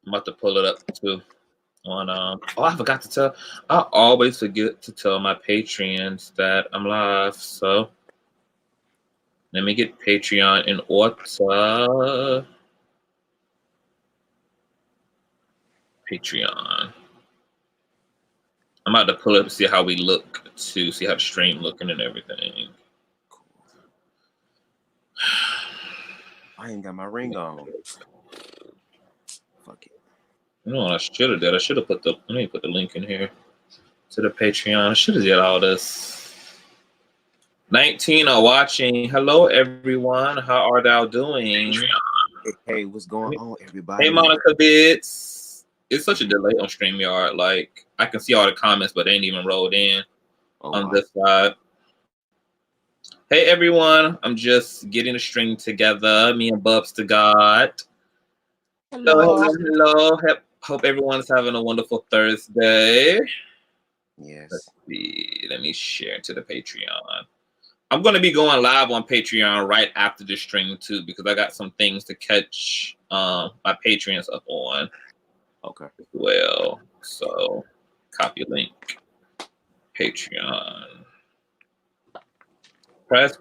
I'm about to pull it up too. On oh, I forgot to tell. I always forget to tell my Patreons that I'm live. So let me get Patreon in order. Patreon. I'm about to pull up to see how we look, to see how the stream looking and everything. Cool. I ain't got my ring on. Fuck it. You know what I should have did? I should have put the, let me put the link in here to the Patreon. I should have did all this. 19 are watching. Hello, everyone. How are thou doing? Hey, what's going on, everybody? Hey, Monica Bits. It's such a delay on StreamYard. Like, I can see all the comments, but they ain't even rolled in on this side. Hey, everyone. I'm just getting the stream together. Me and BubzDaGawd. Hello. Hope everyone's having a wonderful Thursday. Yes. Let's see. Let me share to the Patreon. I'm going to be going live on Patreon right after the stream, too, because I got some things to catch my Patreons up on. Okay. As well. So, copy link. Patreon. Press.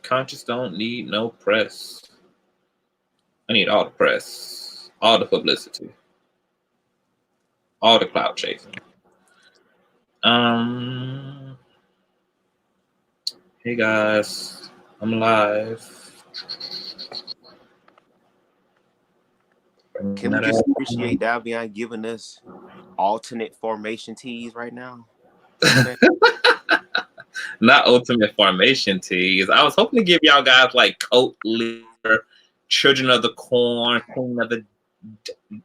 Conscious don't need no press. I need all the press. All the publicity. All the cloud chasing. Hey guys, I'm live. Can we just appreciate Davion giving us alternate formation teas right now? Okay. Not ultimate formation teas. I was hoping to give y'all guys like Coat Leader, Children of the Corn,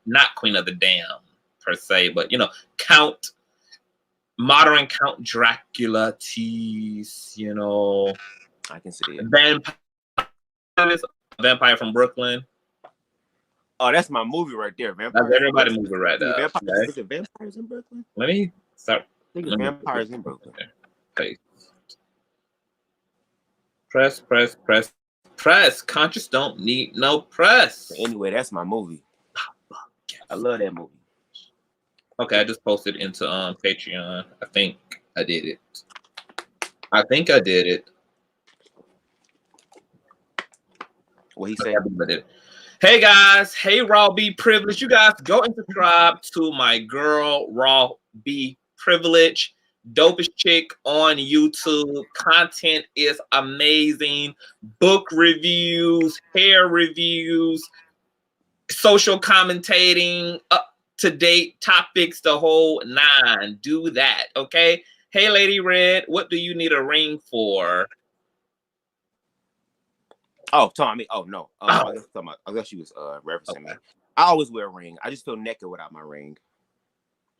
not Queen of the Damn per se, but you know, modern Count Dracula teas, you know. I can see it. Vampire from Brooklyn. Oh, that's my movie right there. Vampires. That's everybody movie right there. Is it Vampires in Brooklyn? Let me start. I think it's Vampires in Brooklyn. Paste. Press. Conscious don't need no press. Anyway, that's my movie. I love that movie. Okay, I just posted into Patreon. I think I did it. What he said? Hey guys, hey Raw B Privilege. You guys go and subscribe to my girl Raw B Privilege. Dopest chick on YouTube. Content is amazing. Book reviews, hair reviews, social commentating, up-to-date topics, the whole nine. Do that, okay? Hey, Lady Red, what do you need a ring for? Oh, Tommy. Oh, no. I guess she was referencing me. I always wear a ring. I just feel naked without my ring.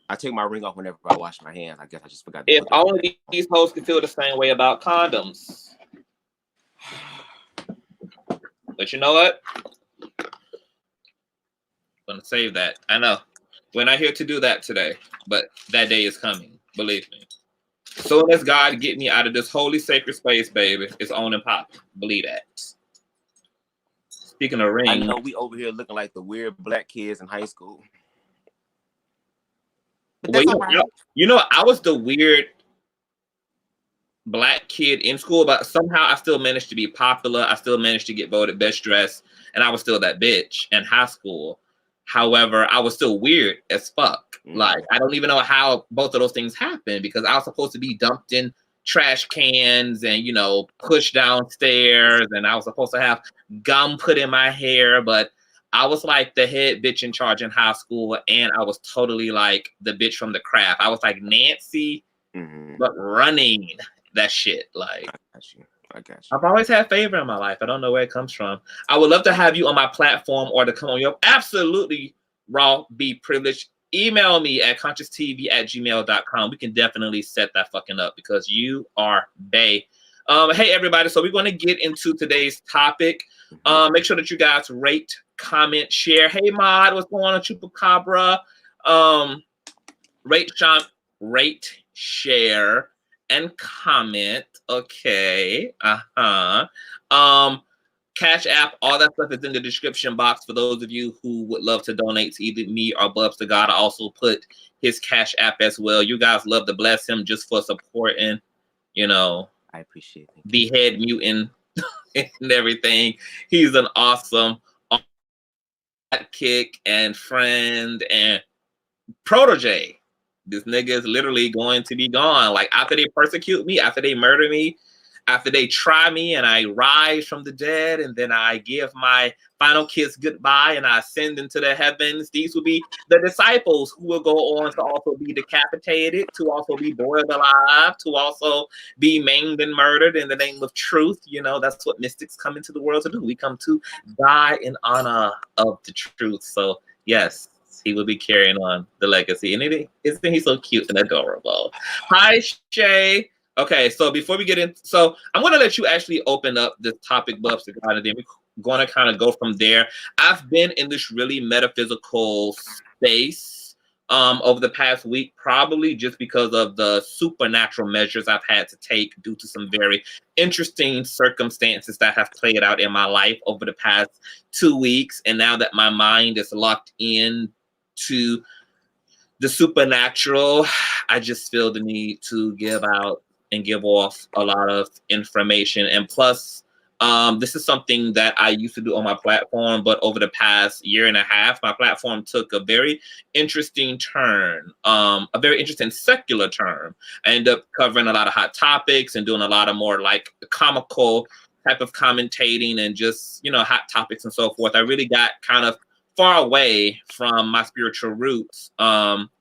I take my ring off whenever I wash my hands. I guess I just forgot. If only these hoes could feel the same way about condoms. But you know what? I'm gonna save that. I know. We're not here to do that today, but that day is coming. Believe me. Soon as God get me out of this holy sacred space, baby, it's on and popping. Believe that. Speaking of rings, I know we over here looking like the weird black kids in high school. Well, you know, I was the weird black kid in school, but somehow I still managed to be popular. I still managed to get voted best dressed, and I was still that bitch in high school. However, I was still weird as fuck. Like, I don't even know how both of those things happened, because I was supposed to be dumped in trash cans and, you know, pushed downstairs, and I was supposed to have gum put in my hair, but I was like the head bitch in charge in high school, and I was totally like the bitch from The Craft. I was like Nancy, but running that shit. Like, I got you. I've always had favor in my life. I don't know where it comes from. I would love to have you on my platform or to come on your absolutely Raw B Privilege. Email me at ConsciouzTv@gmail.com. We can definitely set that fucking up, because you are bae. Hey everybody, so we're going to get into today's topic. Make sure that you guys rate, comment, share. Hey Mod, what's going on, Chupacabra? Rate, share, and comment. Okay. Cash App, all that stuff is in the description box for those of you who would love to donate to either me or BubzDaGawd. I also put his Cash App as well. You guys love to bless him just for supporting, you know, I appreciate it. the head mutant and everything. He's an awesome kick and friend and protege. This nigga is literally going to be gone. Like, after they persecute me, after they murder me, after they try me and I rise from the dead, and then I give my final kiss goodbye and I ascend into the heavens, these will be the disciples who will go on to also be decapitated, to also be boiled alive, to also be maimed and murdered in the name of truth. You know, that's what mystics come into the world to do. We come to die in honor of the truth. So yes, he will be carrying on the legacy. And isn't he so cute and adorable? Hi, Shay. Okay, so before we get in, so I'm going to let you actually open up this topic, BubzDaGawd, and then we're going to kind of go from there. I've been in this really metaphysical space over the past week, probably just because of the supernatural measures I've had to take due to some very interesting circumstances that have played out in my life over the past 2 weeks. And now that my mind is locked in to the supernatural, I just feel the need to give out and give off a lot of information. And plus, this is something that I used to do on my platform, but over the past year and a half, my platform took a very interesting turn, a very interesting secular turn. I ended up covering a lot of hot topics and doing a lot of more like comical type of commentating and just, you know, hot topics and so forth. I really got kind of far away from my spiritual roots,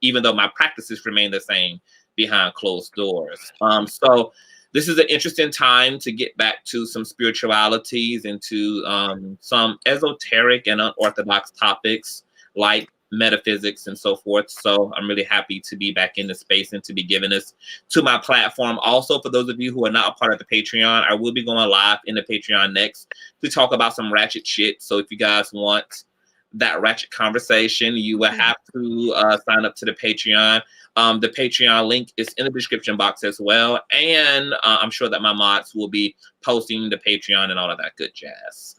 even though my practices remain the same behind closed doors. So this is an interesting time to get back to some spiritualities and to some esoteric and unorthodox topics like metaphysics and so forth. So I'm really happy to be back in the space and to be giving this to my platform. Also, for those of you who are not a part of the Patreon, I will be going live in the Patreon next to talk about some ratchet shit. So if you guys want that ratchet conversation, you will have to sign up to the Patreon. The Patreon link is in the description box as well. And I'm sure that my mods will be posting the Patreon and all of that good jazz.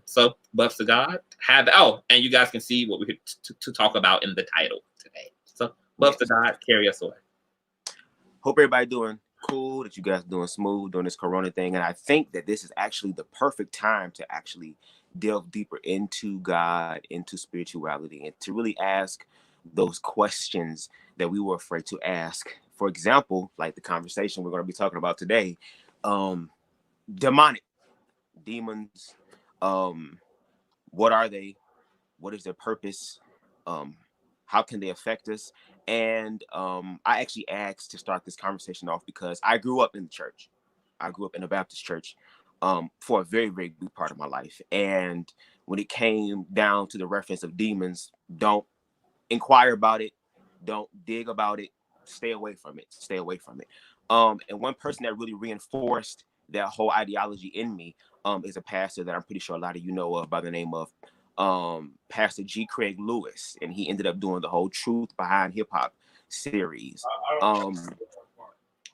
So BubzDaGawd, and you guys can see what we're here to talk about in the title today. So BubzDaGawd, carry us away. Hope everybody doing cool, that you guys doing smooth during this corona thing. And I think that this is actually the perfect time to actually delve deeper into God, into spirituality, and to really ask those questions that we were afraid to ask. For example, like the conversation we're going to be talking about today, demonic, demons, what are they? What is their purpose? How can they affect us? And I actually asked to start this conversation off because I grew up in the church. I grew up in a Baptist church for a very, very big part of my life. And when it came down to the reference of demons, don't inquire about it, don't dig about it, stay away from it, stay away from it. And one person that really reinforced that whole ideology in me is a pastor that I'm pretty sure a lot of you know of by the name of Pastor G. Craig Lewis. And he ended up doing the whole Truth Behind Hip Hop series.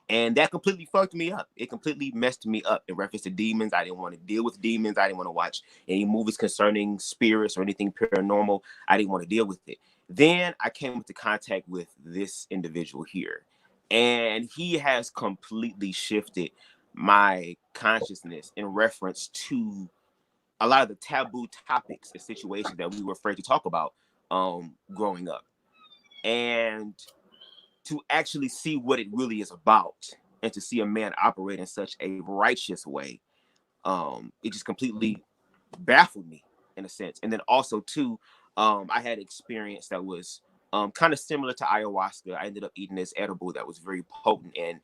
And that completely fucked me up. It completely messed me up in reference to demons. I didn't want to deal with demons. I didn't want to watch any movies concerning spirits or anything paranormal. I didn't want to deal with it. Then I came into contact with this individual here, and he has completely shifted my consciousness in reference to a lot of the taboo topics and situations that we were afraid to talk about growing up. And to actually see what it really is about and to see a man operate in such a righteous way, it just completely baffled me in a sense. And then also too, I had experience that was kind of similar to ayahuasca. I ended up eating this edible that was very potent, and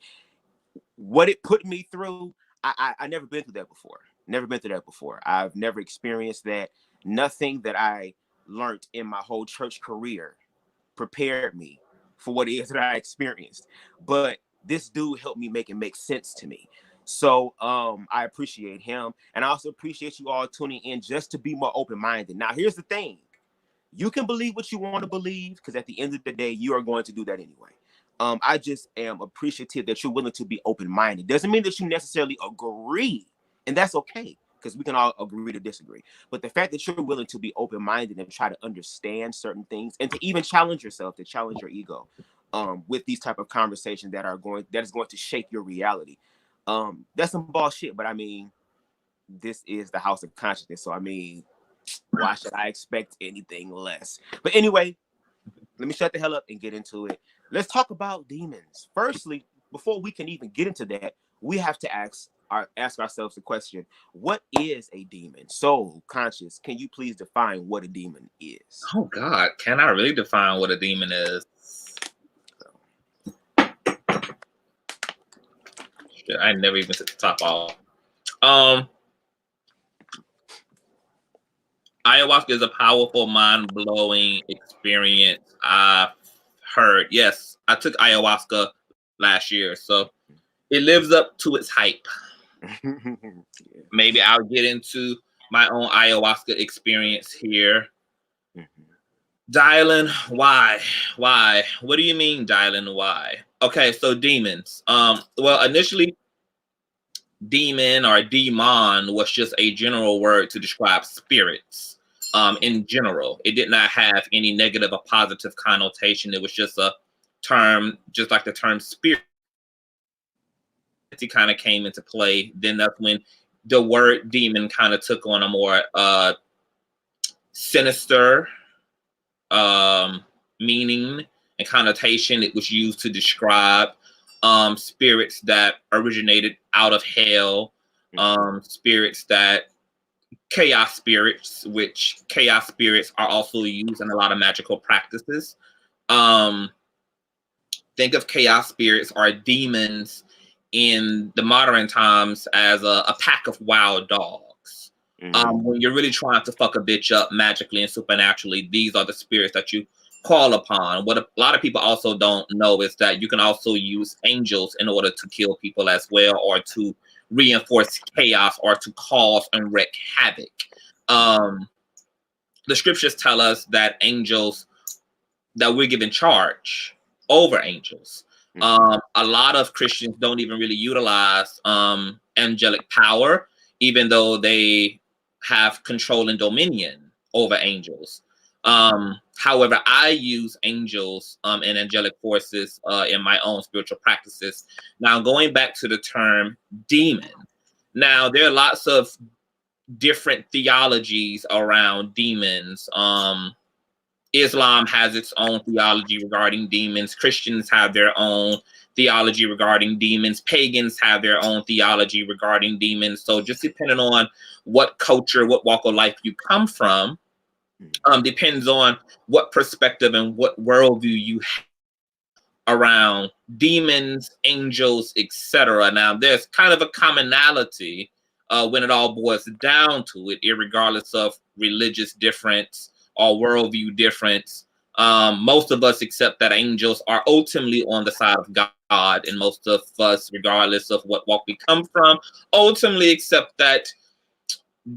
what it put me through, I never been through that before. Never been through that before. I've never experienced that. Nothing that I learned in my whole church career prepared me for what it is that I experienced. But this dude helped me make it make sense to me. So I appreciate him. And I also appreciate you all tuning in just to be more open-minded. Now, here's the thing. You can believe what you want to believe, because at the end of the day, you are going to do that anyway. I just am appreciative that you're willing to be open-minded. Doesn't mean that you necessarily agree, and that's okay. because we can all agree to disagree. But the fact that you're willing to be open-minded and try to understand certain things, and to even challenge yourself, to challenge your ego, with these type of conversations that is going to shape your reality, that's some bullshit. But I mean, this is the house of consciousness, so I mean, why should I expect anything less? But anyway, let me shut the hell up and get into it. Let's talk about demons. Firstly, before we can even get into that, we have to ask ourselves the question, what is a demon? So, Conscious, can you please define what a demon is? Oh God, can I really define what a demon is? Shit, I never even took the top off. Ayahuasca is a powerful, mind-blowing experience. I've heard. Yes, I took ayahuasca last year, so it lives up to its hype. Maybe I'll get into my own ayahuasca experience here. Dylan, why? What do you mean, Dylan, why? Okay, so demons. Well, initially, demon or demon was just a general word to describe spirits. In general, it did not have any negative or positive connotation. It was just a term, just like the term spirit. It kind of came into play. Then that's when the word demon kind of took on a more sinister meaning and connotation. It was used to describe spirits that originated out of hell, spirits that chaos spirits, which chaos spirits are also used in a lot of magical practices. Think of chaos spirits or demons in the modern times as a pack of wild dogs. When you're really trying to fuck a bitch up magically and supernaturally, these are the spirits that you call upon. What a lot of people also don't know is that you can also use angels in order to kill people as well, or to reinforce chaos, or to cause and wreak havoc. The scriptures tell us that angels, that we're given charge over angels. A lot of Christians don't even really utilize angelic power, even though they have control and dominion over angels. However, I use angels and angelic forces in my own spiritual practices. Now, going back to the term demon, now there are lots of different theologies around demons. Islam has its own theology regarding demons. Christians have their own theology regarding demons. Pagans have their own theology regarding demons. So just depending on what culture, what walk of life you come from, depends on what perspective and what worldview you have around demons, angels, etc. Now, there's kind of a commonality when it all boils down to it, irregardless of religious difference or worldview difference. Most of us accept that angels are ultimately on the side of God, and most of us, regardless of what walk we come from, ultimately accept that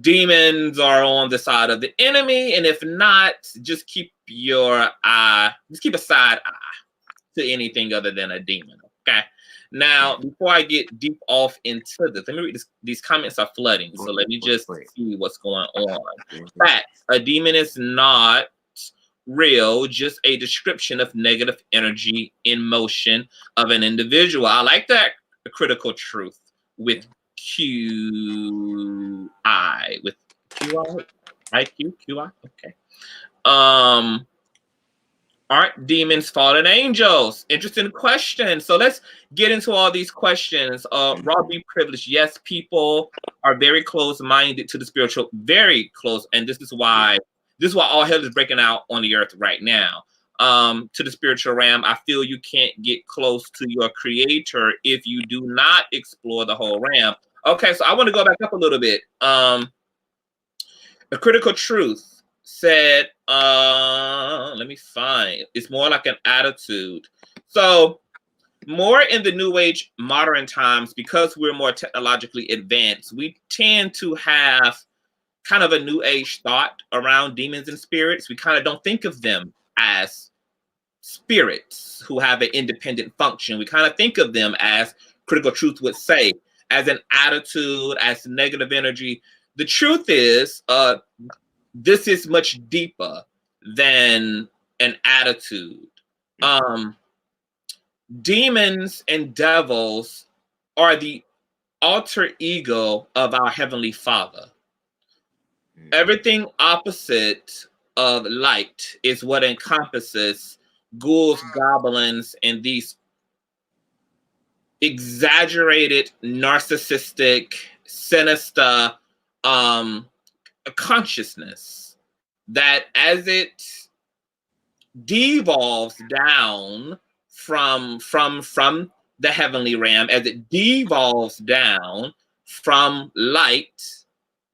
demons are on the side of the enemy. And if not, just keep a side eye to anything other than a demon. Okay. Now, before I get deep off into this, let me read this. These comments are flooding, so let me just see what's going on. Facts. A demon is not real, just a description of negative energy in motion of an individual. I like that critical truth with QI. With QI? IQ? QI? Okay. Aren't demons fallen angels? Interesting question. So let's get into all these questions. Raw be privileged. Yes, people are very close-minded to the spiritual, very close, and this is why all hell is breaking out on the earth right now. To the spiritual realm, I feel you can't get close to your creator if you do not explore the whole realm. Okay, so I want to go back up a little bit. A critical truth said, let me find, it's more like an attitude. So more in the new age modern times, because we're more technologically advanced, we tend to have kind of a new age thought around demons and spirits. We kind of don't think of them as spirits who have an independent function. We kind of think of them, as critical truth would say, as an attitude, as negative energy. the truth is, this is much deeper than an attitude. Demons and devils are the alter ego of our Heavenly Father. Everything opposite of light is what encompasses ghouls, goblins, and these exaggerated, narcissistic, sinister consciousness that as it devolves down from the heavenly realm, as it devolves down from light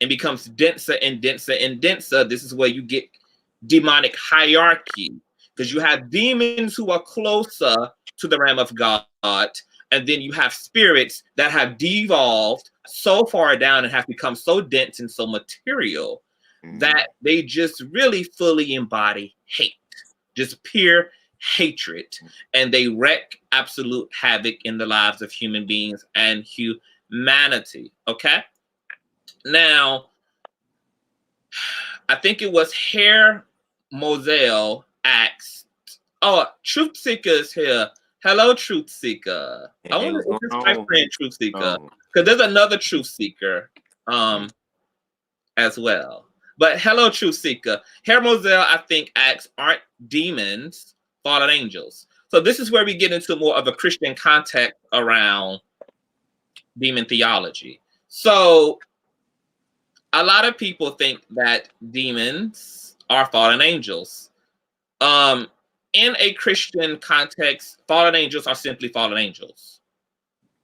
and becomes denser and denser and denser, this is where you get demonic hierarchy, because you have demons who are closer to the realm of God, and then you have spirits that have devolved so far down and have become so dense and so material that they just really fully embody hate, just pure hatred, and they wreak absolute havoc in the lives of human beings and humanity. Okay, now I think it was Hair Moselle asked, oh, Truth Seeker is here. Hello, Truth Seeker. Hey, I wonder what's if this is going my on? friend Truth Seeker, because there's another Truth Seeker as well. But hello, Truth Seeker. Hair Moselle, I think, asks, aren't demons fallen angels? So this is where we get into more of a Christian context around demon theology. So a lot of people think that demons are fallen angels. In a Christian context, fallen angels are simply fallen angels.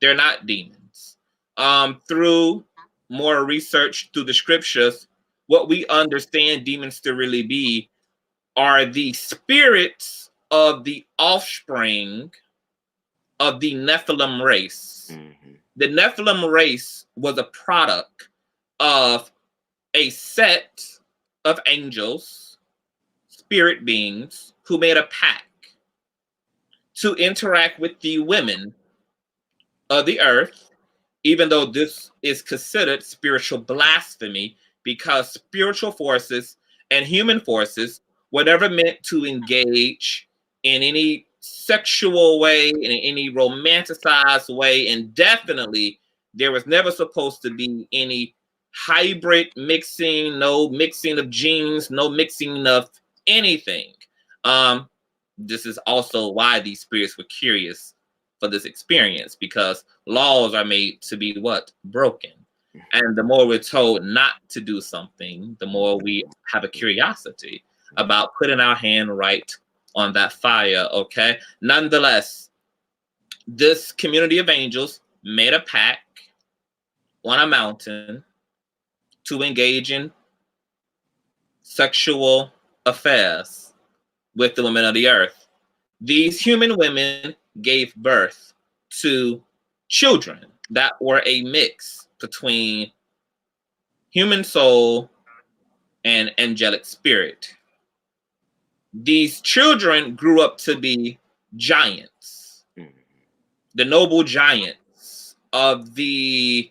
They're not demons. Through more research through the scriptures, what we understand demons to really be are the spirits of the offspring of the Nephilim race. The Nephilim race was a product of a set of angels, spirit beings, who made a pact to interact with the women of the earth, even though this is considered spiritual blasphemy, because spiritual forces and human forces were never meant to engage in any sexual way, in any romanticized way, and definitely there was never supposed to be any hybrid mixing, no mixing of genes, no mixing of anything. This is also why these spirits were curious for this experience, because laws are made to be what? Broken. And the more we're told not to do something, the more we have a curiosity about putting our hand right on that fire, okay? Nonetheless, this community of angels made a pact on a mountain to engage in sexual affairs with the women of the earth. These human women gave birth to children that were a mix between human soul and angelic spirit. These children grew up to be giants, the noble giants of the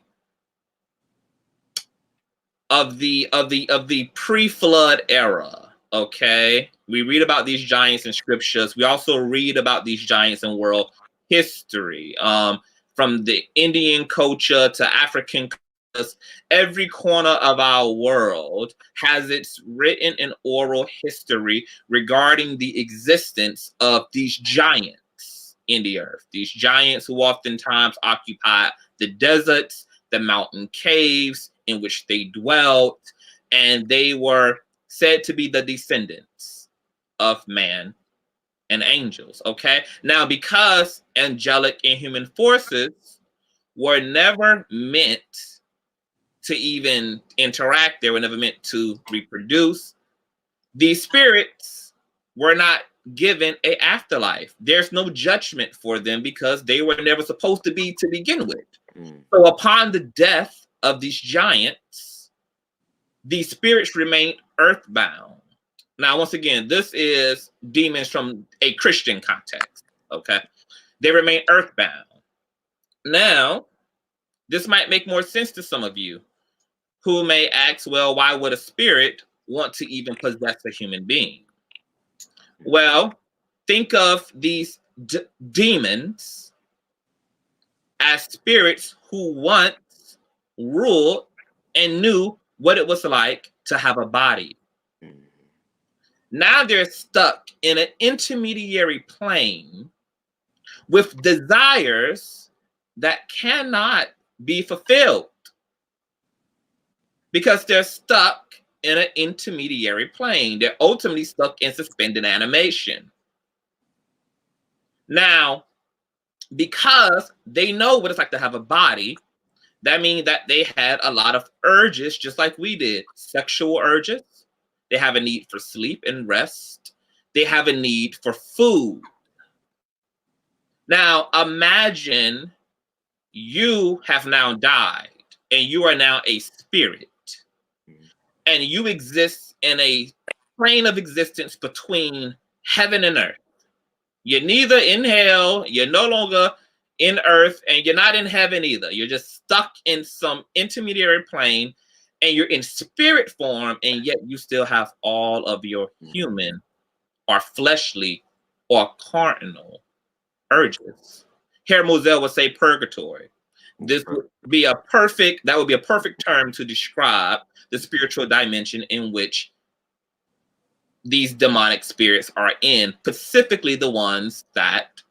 pre-flood era. Okay, we read about these giants in scriptures. We also read about these giants in world history, from the Indian culture to African cultures. Every corner of our world has its written and oral history regarding the existence of these giants in the earth. These giants who oftentimes occupied the deserts, the mountain caves in which they dwelt, and they were said to be the descendants of man and angels. Okay, now because angelic and human forces were never meant to even interact, they were never meant to reproduce, these spirits were not given an afterlife. There's no judgment for them because they were never supposed to be to begin with. So upon the death of these giants, these spirits remained earthbound. Now, once again, this is demons from a Christian context, okay? They remain earthbound. Now, this might make more sense to some of you who may ask, well, why would a spirit want to even possess a human being? Well, think of these demons as spirits who once ruled and knew what it was like to have a body. Now they're stuck in an intermediary plane with desires that cannot be fulfilled because they're stuck in an intermediary plane. They're ultimately stuck in suspended animation. Now, because they know what it's like to have a body, that means that they had a lot of urges, just like we did. Sexual urges. They have a need for sleep and rest. They have a need for food. Now, imagine you have now died and you are now a spirit. And you exist in a plane of existence between heaven and earth. You're neither in hell, you're no longer in earth, and you're not in heaven either. You're just stuck in some intermediary plane, and you're in spirit form, and yet you still have all of your human or fleshly or carnal urges. Herr Moselle would say purgatory. This would be a perfect term to describe the spiritual dimension in which these demonic spirits are in, specifically the ones that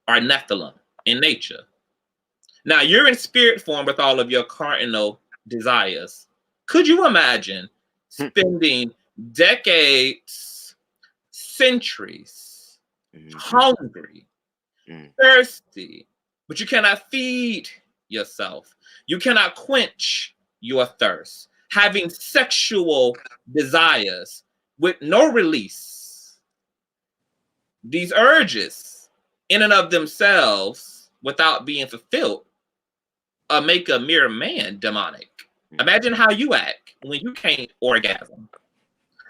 are Nephilim in nature. Now, you're in spirit form with all of your carnal desires. Could you imagine spending decades, centuries, hungry, thirsty, but you cannot feed yourself? You cannot quench your thirst, having sexual desires with no release. These urges, in and of themselves, without being fulfilled, make a mere man demonic. Imagine how you act when you can't orgasm.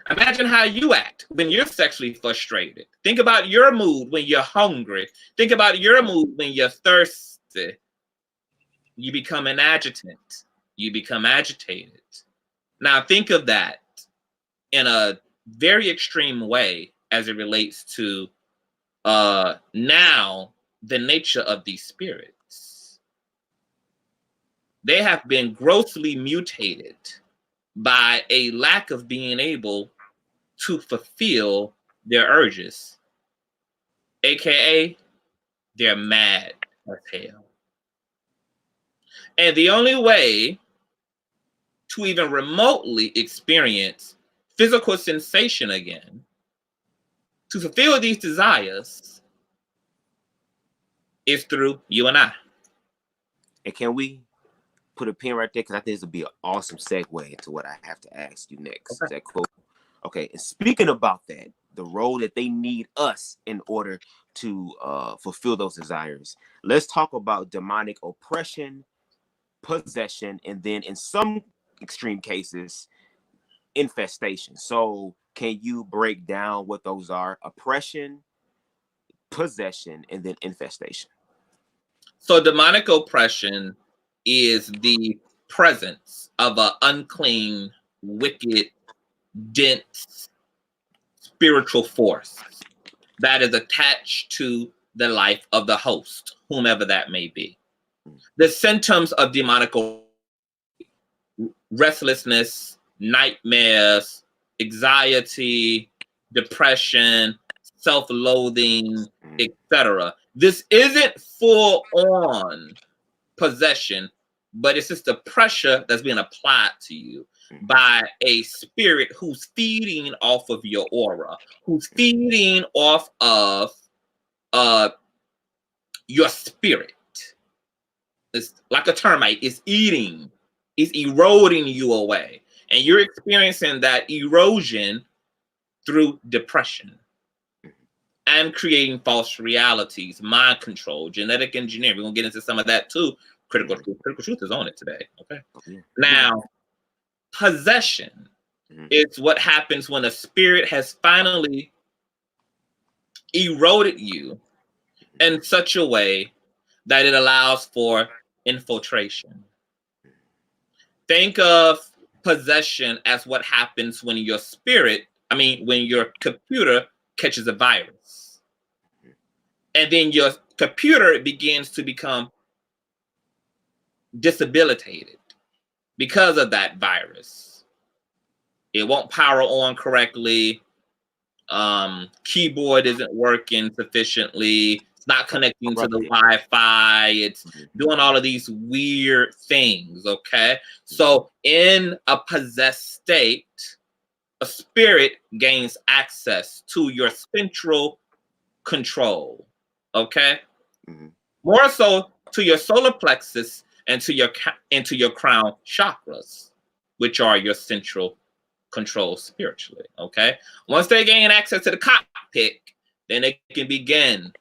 Imagine how you act when you're sexually frustrated. Think about your mood when you're hungry. Think about your mood when you're thirsty. You become an agitant. You become agitated. Now think of that in a very extreme way as it relates to now the nature of these spirits. They have been grossly mutated by a lack of being able to fulfill their urges, aka they're mad as hell. And the only way to even remotely experience physical sensation again, to fulfill these desires, is through you and I. And can we put a pin right there? Because I think this would be an awesome segue into what I have to ask you next. Okay. Is that cool? Okay. And speaking about that, the role that they need us in order to fulfill those desires, let's talk about demonic oppression, possession, and then in some extreme cases, infestation. So can you break down what those are? Oppression, possession, and then infestation. So demonic oppression is the presence of an unclean, wicked, dense spiritual force that is attached to the life of the host, whomever that may be. The symptoms of demonic restlessness, nightmares, anxiety, depression, self-loathing, etc. This isn't full-on possession, but it's just the pressure that's being applied to you by a spirit who's feeding off of your aura, who's feeding off of your spirit. It's like a termite. It's eating, it's eroding you away. And you're experiencing that erosion through depression and creating false realities, mind control, genetic engineering. We're going to get into some of that too. Critical truth is on it today. Okay. Now, possession is what happens when a spirit has finally eroded you in such a way that it allows for infiltration. Think of possession as what happens when your spirit, when your computer catches a virus. And then your computer begins to become disabilitated because of that virus. It won't power on correctly. Keyboard isn't working sufficiently. It's not connecting to the Wi-Fi. It's doing all of these weird things, okay? So in a possessed state, a spirit gains access to your central control, okay? More so to your solar plexus and to your crown chakras, which are your central control spiritually, okay? Once they gain access to the cockpit, then they can begin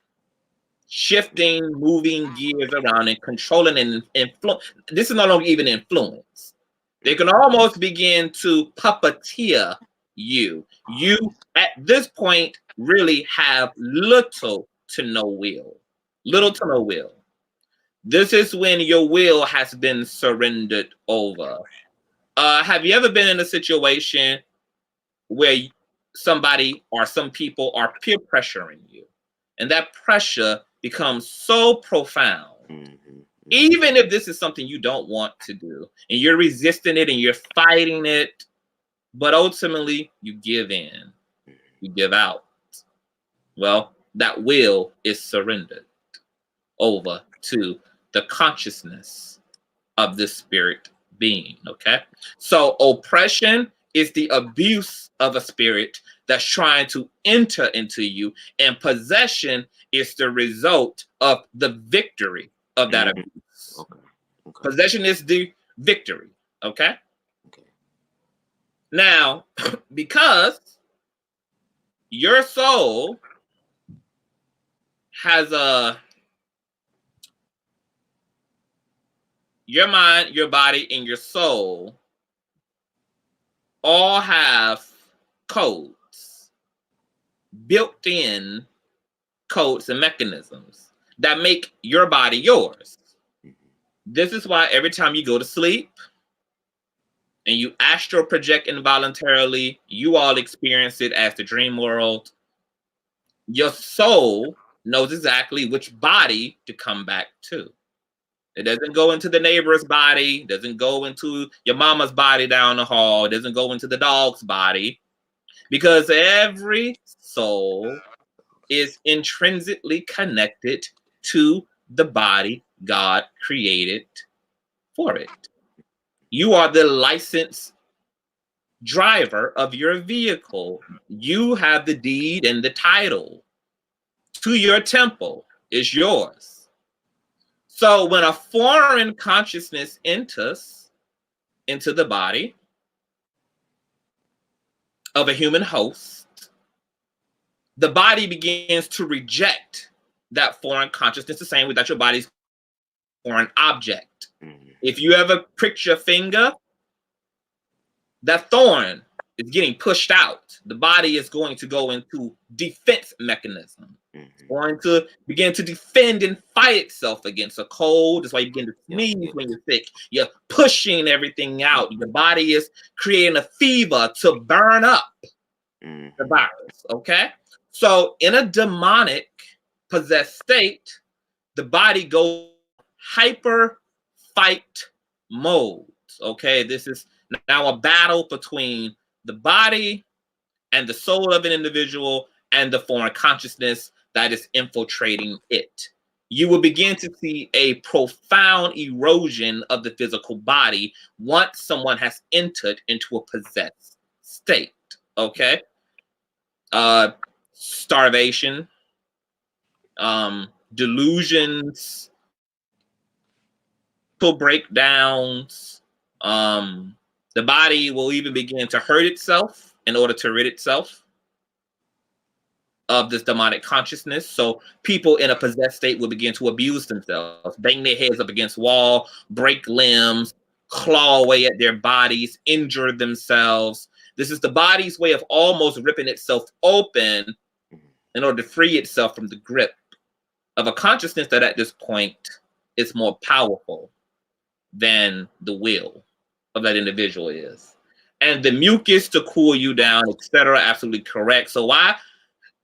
shifting, moving gears around and controlling and influence. This is no longer even influence. They can almost begin to puppeteer you. You, at this point, really have little to no will. Little to no will. This is when your will has been surrendered over. Have you ever been in a situation where somebody or some people are peer pressuring you, and that pressure becomes so profound, even if this is something you don't want to do, and you're resisting it and you're fighting it, but ultimately you give in, you give out? Well, that will is surrendered over to the consciousness of this spirit being, okay? So oppression is the abuse of a spirit that's trying to enter into you, and possession is the result of the victory of that abuse. Okay. Possession is the victory, okay? Now, because your soul has your mind, your body, and your soul all have codes, built-in codes and mechanisms that make your body yours. This is why every time you go to sleep and you astral project involuntarily, you all experience it as the dream world. Your soul knows exactly which body to come back to. It doesn't go into the neighbor's body, doesn't go into your mama's body down the hall, it doesn't go into the dog's body, because every soul is intrinsically connected to the body God created for it. You are the licensed driver of your vehicle. You have the deed and the title to your temple. It's yours. So when a foreign consciousness enters into the body of a human host, the body begins to reject that foreign consciousness, the same way that your body's a foreign object. If you ever prick your finger, that thorn is getting pushed out. The body is going to go into defense mechanism. Going to begin to defend and fight itself against a cold. That's why you begin to sneeze when you're sick. You're pushing everything out. Your body is creating a fever to burn up the virus, okay? So in a demonic possessed state, the body goes hyper fight mode, okay? This is now a battle between the body and the soul of an individual and the foreign consciousness that is infiltrating it. You will begin to see a profound erosion of the physical body once someone has entered into a possessed state, okay? Starvation, delusions, breakdowns, the body will even begin to hurt itself in order to rid itself of this demonic consciousness. So people in a possessed state will begin to abuse themselves, bang their heads up against wall, break limbs, claw away at their bodies, injure themselves. This is the body's way of almost ripping itself open in order to free itself from the grip of a consciousness that at this point is more powerful than the will of that individual is. and the mucus to cool you down, etc. Absolutely correct. So why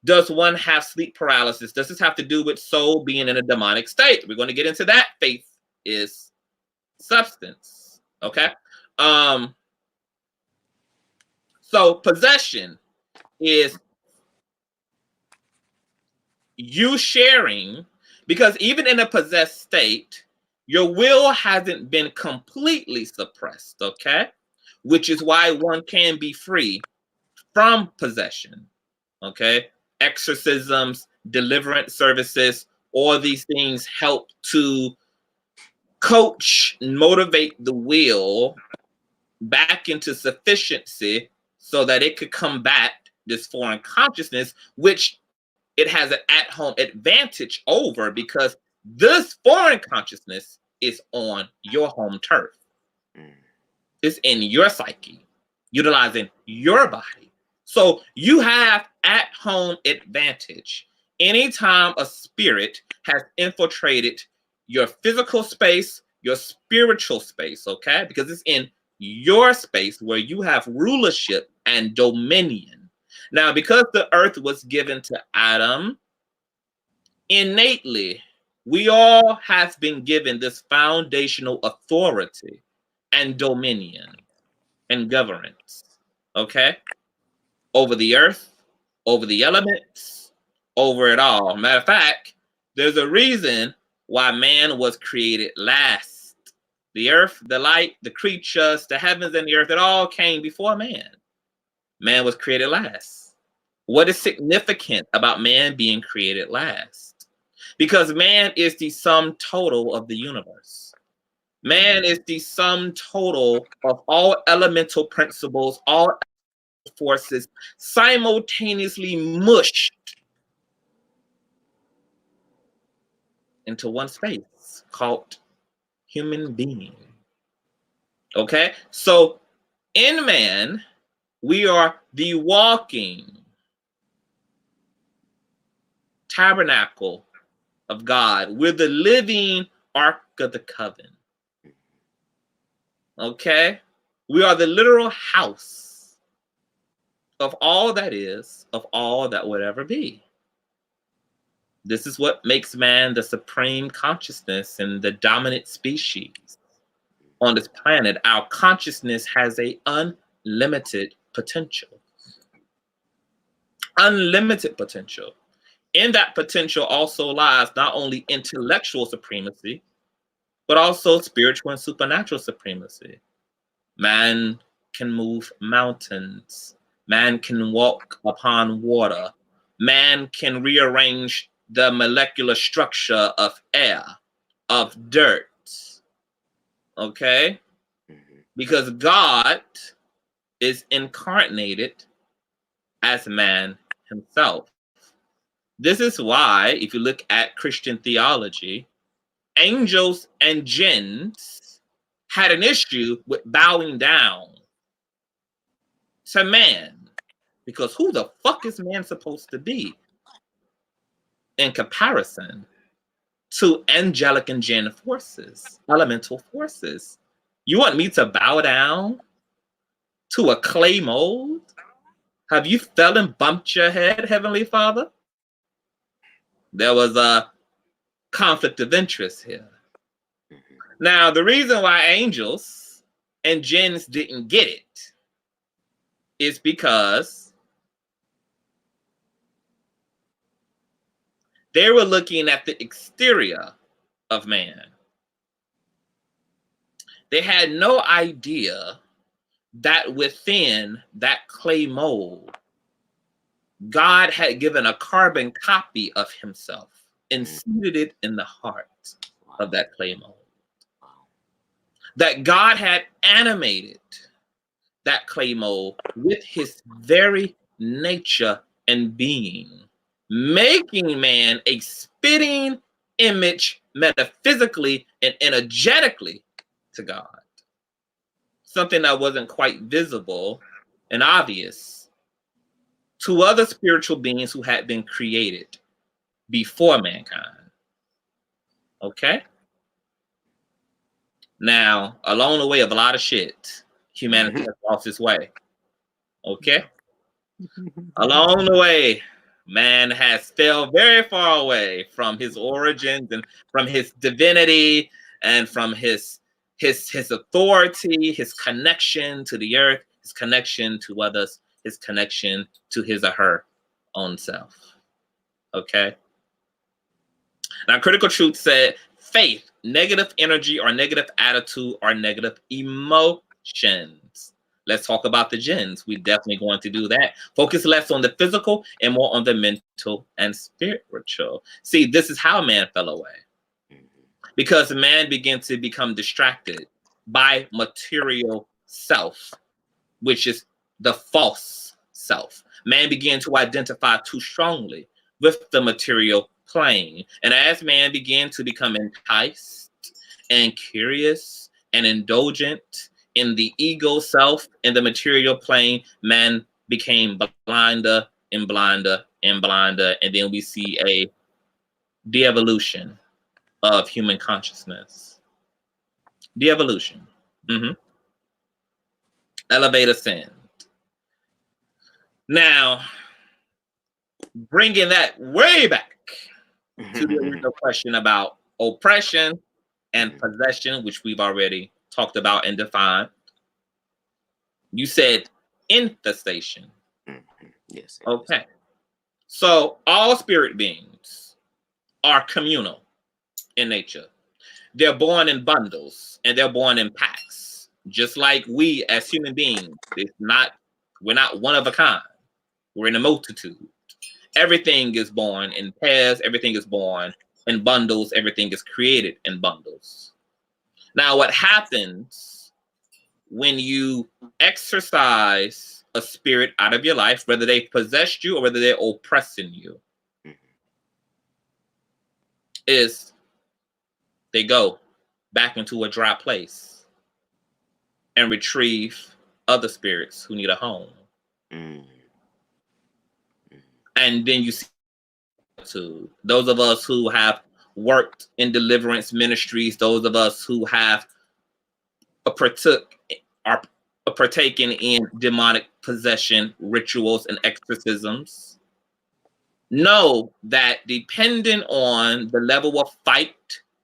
does one have sleep paralysis? Does this have to do with soul being in a demonic state? We're going to get into that. Faith is substance. Okay. So possession is you sharing, because even in a possessed state, your will hasn't been completely suppressed, okay? Which is why one can be free from possession, okay? Exorcisms, deliverance services, all these things help to coach, motivate the will back into sufficiency so that it could combat this foreign consciousness, which it has an at-home advantage over, because this foreign consciousness is on your home turf. It's in your psyche, utilizing your body. So you have at-home advantage. Anytime a spirit has infiltrated your physical space, your spiritual space, okay? Because it's in your space where you have rulership and dominion. Now, because the earth was given to Adam, innately, we all have been given this foundational authority and dominion and governance, okay? Over the earth, over the elements, over it all. Matter of fact, there's a reason why man was created last. The earth, the light, the creatures, the heavens and the earth, it all came before man. Man was created last. What is significant about man being created last? Because man is the sum total of the universe. Man is the sum total of all elemental principles, all forces simultaneously mushed into one space called human being. Okay? So in man, we are the walking tabernacle of God. We're the living Ark of the Covenant. Okay? We are the literal house of all that is, of all that would ever be. This is what makes man the supreme consciousness and the dominant species on this planet. Our consciousness has an unlimited potential. Unlimited potential. In that potential also lies not only intellectual supremacy, but also spiritual and supernatural supremacy. Man can move mountains. Man can walk upon water. Man can rearrange the molecular structure of air, of dirt. Okay? Because God is incarnated as man himself. This is why, if you look at Christian theology, angels and jinns had an issue with bowing down to man. Because who the fuck is man supposed to be in comparison to angelic and jinn forces, elemental forces? You want me to bow down to a clay mold? Have you fell and bumped your head, Heavenly Father? There was a conflict of interest here. Now, the reason why angels and jinns didn't get it is because they were looking at the exterior of man. They had no idea that within that clay mold, God had given a carbon copy of himself and seated it in the heart of that clay mold. That God had animated that clay mold with his very nature and being, making man a spitting image metaphysically and energetically to God. Something that wasn't quite visible and obvious to other spiritual beings who had been created before mankind. Okay? Now, along the way of a lot of shit, humanity has lost its way. Okay? Along the way, man has fell very far away from his origins and from his divinity and from his authority, his connection to the earth, his connection to others, his connection to his or her own self. Okay? Now, Critical Truth said, faith, negative energy or negative attitude or negative emotions. Let's talk about the Jinns. We're definitely going to do that. Focus less on the physical and more on the mental and spiritual. See, this is how man fell away. Because man began to become distracted by material self, which is the false self. Man began to identify too strongly with the material plane. And as man began to become enticed and curious and indulgent in the ego self in the material plane, man became blinder and blinder and blinder. And then we see a de-evolution of human consciousness. De-evolution. Elevate ascend. Now, bringing that way back to the original question about oppression and possession, which we've already talked about and defined. You said infestation. Yes. Okay. So all spirit beings are communal in nature. They're born in bundles and they're born in packs. Just like we as human beings, we're not one of a kind. We're in a multitude. Everything is born in pairs. Everything is born in bundles. Everything is created in bundles. Now, what happens when you exorcise a spirit out of your life, whether they possessed you or whether they're oppressing you, is they go back into a dry place and retrieve other spirits who need a home. And then you see to those of us who have worked in deliverance ministries, those of us who have partaken in demonic possession rituals and exorcisms, know that depending on the level of fight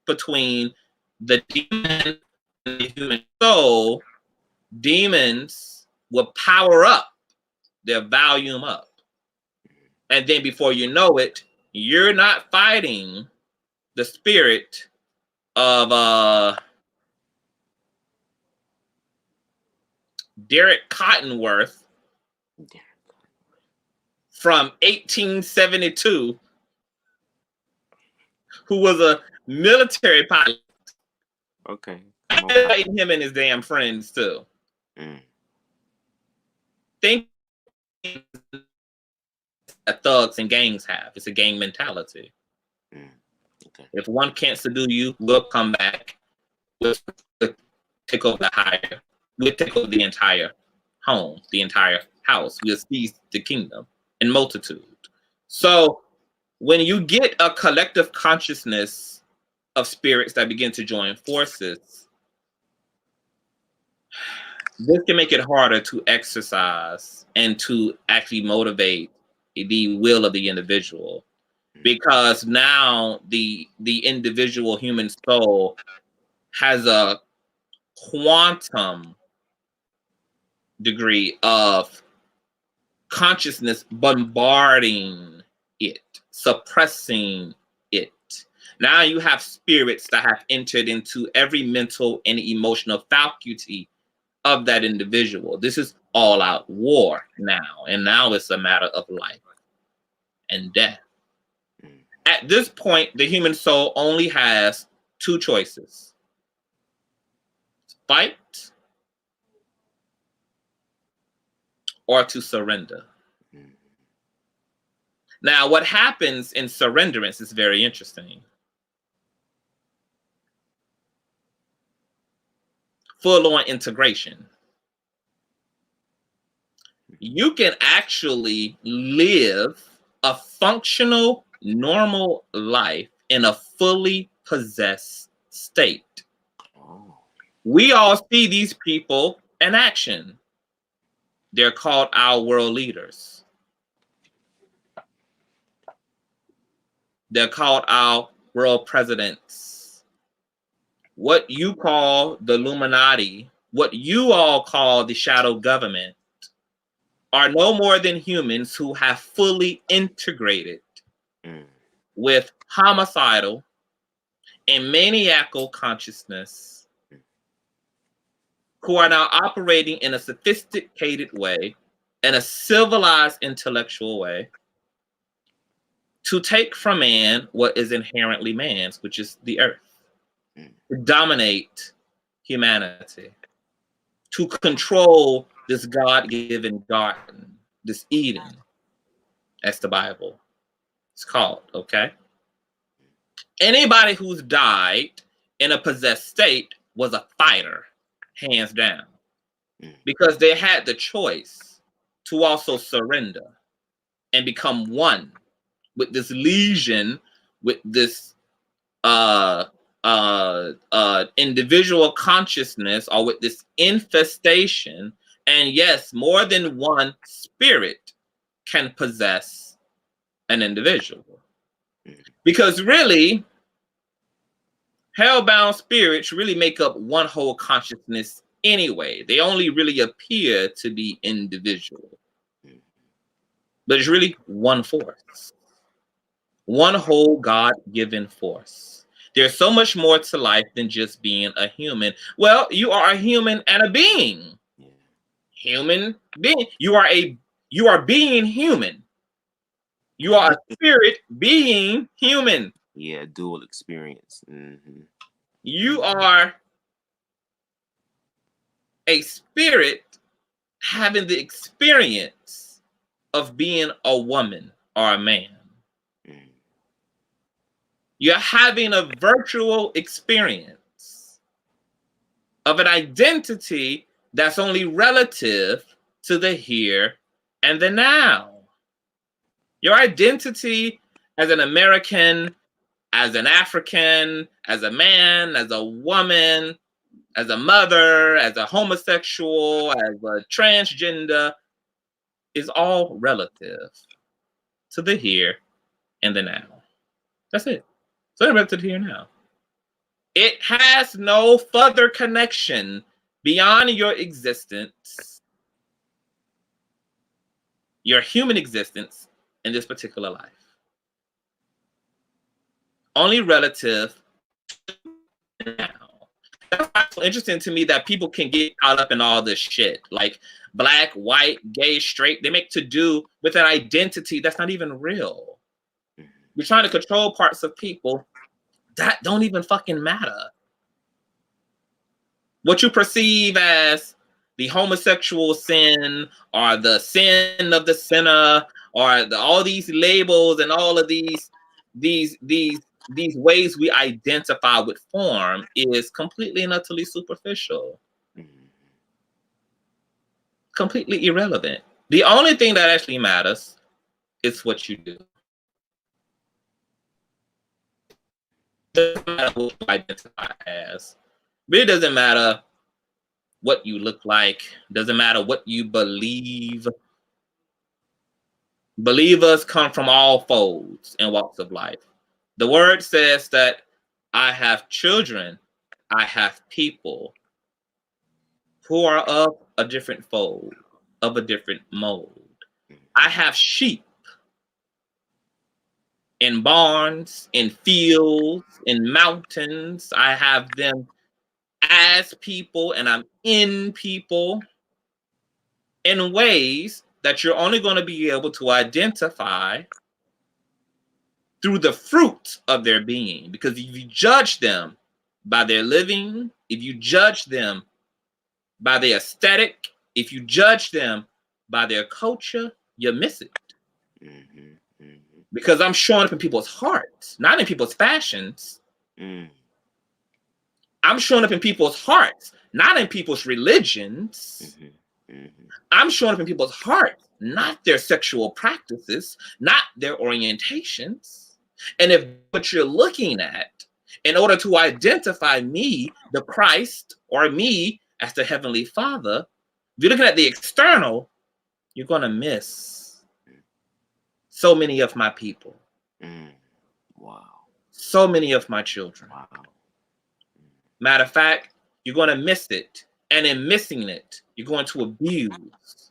between the demon and the human soul, demons will power up their volume up. And then before you know it, you're not fighting the spirit of Derek Cottonworth from 1872, who was a military pilot. Okay. Fighting him and his damn friends too. Think that thugs and gangs have. It's a gang mentality. Okay. If one can't subdue you, we'll come back. We'll take over the higher. We'll take over the entire home, the entire house. We'll seize the kingdom in multitude. So when you get a collective consciousness of spirits that begin to join forces, this can make it harder to exercise and to actually motivate the will of the individual, because now the individual human soul has a quantum degree of consciousness bombarding it, suppressing it. Now you have spirits that have entered into every mental and emotional faculty of that individual. This is all out war now, and now it's a matter of life and death. At this point, the human soul only has two choices: fight or to surrender. Now, what happens in surrenderance is very interesting. Full-on integration. You can actually live a functional, normal life in a fully possessed state. We all see these people and action. They're called our world leaders. They're called our world presidents. What you call the Illuminati, what you all call the shadow government, are no more than humans who have fully integrated with homicidal and maniacal consciousness, who are now operating in a sophisticated way, in a civilized intellectual way, to take from man what is inherently man's, which is the earth, to dominate humanity, to control this God-given garden, this Eden, as the Bible is called, okay? Anybody who's died in a possessed state was a fighter, hands down, because they had the choice to also surrender and become one with this lesion, with this individual consciousness, or with this infestation. And yes, more than one spirit can possess an individual, because really hellbound spirits really make up one whole consciousness anyway. They only really appear to be individual, but it's really one force, one whole God-given force. There's so much more to life than just being a human. Well, you are a human and a being. Human being. You are being human. You are a spirit being human. Yeah, dual experience. You are a spirit having the experience of being a woman or a man. You're having a virtual experience of an identity that's only relative to the here and the now. Your identity as an American, as an African, as a man, as a woman, as a mother, as a homosexual, as a transgender, is all relative to the here and the now. That's it. So it's relative to the here and now. It has no further connection beyond your existence, your human existence in this particular life. Only relative to now. That's so interesting to me that people can get caught up in all this shit. Like black, white, gay, straight. They make to do with an identity that's not even real. You're trying to control parts of people that don't even fucking matter. What you perceive as the homosexual sin, or the sin of the sinner, or all these labels and all of these ways we identify with form, is completely and utterly superficial. Completely irrelevant. The only thing that actually matters is what you do. It doesn't matter what you identify as. It doesn't matter what you look like. Doesn't matter what you believe. Believers come from all folds and walks of life. The word says that I have children, I have people who are of a different fold, of a different mold. I have sheep in barns, in fields, in mountains. I have them as people, and I'm in people in ways that you're only going to be able to identify through the fruit of their being. Because if you judge them by their living, if you judge them by their aesthetic, if you judge them by their culture, you miss it. Because I'm showing up in people's hearts, not in people's fashions. I'm showing up in people's hearts, not in people's religions. I'm showing up in people's hearts, not their sexual practices, not their orientations. And if what you're looking at, in order to identify me, the Christ, or me as the Heavenly Father, If you're looking at the external, you're going to miss so many of my people. Wow. So many of my children. Wow. Matter of fact, you're going to miss it. And in missing it, you're going to abuse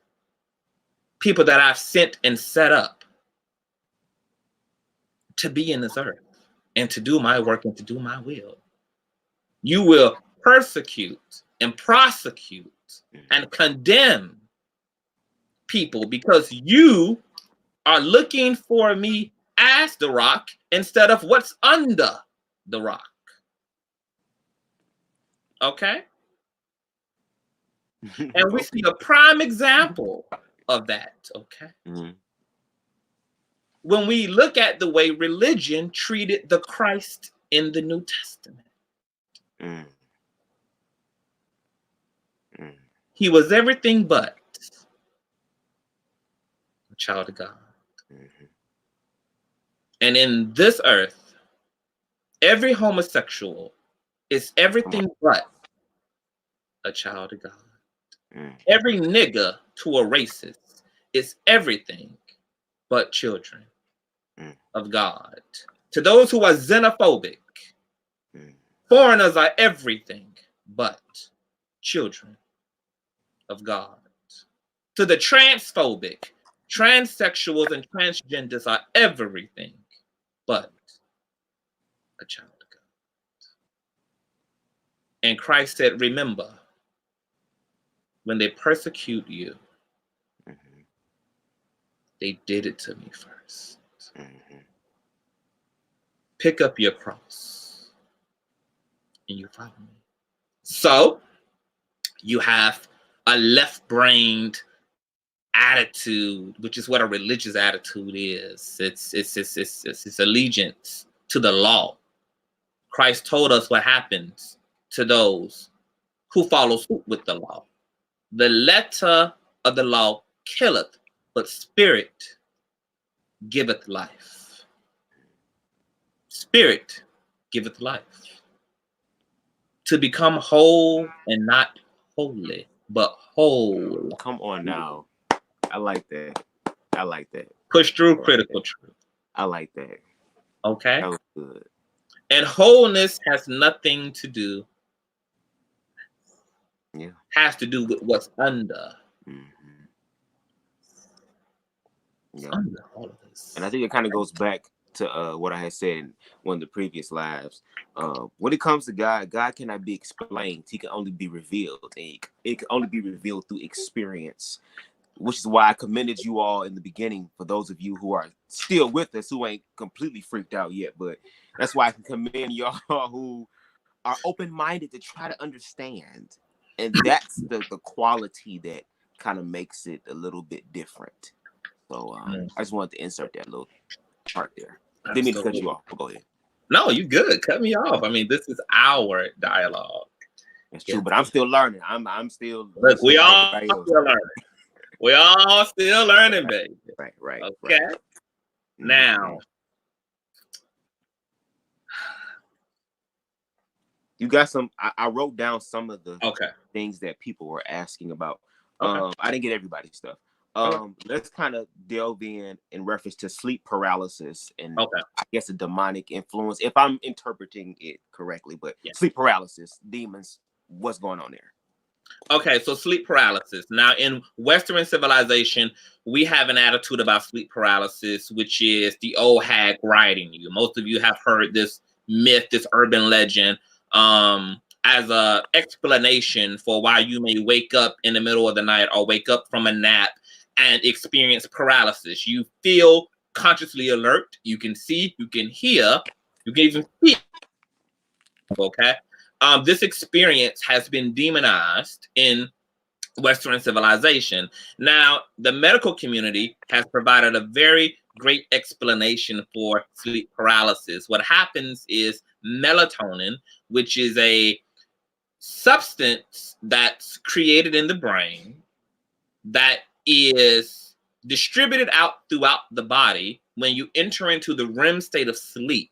people that I've sent and set up to be in this earth and to do my work and to do my will. You will persecute and prosecute and condemn people because you are looking for me as the rock instead of what's under the rock. Okay? And we see a prime example of that, okay? When we look at the way religion treated the Christ in the New Testament. He was everything but a child of God. And in this earth, every homosexual is everything but a child of God. Every nigga to a racist is everything but children of God. To those who are xenophobic, foreigners are everything but children of God. To the transphobic, transsexuals and transgenders are everything but a child of God. And Christ said, remember, when they persecute you, they did it to me first. Pick up your cross and you follow me. So you have a left-brained attitude, which is what a religious attitude is. It's allegiance to the law. Christ told us what happens to those who follow suit with the law. The letter of the law killeth, but spirit giveth life. Spirit giveth life. To become whole and not holy, but whole. Come on now. I like that. I like that. Push through critical truth. I like that. Okay? That was good. And wholeness has nothing to do, has to do with what's under. Under all of this. And I think it kind of goes back to what I had said in one of the previous lives. When it comes to God, God cannot be explained. He can only be revealed. And it can only be revealed through experience, which is why I commended you all in the beginning, for those of you who are still with us, who ain't completely freaked out yet. But that's why I can commend y'all who are open-minded to try to understand. And that's the quality that kind of makes it a little bit different. So I just wanted to insert that little part there. Didn't mean to cut you off. Go ahead. No, you good. Cut me off. I mean, this is our dialogue. That's true, but I'm still learning. I'm still. Look, we all still learning. We all still learning, baby. Right. Okay. Right. Now, you got some. I wrote down some of the things that people were asking about. I didn't get everybody's stuff. Let's kind of delve in reference to sleep paralysis and I guess a demonic influence, if I'm interpreting it correctly. But sleep paralysis, demons, what's going on there? Okay, so sleep paralysis. Now, in Western civilization, we have an attitude about sleep paralysis, which is the old hag riding you. Most of you have heard this myth, this urban legend, as a explanation for why you may wake up in the middle of the night or wake up from a nap and experience paralysis. You feel consciously alert. You can see, you can hear, you can even feel. Okay. This experience has been demonized in Western civilization. Now, the medical community has provided a very great explanation for sleep paralysis. What happens is melatonin, which is a substance that's created in the brain that is distributed out throughout the body when you enter into the REM state of sleep.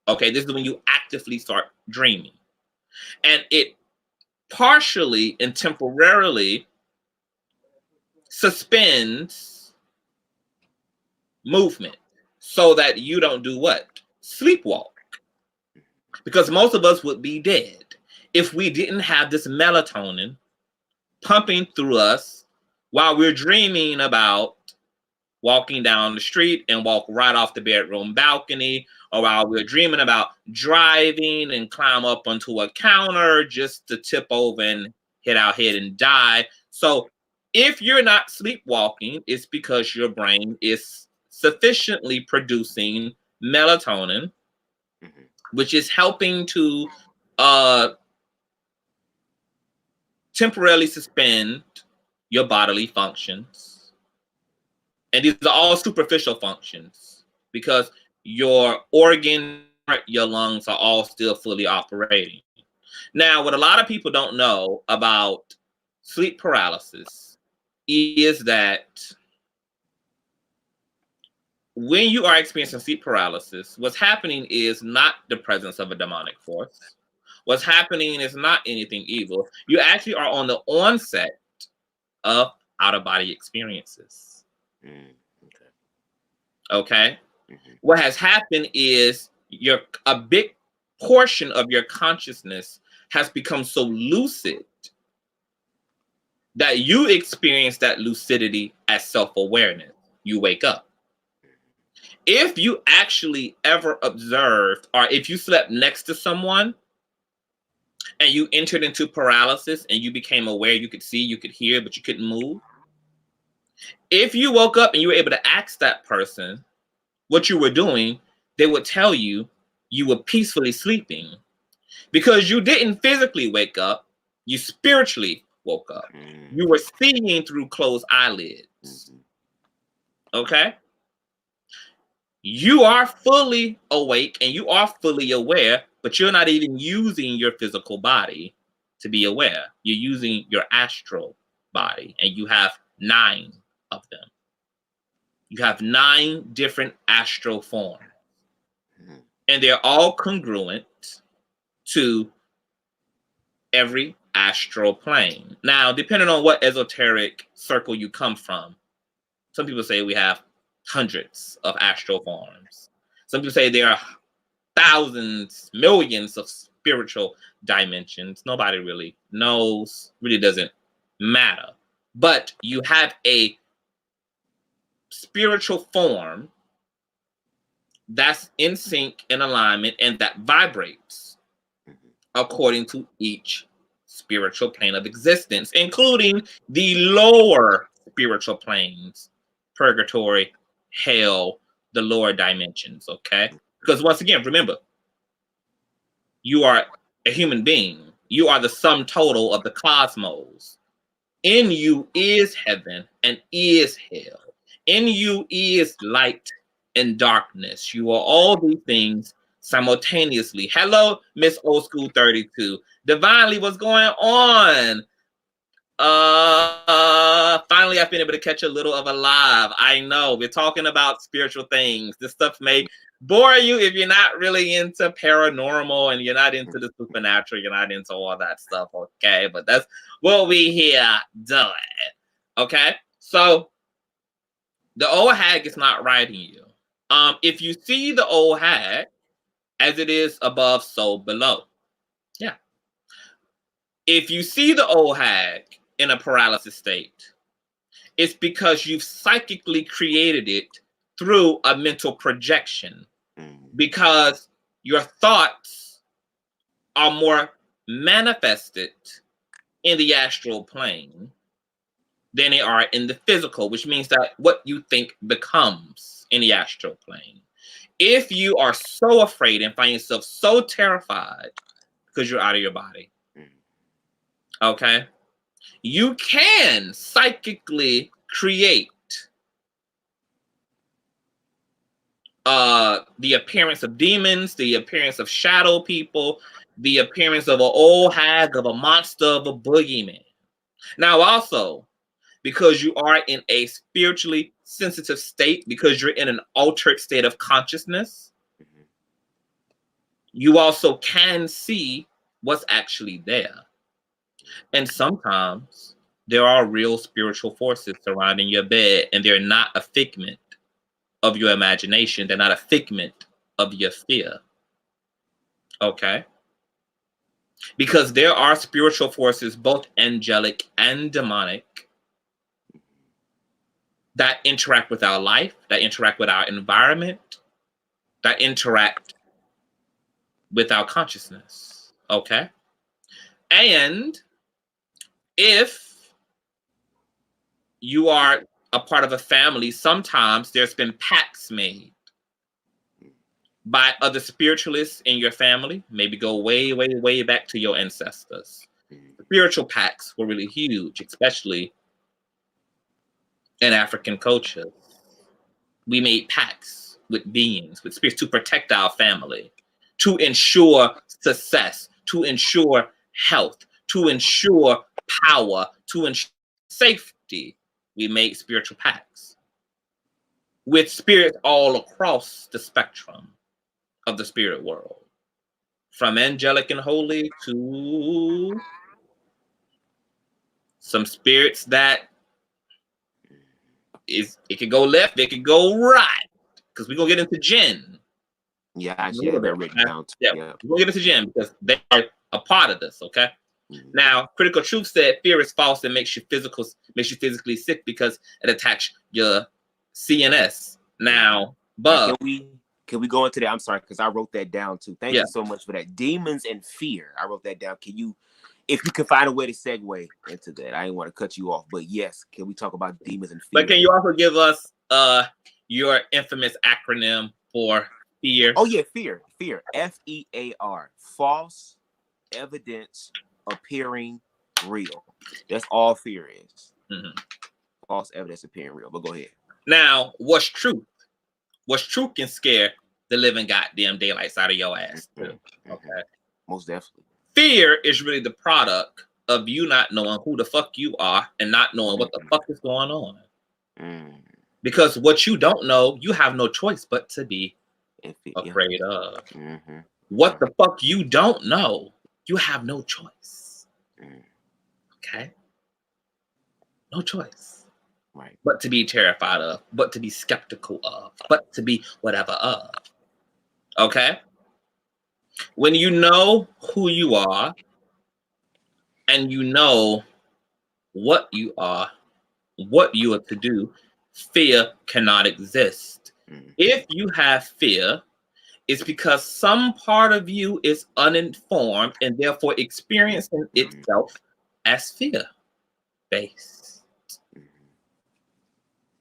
Okay, this is when you actively start dreaming. And it partially and temporarily suspends movement so that you don't do what? Sleepwalk. Because most of us would be dead if we didn't have this melatonin pumping through us while we're dreaming about walking down the street and walk right off the bedroom balcony, or while we're dreaming about driving and climb up onto a counter just to tip over and hit our head and die. So if you're not sleepwalking, it's because your brain is sufficiently producing melatonin, which is helping to temporarily suspend your bodily functions. And these are all superficial functions because your organ, your lungs are all still fully operating. Now, what a lot of people don't know about sleep paralysis is that when you are experiencing sleep paralysis, what's happening is not the presence of a demonic force. What's happening is not anything evil. You actually are on the onset of out-of-body experiences. Okay. What has happened is a big portion of your consciousness has become so lucid that you experience that lucidity as self-awareness. You wake up. If you actually ever observed, or if you slept next to someone and you entered into paralysis and you became aware, you could see, you could hear, but you couldn't move. If you woke up and you were able to ask that person what you were doing, they would tell you you were peacefully sleeping because you didn't physically wake up, you spiritually woke up. You were seeing through closed eyelids. Okay? You are fully awake and you are fully aware, but you're not even using your physical body to be aware. You're using your astral body, and you have 9 of them. You have 9 different astral forms, and they're all congruent to every astral plane. Now, depending on what esoteric circle you come from, some people say we have hundreds of astral forms. Some people say there are thousands, millions of spiritual dimensions. Nobody really knows, really doesn't matter. But you have a spiritual form that's in sync, in alignment, and that vibrates according to each spiritual plane of existence, including the lower spiritual planes, purgatory, hell, the lower dimensions, okay? Because once again, remember, you are a human being. You are the sum total of the cosmos. In you is heaven and is hell. In you is light and darkness. You are all these things simultaneously. Hello, Miss Old School 32. Divinely, what's going on? Finally, I've been able to catch a little of a live. I know we're talking about spiritual things. This stuff may bore you if you're not really into paranormal and you're not into the supernatural. You're not into all that stuff, okay? But that's what we here doing, okay? So the old hag is not writing you. If you see the old hag, as it is above, so below. Yeah. If you see the old hag in a paralysis state, it's because you've psychically created it through a mental projection, because your thoughts are more manifested in the astral plane than they are in the physical, which means that what you think becomes in the astral plane. If you are so afraid and find yourself so terrified because you're out of your body, okay, you can psychically create the appearance of demons, the appearance of shadow people, the appearance of an old hag, of a monster, of a boogeyman. Now, also, because you are in a spiritually sensitive state, because you're in an altered state of consciousness, you also can see what's actually there. And sometimes there are real spiritual forces surrounding your bed, and they're not a figment of your imagination. They're not a figment of your fear. Okay? Because there are spiritual forces, both angelic and demonic, that interact with our life, that interact with our environment, that interact with our consciousness. Okay? And if you are a part of a family, sometimes there's been pacts made by other spiritualists in your family. Maybe go way, way, way back to your ancestors. Spiritual pacts were really huge, especially in African culture. We made pacts with beings, with spirits, to protect our family, to ensure success, to ensure health, to ensure power, to ensure safety. We made spiritual pacts with spirits all across the spectrum of the spirit world, from angelic and holy to some spirits that it could go left, it could go right, because we're gonna get into Jinn. Yeah, I actually have that written down too. Yeah, we're gonna get into Jinn because they are a part of this. Okay. Now, Critical Truth said fear is false and makes you physically sick because it attacks your CNS. Now, but can we go into that? I'm sorry, because I wrote that down too. Thank you so much for that. Demons and fear. I wrote that down. Can you, if you can find a way to segue into that? I didn't want to cut you off, but yes, can we talk about demons and fear? But can you also give us your infamous acronym for fear? Oh yeah, fear. Fear. FEAR. False evidence appearing real. That's all fear is. False evidence appearing real. But go ahead. Now, what's truth? What's truth can scare the living goddamn daylights out of your ass too. Okay. Most definitely. Fear is really the product of you not knowing who the fuck you are and not knowing what the fuck is going on. Because what you don't know, you have no choice but to be afraid of. What the fuck you don't know, you have no choice. Okay? No choice. Right. But to be terrified of, but to be skeptical of, but to be whatever of. Okay? When you know who you are and you know what you are to do, fear cannot exist. If you have fear, it's because some part of you is uninformed and therefore experiencing itself as fear-based.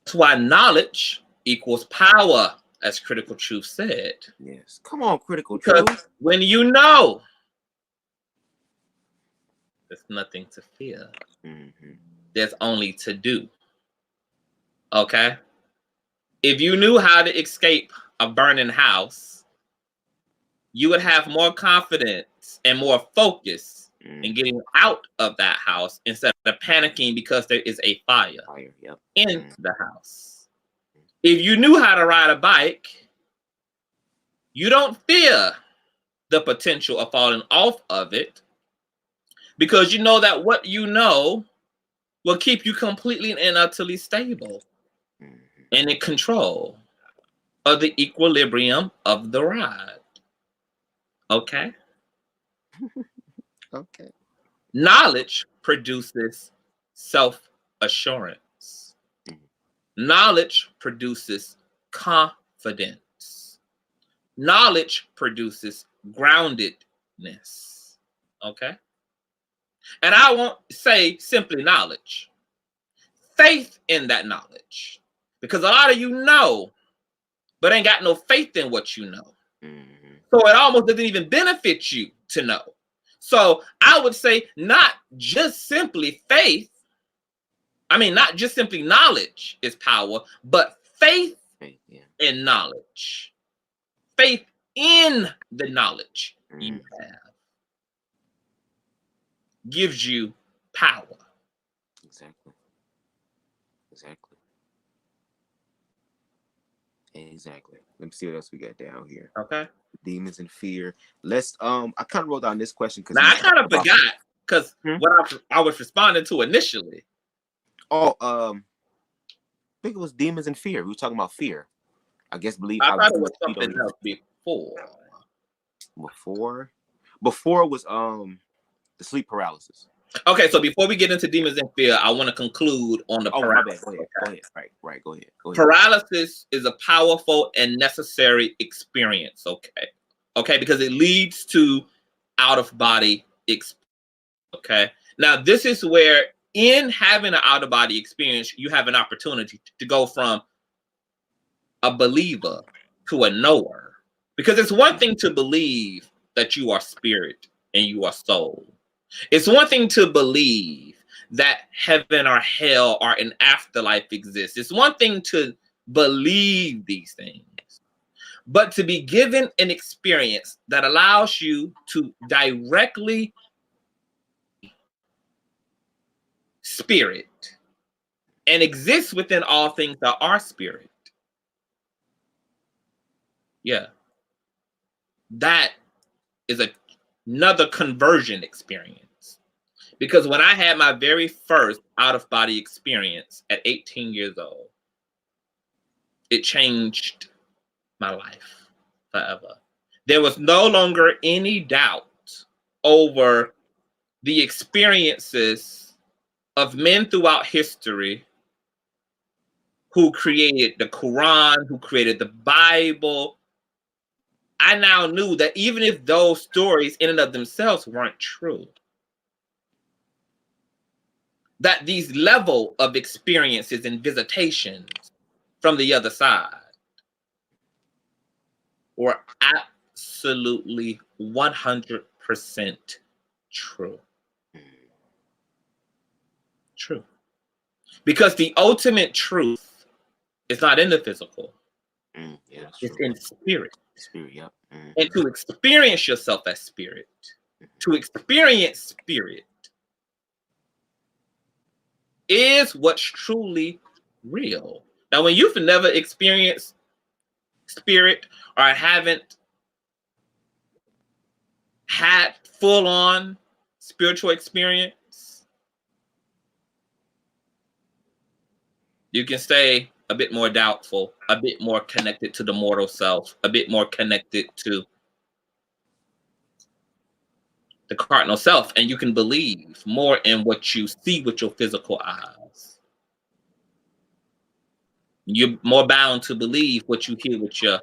That's why knowledge equals power, as Critical Truth said. Yes. Come on, Critical Truth. Truth. When you know, there's nothing to fear. There's only to do. Okay? If you knew how to escape a burning house, you would have more confidence and more focus in getting out of that house instead of panicking because there is a fire in the house. If you knew how to ride a bike, you don't fear the potential of falling off of it because you know that what you know will keep you completely and utterly stable and in control of the equilibrium of the ride. Okay? Okay. Knowledge produces self-assurance. Knowledge produces confidence. Knowledge produces groundedness. Okay? And I won't say simply knowledge. Faith in that knowledge. Because a lot of you know, but ain't got no faith in what you know. So it almost doesn't even benefit you to know. So I would say not just simply faith. I mean, not just simply knowledge is power, but faith in knowledge. Faith in the knowledge you have gives you power. Exactly. Let me see what else we got down here. Okay. Demons and fear. Let's I kind of wrote down this question because now I kind of forgot because what I was responding to initially. Oh, I think it was Demons and Fear. We were talking about fear. I guess believe I how thought it demons was feed on something you. else before. Before was the sleep paralysis. Okay, so before we get into demons and fear, I want to conclude on the paralysis. My bad. Go ahead. Right. Go ahead. Paralysis is a powerful and necessary experience. Okay, because it leads to out of body experience. Okay, now this is where, in having an out of body experience, you have an opportunity to go from a believer to a knower. Because it's one thing to believe that you are spirit and you are soul. It's one thing to believe that heaven or hell or an afterlife exists. It's one thing to believe these things. But to be given an experience that allows you to directly spirit and exist within all things that are spirit. Yeah. That is another conversion experience. Because when I had my very first out-of-body experience at 18 years old, it changed my life forever. There was no longer any doubt over the experiences of men throughout history who created the Quran, who created the Bible. I now knew that even if those stories in and of themselves weren't true, that these level of experiences and visitations from the other side were absolutely 100% true. True. Because the ultimate truth is not in the physical. Yeah, it's in spirit. Spirit, yep. And to experience yourself as spirit, to experience spirit, is what's truly real. Now, when you've never experienced spirit or haven't had full-on spiritual experience, you can stay a bit more doubtful, a bit more connected to the mortal self, a bit more connected to the cardinal self, and you can believe more in what you see with your physical eyes. You're more bound to believe what you hear with your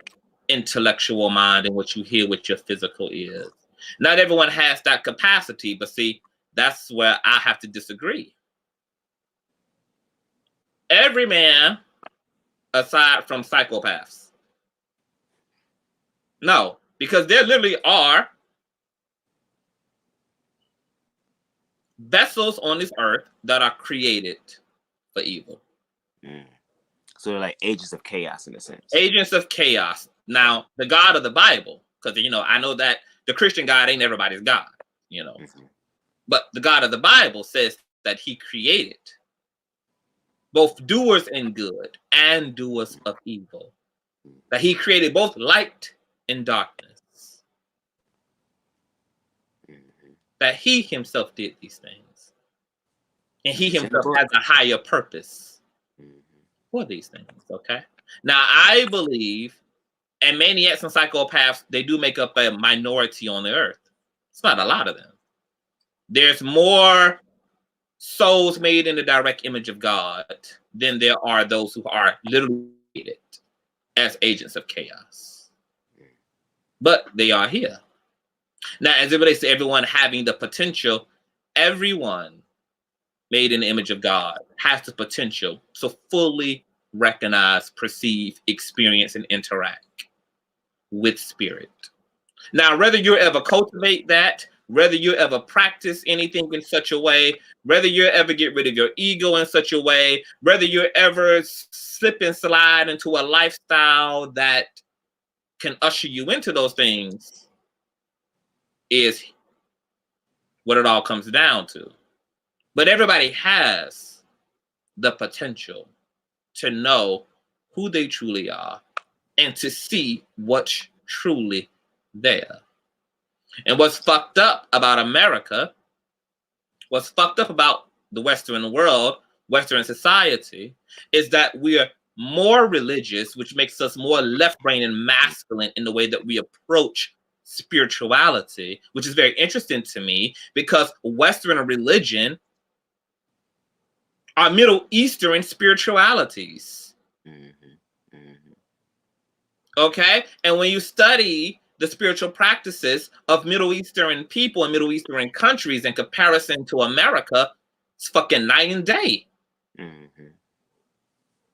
intellectual mind and what you hear with your physical ears. Not everyone has that capacity, but see, that's where I have to disagree. Every man, aside from psychopaths. No, because there literally are vessels on this earth that are created for evil. So they're like agents of chaos in a sense. Agents of chaos. Now, the God of the Bible, because I know that the Christian God ain't everybody's God, but the God of the Bible says that he created both doers in good and doers of evil. That he created both light and darkness. That he himself did these things. And he himself has a higher purpose for these things, okay? Now, I believe, and maniacs and psychopaths, they do make up a minority on the earth. It's not a lot of them. There's more souls made in the direct image of God than there are those who are literally created as agents of chaos. But they are here. Now, as it relates to everyone having the potential, everyone made in the image of God has the potential to fully recognize, perceive, experience, and interact with spirit. Now, whether you ever cultivate that, whether you ever practice anything in such a way, whether you ever get rid of your ego in such a way, whether you ever slip and slide into a lifestyle that can usher you into those things, is what it all comes down to. But everybody has the potential to know who they truly are and to see what's truly there. And what's fucked up about America, what's fucked up about the Western world, Western society is that we are more religious, which makes us more left-brain and masculine in the way that we approach spirituality, which is very interesting to me because Western religion are Middle Eastern spiritualities. Okay? And when you study the spiritual practices of Middle Eastern people and Middle Eastern countries in comparison to America, it's fucking night and day.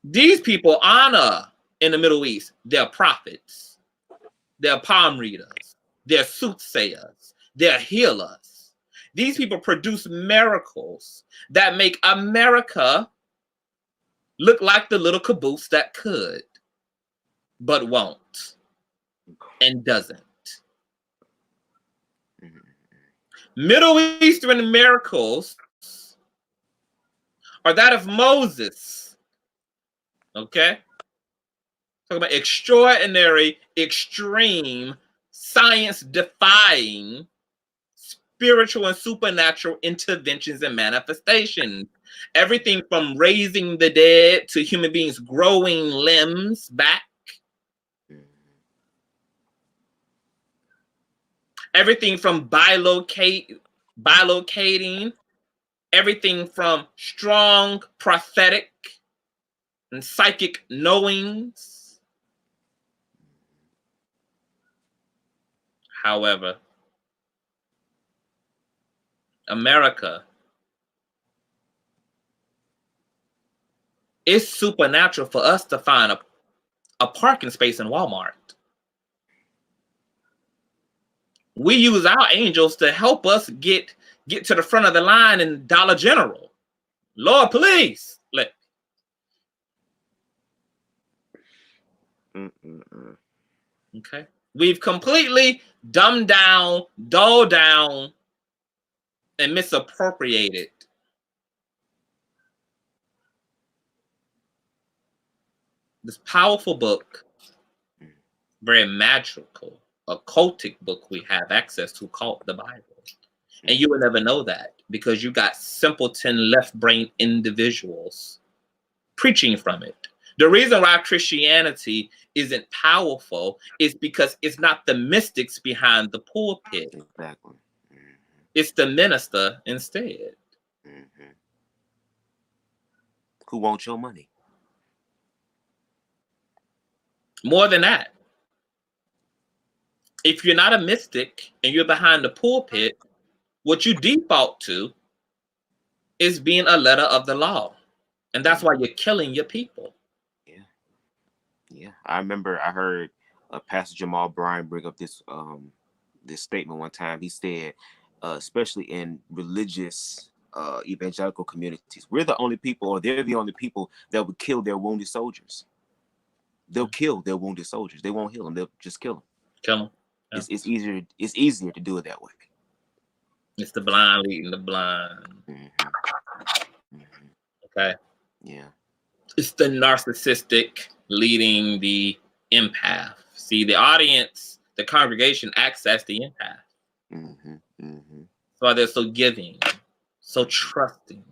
These people honor in the Middle East, they're prophets, they're palm readers, they're soothsayers, they're healers. These people produce miracles that make America look like the little caboose that could, but won't, and doesn't. Middle Eastern miracles are that of Moses. Okay? Talk about extraordinary, extreme, science-defying spiritual and supernatural interventions and manifestations. Everything from raising the dead to human beings growing limbs back. Everything from bilocating, everything from strong prophetic and psychic knowings. However, America is supernatural for us to find a parking space in Walmart. We use our angels to help us get to the front of the line in Dollar General. Lord, please. Okay. We've completely dumbed down, dulled down, and misappropriated this powerful book, very magical, occultic book we have access to called the Bible. And you will never know that because you got simpleton left-brain individuals preaching from it. The reason why Christianity isn't powerful is because it's not the mystics behind the pulpit. Exactly. It's the minister instead. Who wants your money? More than that, if you're not a mystic and you're behind the pulpit, what you default to is being a letter of the law. And that's why you're killing your people. Yeah. I remember I heard Pastor Jamal Bryan bring up this this statement one time. He said, especially in religious evangelical communities, we're the only people, or they're the only people that would kill their wounded soldiers. They'll kill their wounded soldiers. They won't heal them. They'll just kill them. Kill them. Yeah. It's easier. It's easier to do it that way. It's the blind leading the blind. Okay. Yeah. It's the narcissistic leading the empath. See, the audience, the congregation access the empath. So they're so giving, so trusting,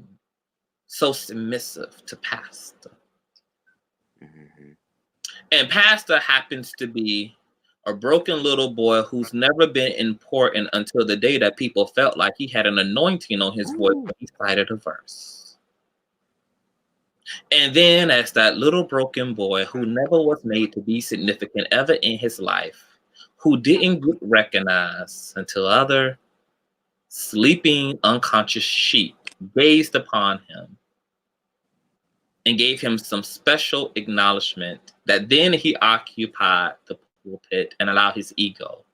so submissive to pastor. And pastor happens to be a broken little boy who's never been important until the day that people felt like he had an anointing on his voice when he cited a verse. And then as that little broken boy who never was made to be significant ever in his life, who didn't get recognized until other sleeping unconscious sheep gazed upon him and gave him some special acknowledgement, that then he occupied the pulpit and allowed his ego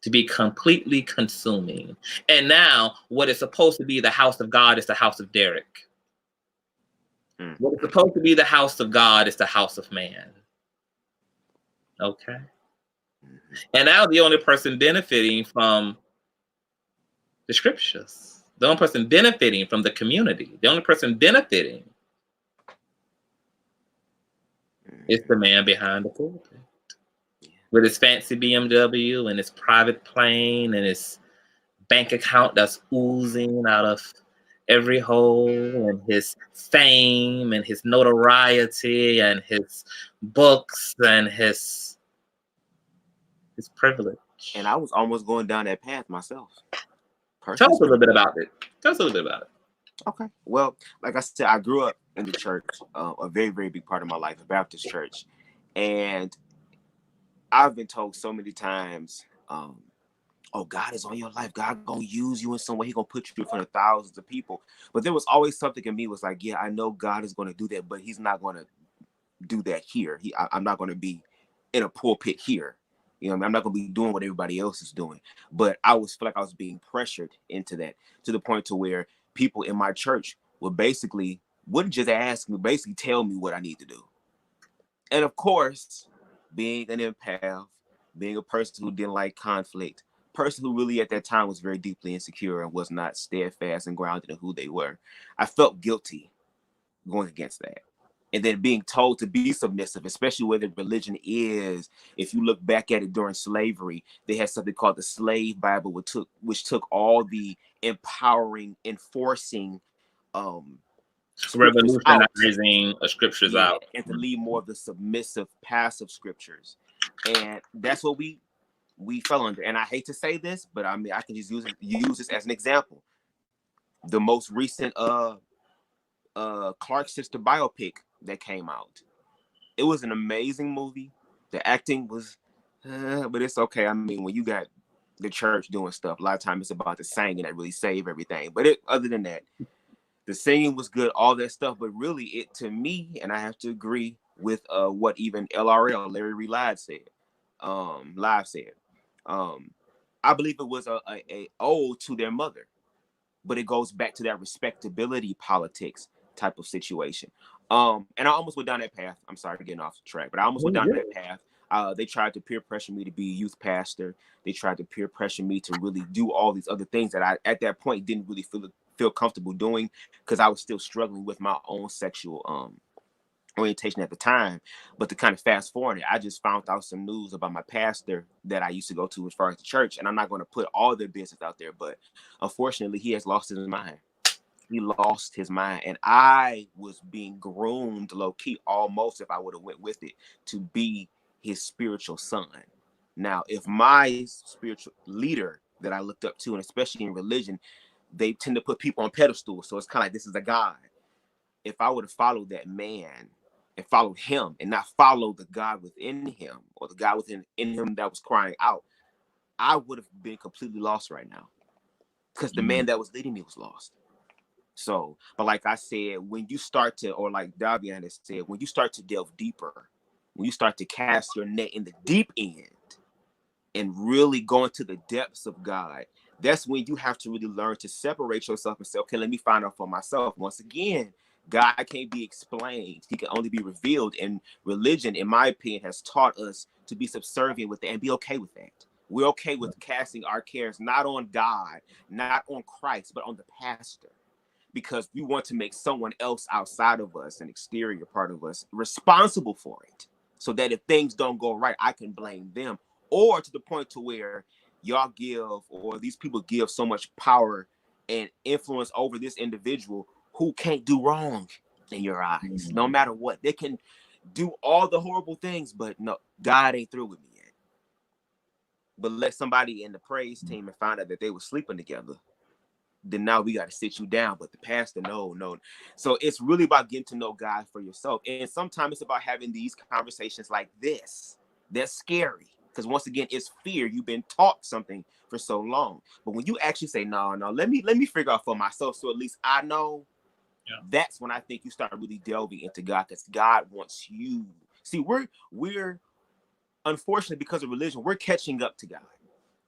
to be completely consuming. And now what is supposed to be the house of God is the house of Derek. What is supposed to be the house of God is the house of man. Okay? And now the only person benefiting from the scriptures, the only person benefiting from the community, the only person benefiting is the man behind the pulpit. With his fancy BMW and his private plane and his bank account that's oozing out of every hole and his fame and his notoriety and his books and his privilege. And I was almost going down that path myself. Tell us a little bit about it. Tell us a little bit about it. Okay. Well, like I said, I grew up in the church, a very, very big part of my life, a Baptist church. And I've been told so many times, oh, God is on your life. God gonna use you in some way. He gonna put you in front of thousands of people. But there was always something in me was like, yeah, I know God is gonna do that, but he's not gonna do that here. I'm not gonna be in a pulpit here. You know, I'm not gonna be doing what everybody else is doing. But I feel like I was being pressured into that, to the point to where people in my church would wouldn't just ask me, basically tell me what I need to do. And of course, being an empath, being a person who didn't like conflict, person who really at that time was very deeply insecure and was not steadfast and grounded in who they were, I felt guilty going against that. And then being told to be submissive, especially where the religion is. If you look back at it during slavery, they had something called the Slave Bible, which took all the empowering, enforcing revolutionizing scriptures out, and to leave more of the submissive, passive scriptures. And that's what we fell under. And I hate to say this, but I mean, I can just use this as an example. The most recent Clark sister biopic that came out, it was an amazing movie. The acting was but it's okay. I mean, when you got the church doing stuff, a lot of times it's about the singing that really save everything. But other than that, the singing was good, all that stuff. But really, it, to me, and I have to agree with what even LRL, Larry Reed Live said. I believe it was a ode to their mother, but it goes back to that respectability politics type of situation. And I almost went down that path. I'm sorry for getting off track, but I almost went down that path. They tried to peer pressure me to be a youth pastor. They tried to peer pressure me to really do all these other things that I, at that point, didn't really feel comfortable doing, because I was still struggling with my own sexual orientation at the time. But to kind of fast forward it, I just found out some news about my pastor that I used to go to as far as the church. And I'm not going to put all their business out there, but unfortunately, he has lost his mind. He lost his mind, and I was being groomed low key, almost, if I would have went with it, to be his spiritual son. Now, if my spiritual leader that I looked up to, and especially in religion, they tend to put people on pedestals, so it's kind of like this is a God. If I would have followed that man and followed him and not follow the God within him, or the God within him that was crying out, I would have been completely lost right now, because the man that was leading me was lost. So, but like I said, when you start to, or like Davian has said, when you start to delve deeper, when you start to cast your net in the deep end and really go into the depths of God, that's when you have to really learn to separate yourself and say, okay, let me find out for myself. Once again, God can't be explained. He can only be revealed. And religion, in my opinion, has taught us to be subservient with that and be okay with that. We're okay with casting our cares not on God, not on Christ, but on the pastor, because we want to make someone else outside of us, an exterior part of us, responsible for it, so that if things don't go right, I can blame them. Or to the point to where y'all give, or these people give, so much power and influence over this individual who can't do wrong in your eyes, no matter what. They can do all the horrible things, but no, God ain't through with me yet. But let somebody in the praise team and find out that they were sleeping together, then now we got to sit you down. But the pastor, no. So it's really about getting to know God for yourself. And sometimes it's about having these conversations like this. That's scary, because once again, it's fear. You've been taught something for so long. But when you actually say, no, let me figure out for myself, so at least I know, that's when I think you start really delving into God, because God wants you. See, we're unfortunately, because of religion, we're catching up to God.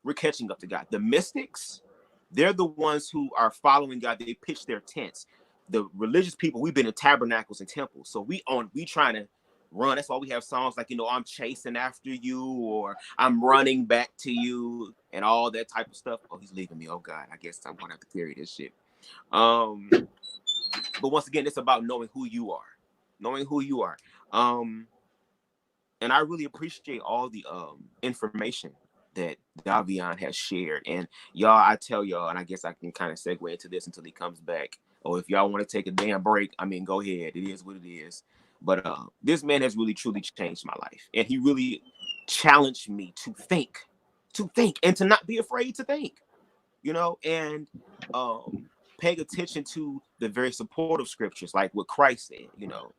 We're catching up to God. The mystics, they're the ones who are following God. They pitch their tents. The religious people, we've been in tabernacles and temples. So we trying to run. That's why we have songs like, I'm chasing after you, or I'm running back to you, and all that type of stuff. Oh, he's leaving me. Oh God, I guess I'm gonna have to carry this shit. But once again, it's about knowing who you are. And I really appreciate all the information that Davion has shared. And y'all, I tell y'all, and I guess I can kind of segue into this until he comes back. or if y'all want to take a damn break, I mean, go ahead. It is what it is. But this man has really truly changed my life, and he really challenged me to think, and to not be afraid to think, you know, and paying attention to the very supportive scriptures, like what Christ said. You know,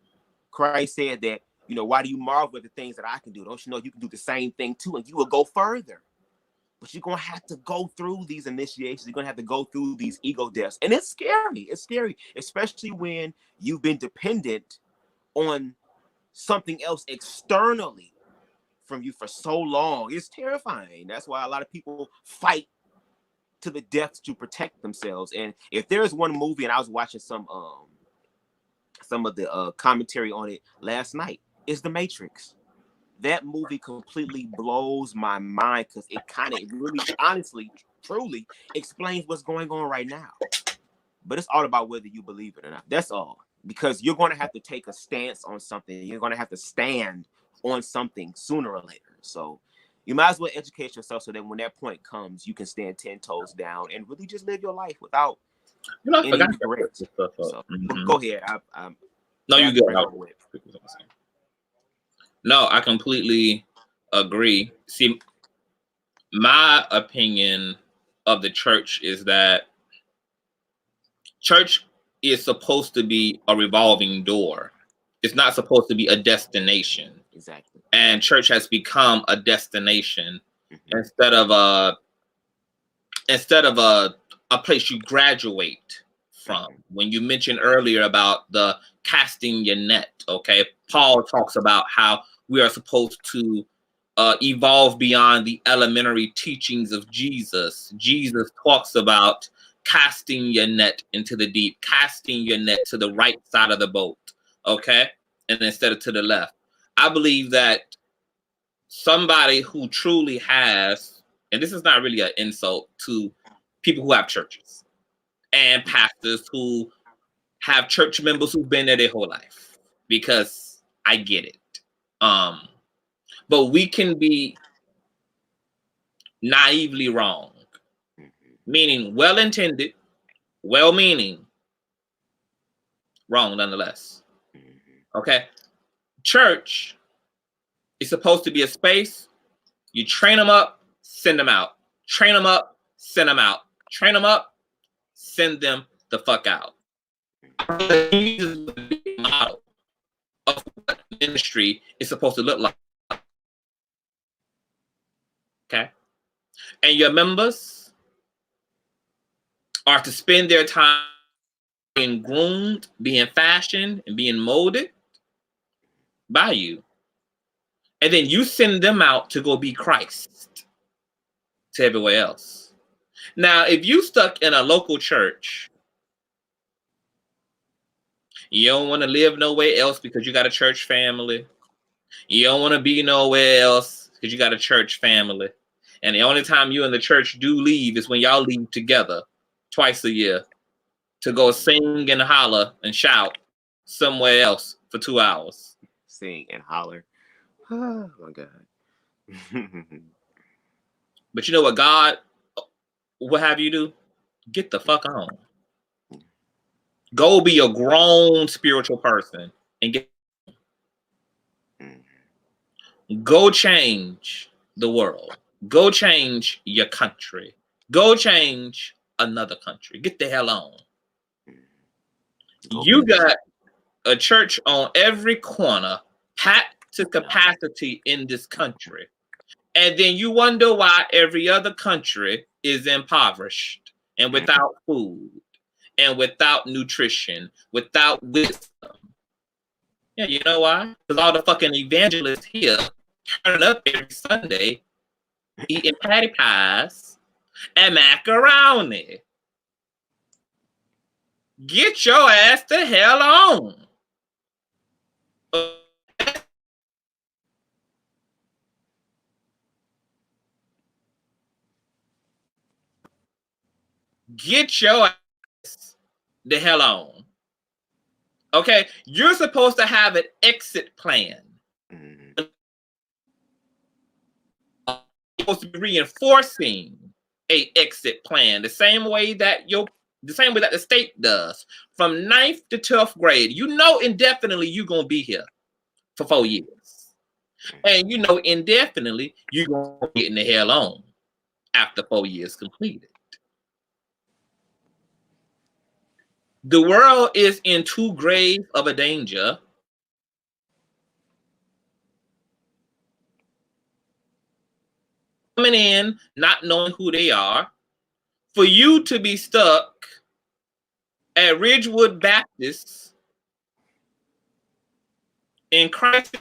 Christ said that, you know, why do you marvel at the things that I can do? Don't you know you can do the same thing too, and you will go further. But you're going to have to go through these initiations. You're going to have to go through these ego deaths. And it's scary. It's scary, especially when you've been dependent on something else externally from you for so long. It's terrifying. That's why a lot of people fight to the death to protect themselves. And if there's one movie, and I was watching some of the commentary on it last night, is The Matrix. That movie completely blows my mind, because it kind of really, honestly, truly explains what's going on right now. But it's all about whether you believe it or not. That's all. Because you're going to have to take a stance on something. You're going to have to stand on something sooner or later. So you might as well educate yourself so that when that point comes, you can stand 10 toes down and really just live your life without any regrets. So, go ahead. No, you good. No, I completely agree. See, my opinion of the church is that church is supposed to be a revolving door. It's not supposed to be a destination. Exactly. And church has become a destination instead of a place you graduate from. When you mentioned earlier about the casting your net, okay? Paul talks about how we are supposed to evolve beyond the elementary teachings of Jesus. Jesus talks about casting your net into the deep, casting your net to the right side of the boat, okay? And instead of to the left. I believe that somebody who truly has, and this is not really an insult to people who have churches and pastors who have church members who've been there their whole life, because I get it. But we can be naively wrong, meaning well-intended, well-meaning, wrong nonetheless. Okay? Church is supposed to be a space you train them up, send them out. Train them up, send them out. Train them up, send them the fuck out. Model of what ministry is supposed to look like. Okay? And your members are to spend their time being groomed, being fashioned, and being molded by you. And then you send them out to go be Christ to everywhere else. Now, if you stuck in a local church, you don't want to live nowhere else because you got a church family. You don't want to be nowhere else because you got a church family. And the only time you and the church do leave is when y'all leave together twice a year to go sing and holler and shout somewhere else for 2 hours. Sing and holler. Oh my God. But you know what God will have you do? Get the fuck on. Go be a grown spiritual person and get. Go change the world. Go change your country. Go change another country. Get the hell on. You got a church on every corner, packed to capacity in this country. And then you wonder why every other country is impoverished and without food and without nutrition, without wisdom. Yeah, you know why? Because all the fucking evangelists here turning up every Sunday, eating patty pies and macaroni. Get your ass the hell on. Get your ass the hell on. Okay? You're supposed to have an exit plan. You're supposed to be reinforcing a exit plan the same way that your the same way that the state does. From 9th to 12th grade, you know indefinitely you're going to be here for 4 years. And you know indefinitely you're going to get in the hell on after 4 years completed. The world is in too grave of a danger coming in, not knowing who they are, for you to be stuck at Ridgewood Baptist in Christ.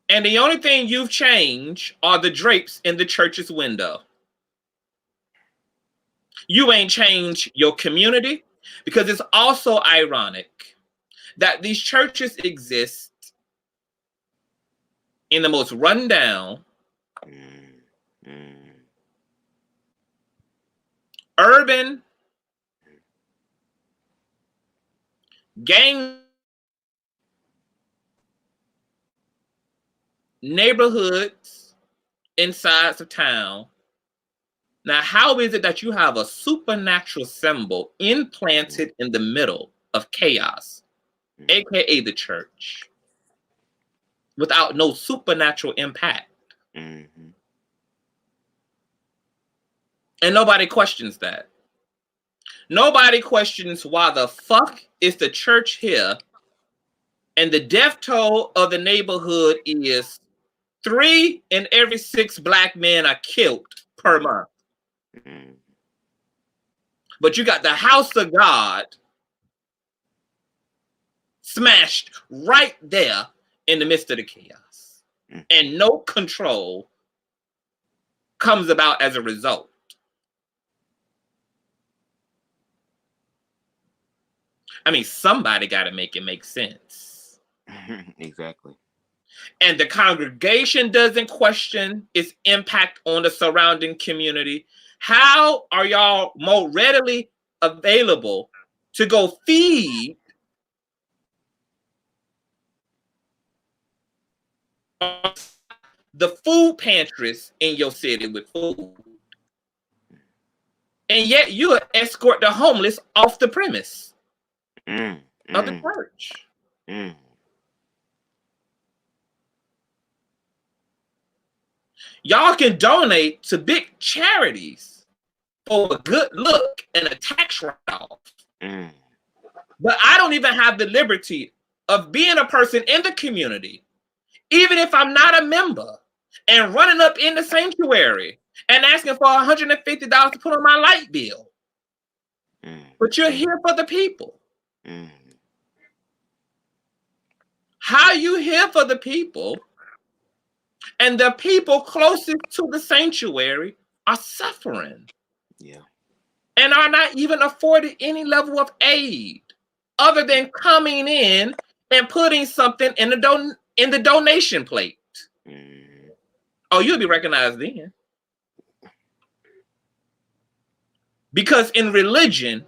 And the only thing you've changed are the drapes in the church's window. You ain't changed your community, because it's also ironic that these churches exist in the most rundown, urban, gang neighborhoods inside of town. Now, how is it that you have a supernatural symbol implanted in the middle of chaos, aka the church, without no supernatural impact? And nobody questions that. Nobody questions why the fuck is the church here and the death toll of the neighborhood is 3 in every 6 black men are killed per month. But you got the house of God smashed right there in the midst of the chaos. And no control comes about as a result. I mean, somebody got to make it make sense. Exactly. And the congregation doesn't question its impact on the surrounding community. How are y'all more readily available to go feed the food pantries in your city with food, and yet you escort the homeless off the premise of the church? Y'all can donate to big charities for a good look and a tax write-off. But I don't even have the liberty of being a person in the community, even if I'm not a member, and running up in the sanctuary and asking for $150 to put on my light bill. But you're here for the people. How you here for the people, and the people closest to the sanctuary are suffering. And are not even afforded any level of aid other than coming in and putting something in the donation plate. Oh, you'll be recognized then. Because in religion,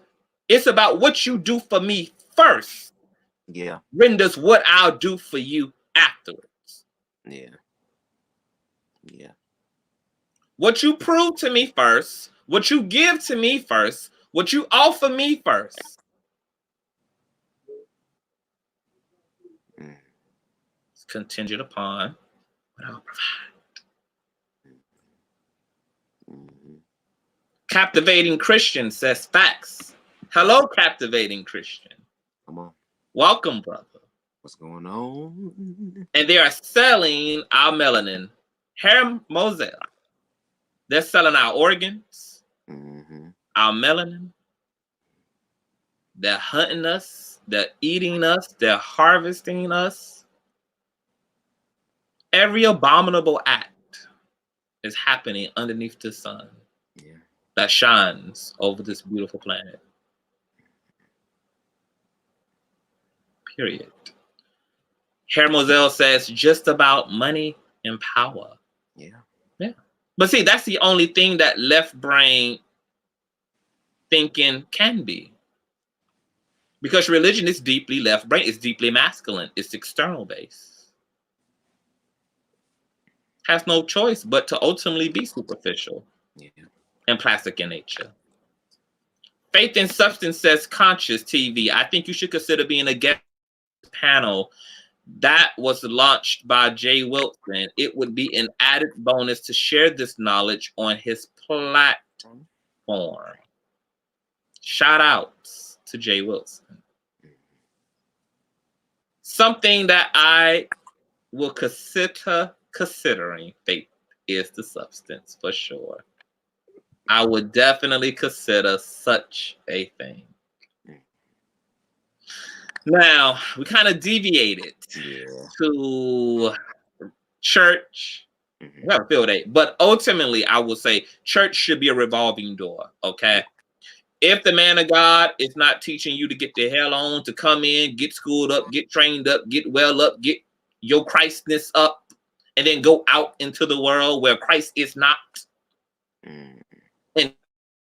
it's about what you do for me first. Renders what I'll do for you afterwards. What you prove to me first, what you give to me first, what you offer me first. It's contingent upon what I'll provide. Captivating Christian says facts. Hello, Captivating Christian. Come on. Welcome, brother. What's going on? And they are selling our melanin. Hair Moselle. They're selling our organs, our melanin. They're hunting us. They're eating us. They're harvesting us. Every abominable act is happening underneath the sun that shines over this beautiful planet. Period. Hair Moselle says just about money and power. But see, that's the only thing that left brain thinking can be. Because religion is deeply left brain, it's deeply masculine, it's external based. Has no choice but to ultimately be superficial and plastic in nature. Faith in Substance says, ConsciouzTv, I think you should consider being a guest panel. That was launched by Jay Wilson. It would be an added bonus to share this knowledge on his platform. Shout outs to Jay Wilson. Something that I will considering faith is the substance for sure. I would definitely consider such a thing. Now, we kind of deviated to church. We have a field day, but ultimately, I will say church should be a revolving door, okay? If the man of God is not teaching you to get the hell on, to come in, get schooled up, get trained up, get well up, get your Christness up, and then go out into the world where Christ is not, and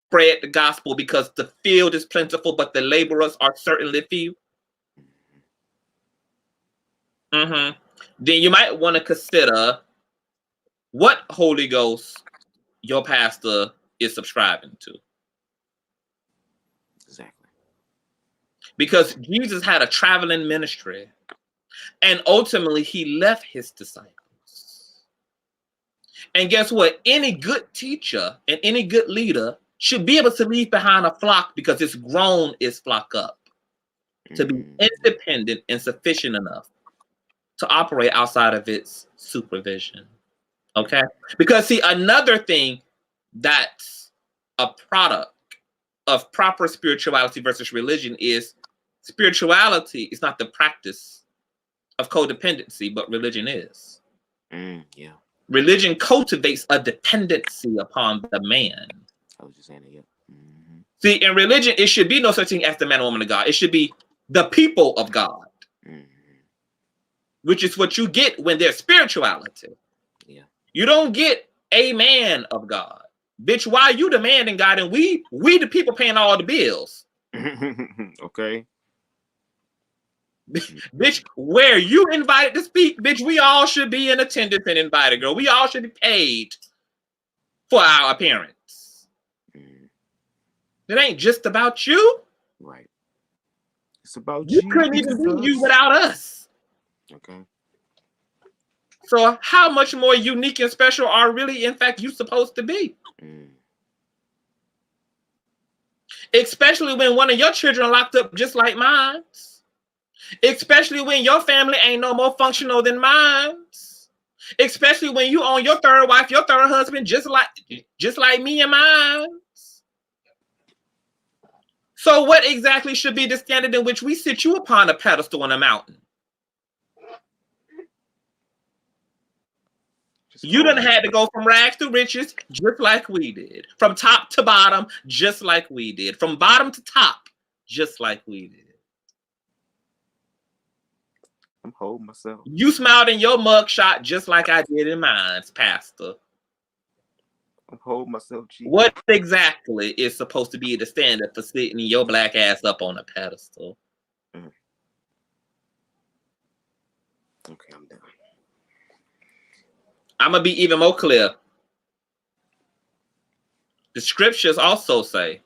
spread the gospel, because the field is plentiful, but the laborers are certainly few. Then you might want to consider what Holy Ghost your pastor is subscribing to. Exactly. Because Jesus had a traveling ministry, and ultimately he left his disciples. And guess what? Any good teacher and any good leader should be able to leave behind a flock, because it's grown its flock up to be independent and sufficient enough to operate outside of its supervision. Okay? Because see, another thing that's a product of proper spirituality versus religion is spirituality is not the practice of codependency, but religion is. Religion cultivates a dependency upon the man. I was just saying that, See, in religion, it should be no such thing as the man or woman of God. It should be the people of God. Which is what you get when there's spirituality. You don't get a man of God. Bitch, why are you demanding God and we the people paying all the bills? Okay. Bitch, where you invited to speak, bitch, we all should be in attendance and invited, girl. We all should be paid for our appearance. It ain't just about you. Right. It's about you. You couldn't even be you without us. Okay. So how much more unique and special are really, in fact, you supposed to be? Especially when one of your children locked up just like mine. Especially when your family ain't no more functional than mine. Especially when you own your third wife, your third husband, just like me and mine. So what exactly should be the standard in which we sit you upon a pedestal on a mountain? You done had to go from rags to riches just like we did. From top to bottom, just like we did. From bottom to top, just like we did. I'm holding myself. You smiled in your mugshot just like I did in mine, Pastor. I'm holding myself, Chief. What exactly is supposed to be the standard for sitting your black ass up on a pedestal? Okay, I'm done. I'm going to be even more clear. The scriptures also say,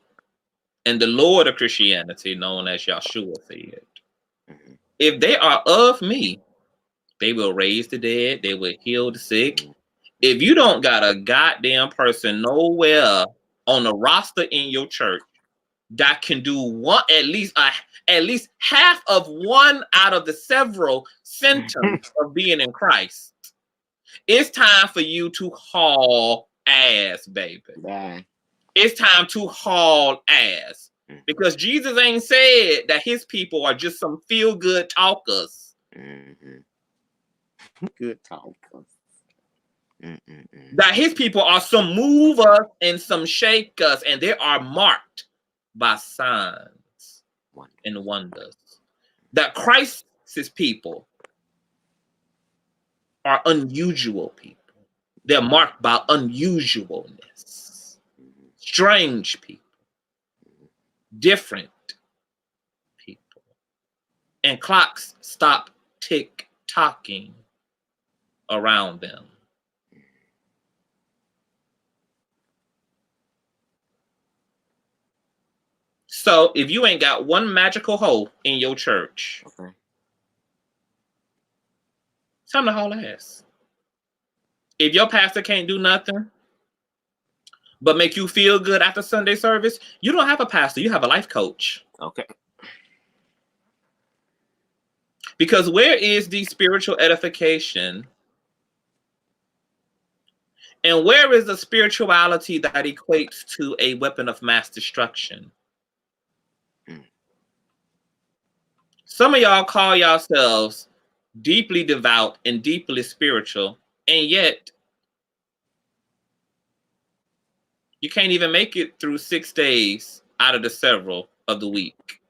and the Lord of Christianity, known as Yahshua, said, if they are of me, they will raise the dead, they will heal the sick. If you don't got a goddamn person nowhere on the roster in your church that can do at least half of one out of the several symptoms of being in Christ, it's time for you to haul ass, baby. Bye. It's time to haul ass. Because Jesus ain't said that his people are just some feel-good talkers. Good talkers. That his people are some movers and some shakers, and they are marked by signs and wonders. That Christ's people are unusual people. They're marked by unusualness. Strange people. Different people. and clocks stop tick-tocking around them. So if you ain't got one magical hole in your church, Okay. it's time to haul ass. If your pastor can't do nothing but make you feel good after Sunday service, you don't have a pastor, you have a life coach. Okay. Because where is the spiritual edification? And where is the spirituality that equates to a weapon of mass destruction? Some of y'all call yourselves deeply devout and deeply spiritual, and yet you can't even make it through 6 days out of the several of the week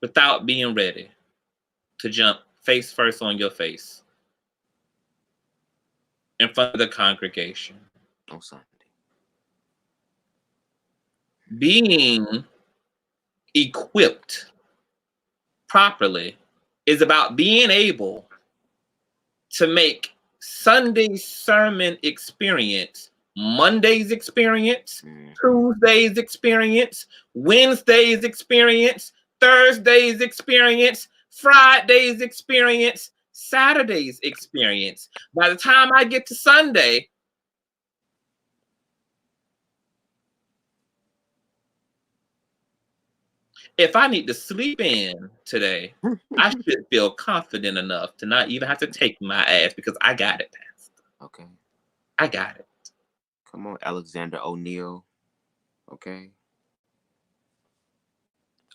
without being ready to jump face first on your face in front of the congregation. On Sunday. Being equipped properly is about being able to make Sunday's sermon experience Monday's experience, Tuesday's experience, Wednesday's experience, Thursday's experience, Friday's experience, Saturday's experience. By the time I get to Sunday, if I need to sleep in today, I should feel confident enough to not even have to take my ass because I got it, Pastor. Okay. I got it. Come on, Alexander O'Neal. Okay.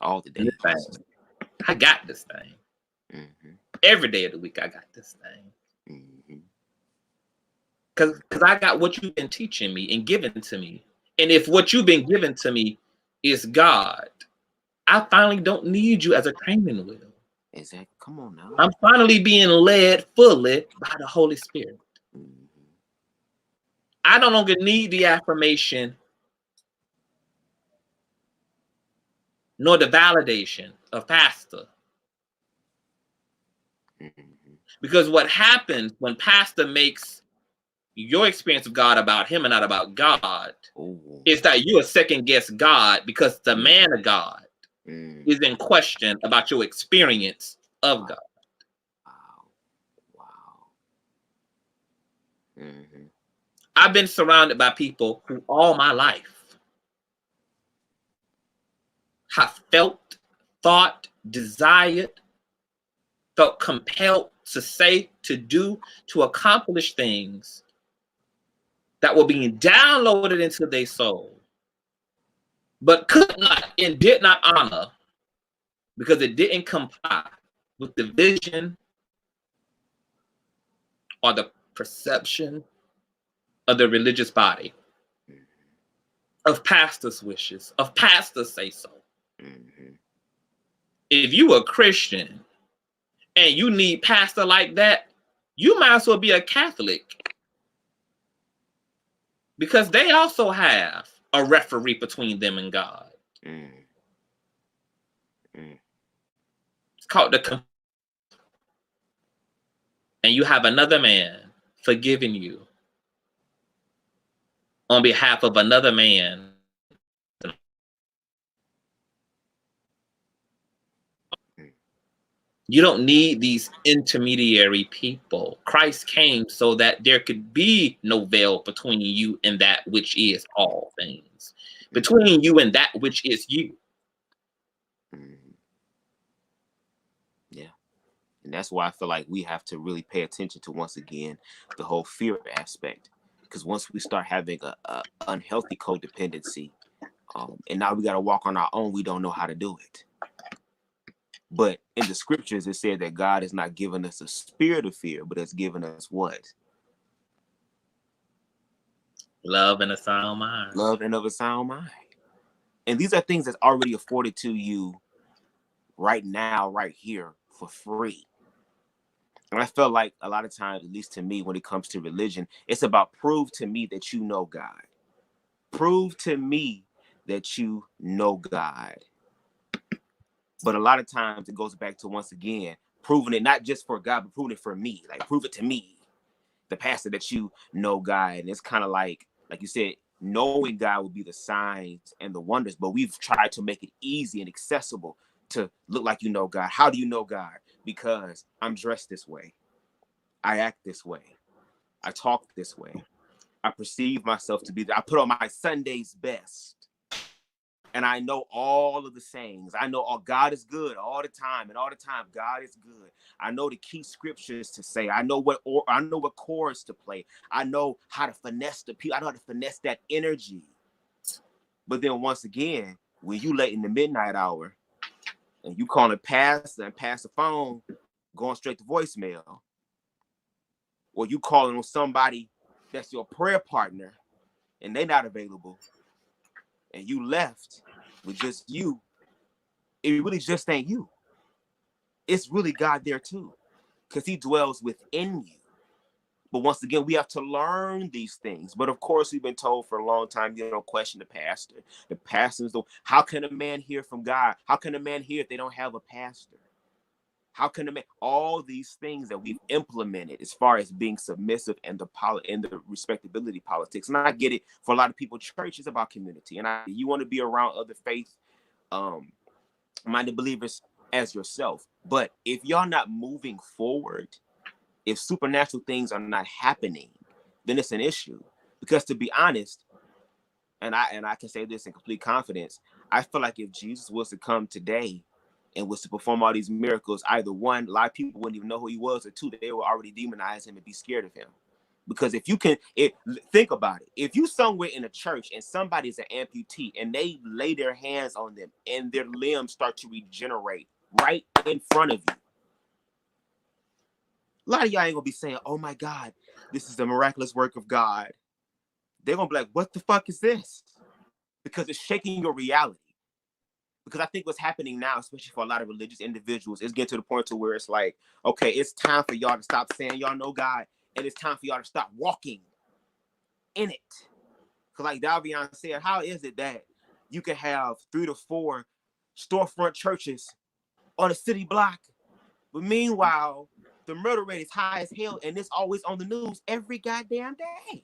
All the days. I got this thing. Every day of the week, I got this thing. Because I got what you've been teaching me and giving to me. And if what you've been given to me is God, I finally don't need you as a training wheel. Exactly. Come on now. I'm finally being led fully by the Holy Spirit. I no longer need the affirmation nor the validation of pastor. Because what happens when pastor makes your experience of God about him and not about God is that you second guess God because the man of God is in question about your experience of God. I've been surrounded by people who all my life have felt, thought, desired, felt compelled to say, to do, to accomplish things that were being downloaded into their soul, but could not and did not honor because it didn't comply with the vision or the perception of the religious body, of pastor's wishes, of pastor's say so. If you are a Christian and you need pastor like that, you might as well be a Catholic because they also have a referee between them and God. It's called the and you have another man forgiving you on behalf of another man. You don't need these intermediary people. Christ came so that there could be no veil between you and that which is all things. Between you and that which is you. Yeah. And that's why I feel like we have to really pay attention to, once again, the whole fear aspect. Because once we start having a unhealthy codependency, and now we got to walk on our own, we don't know how to do it. But in the scriptures, it said that God has not given us a spirit of fear, but has given us what? Love and a sound mind. Love and of a sound mind. And these are things that's already afforded to you right now, right here, for free. And I felt like a lot of times, at least to me, when it comes to religion, it's about prove to me that you know God. Prove to me that you know God. But a lot of times it goes back to, once again, proving it not just for God, but proving it for me. Like, prove it to me, the pastor, that you know God. And it's kind of like you said, knowing God will be the signs and the wonders, but we've tried to make it easy and accessible to look like you know God. How do you know God? Because I'm dressed this way, I act this way, I talk this way, I perceive myself to be, I put on my Sunday's best. And I know all of the sayings. I know all God is good all the time, and all the time God is good. I know the key scriptures to say. I know what chords to play. I know how to finesse the people. I know how to finesse that energy. But then once again, when you late in the midnight hour and you calling pastor and pass the phone, going straight to voicemail, or you calling on somebody that's your prayer partner and they're not available, and you left with just you, it really just ain't you. It's really God there too, because he dwells within you. But once again, we have to learn these things. But of course, we've been told for a long time, you don't question the pastor. The pastor's how can a man hear from God? How can a man hear if they don't have a pastor? How can a man, all these things that we've implemented as far as being submissive and the respectability politics. And I get it, for a lot of people, church is about community. And you want to be around other faith minded believers as yourself. But if y'all not moving forward, if supernatural things are not happening, then it's an issue. Because to be honest, and I can say this in complete confidence, I feel like if Jesus was to come today and was to perform all these miracles, either one, a lot of people wouldn't even know who he was, or two, they would already demonize him and be scared of him. Because think about it. If you somewhere in a church and somebody's an amputee and they lay their hands on them and their limbs start to regenerate right in front of you, a lot of y'all ain't gonna be saying, oh my God, this is the miraculous work of God. They're gonna be like, what the fuck is this? Because it's shaking your reality. Because I think what's happening now, especially for a lot of religious individuals, is getting to the point to where it's like, okay, it's time for y'all to stop saying y'all know God, and it's time for y'all to stop walking in it. Because like Davion said, how is it that you can have 3 to 4 storefront churches on a city block, but meanwhile, the murder rate is high as hell, and it's always on the news every goddamn day?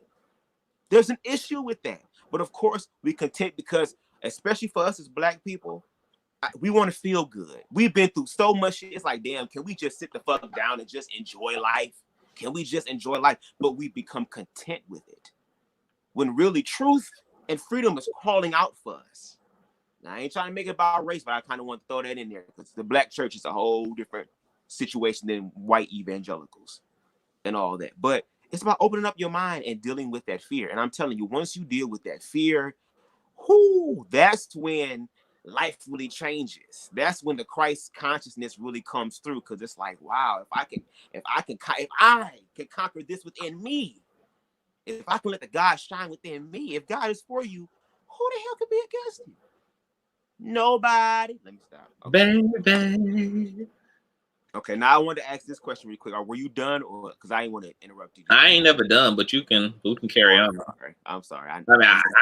There's an issue with that. But of course, we content because, especially for us as Black people, we want to feel good. We've been through so much shit. It's like, damn, can we just sit the fuck down and just enjoy life? Can we just enjoy life? But we become content with it, when really truth and freedom is calling out for us. Now, I ain't trying to make it about race, but I kind of want to throw that in there, because the Black church is a whole different situation than white evangelicals and all that. But it's about opening up your mind and dealing with that fear. And I'm telling you, once you deal with that fear, that's when life really changes. That's when the Christ consciousness really comes through, because it's like, wow, if I can conquer this within me, if I can let the God shine within me, if God is for you, who the hell could be against you? Nobody. Let me stop. Okay. Baby. Okay, now I want to ask this question real quick. Were you done, or because I ain't want to interrupt you? I ain't never done, but we can carry on. I'm sorry. I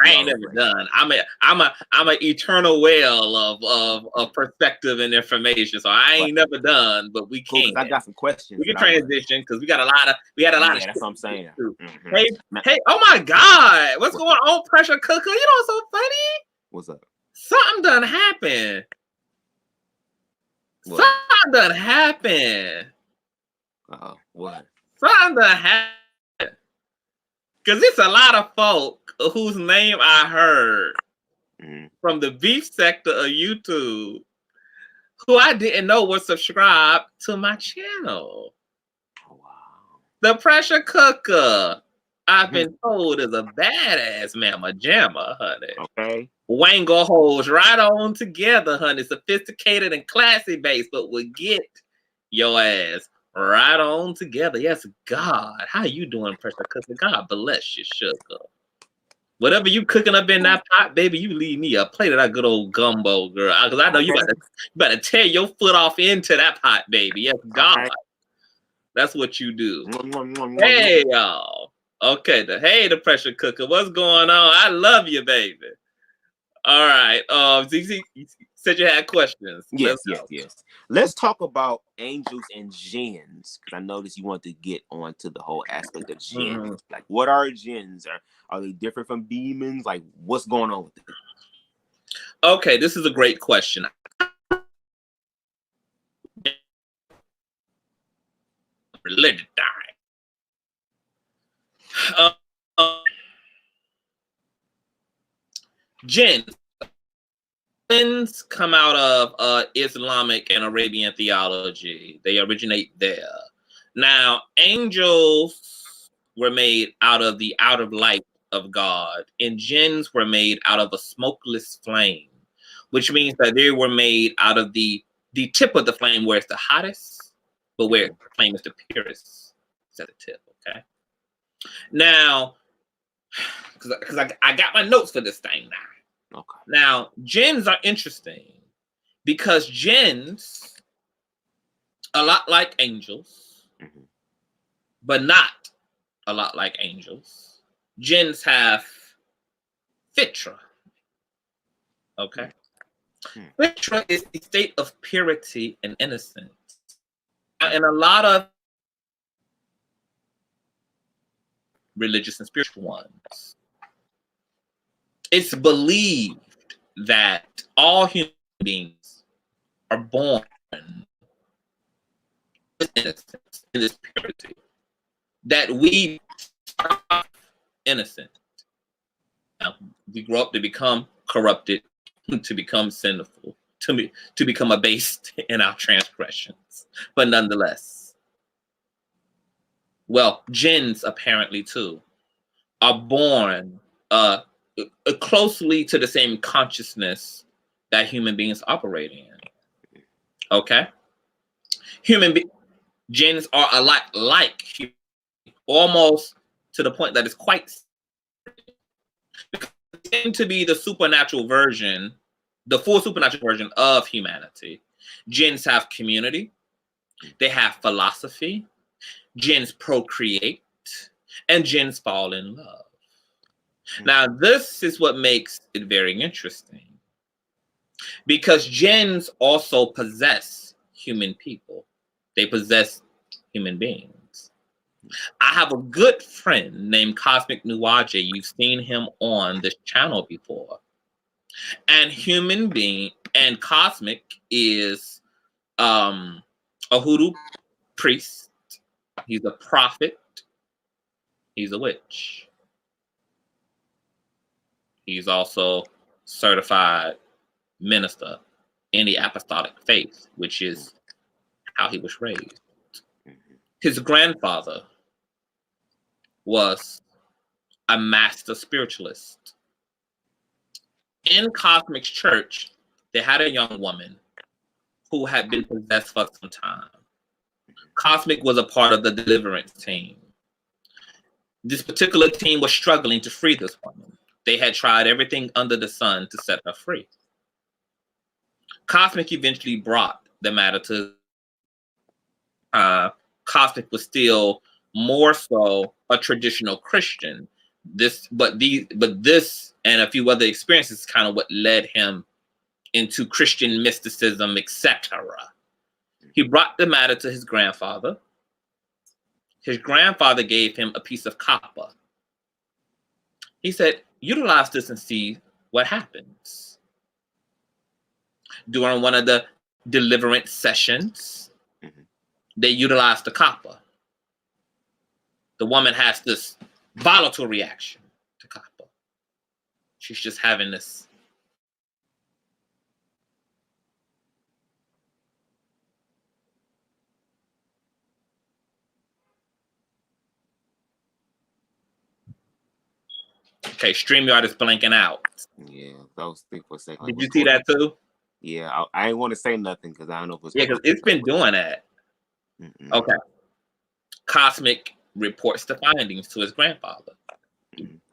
ain't never done. I'm a eternal well of perspective and information. So I ain't never done, but we can. I got some questions. We can transition because we had a lot of. Yeah, that's what I'm saying. Mm-hmm. Hey, oh my God, what's going on, pressure cooker? You know what's so funny? What's up? Something done happened. What? Something done happened. What? Something done happened. Because it's a lot of folk whose name I heard from the beef sector of YouTube who I didn't know was subscribed to my channel. Oh, wow. The pressure cooker, I've been told, is a badass mamma jamma, honey. Okay. Wangle holes right on together, honey. Sophisticated and classy base, but will get your ass right on together. Yes, God. How you doing, pressure cooker? God bless you, sugar. Whatever you cooking up in that pot, baby, you leave me a plate of that good old gumbo, girl. Because I know you better tear your foot off into that pot, baby. Yes, God. Okay. That's what you do. Hey, y'all. Okay, the pressure cooker. What's going on? I love you, baby. All right. ZZ, you said you had questions. Yes. Let's talk about angels and jinns, because I noticed you want to get onto the whole aspect of jinn. Like, what are jinns? Are they different from demons? Like, what's going on with it? Okay, this is a great question. Let it die. Jinns come out of Islamic and Arabian theology. They originate there. Now, angels were made out of the outer light of God, and jinns were made out of a smokeless flame, which means that they were made out of the tip of the flame where it's the hottest, but where the flame is the purest. It's at the tip, okay? Now, because I got my notes for this thing now. Okay. Now, jinns are interesting because jinns, a lot like angels, but not a lot like angels. Jinns have fitra. Okay. Fitra is the state of purity and innocence. And a lot of religious and spiritual ones, it's believed that all human beings are born with innocence, in this purity, that we are innocent. Now, we grow up to become corrupted, to become sinful, to become abased in our transgressions. But nonetheless, well, jinns apparently too are born closely to the same consciousness that human beings operate in. Okay? Jinns are a lot like human, almost to the point that it's quite tend to be the supernatural version, the full supernatural version of humanity. Jinns have community, they have philosophy, jinns procreate, and jinns fall in love. Now, this is what makes it very interesting, because jinns also possess human people. They possess human beings. I have a good friend named Cosmic Nuwaje. You've seen him on this channel before. And Cosmic is a hoodoo priest. He's a prophet. He's a witch. He's also certified minister in the apostolic faith, which is how he was raised. His grandfather was a master spiritualist. In Cosmic's church, they had a young woman who had been possessed for some time. Cosmic was a part of the deliverance team. This particular team was struggling to free this woman. They had tried everything under the sun to set her free. Cosmic eventually brought the matter to Cosmic was still more so a traditional Christian. This and a few other experiences kind of what led him into Christian mysticism, etc. He brought the matter to his grandfather. His grandfather gave him a piece of copper. He said, utilize this and see what happens. During one of the deliverance sessions, they utilized the copper. The woman has this volatile reaction to copper. She's just having this. Okay, StreamYard is blanking out. Yeah, I was thinking for a second. Did you see that too? Yeah, I ain't want to say nothing because I don't know if it's. Yeah, because it's been doing that. Okay. Cosmic reports the findings to his grandfather.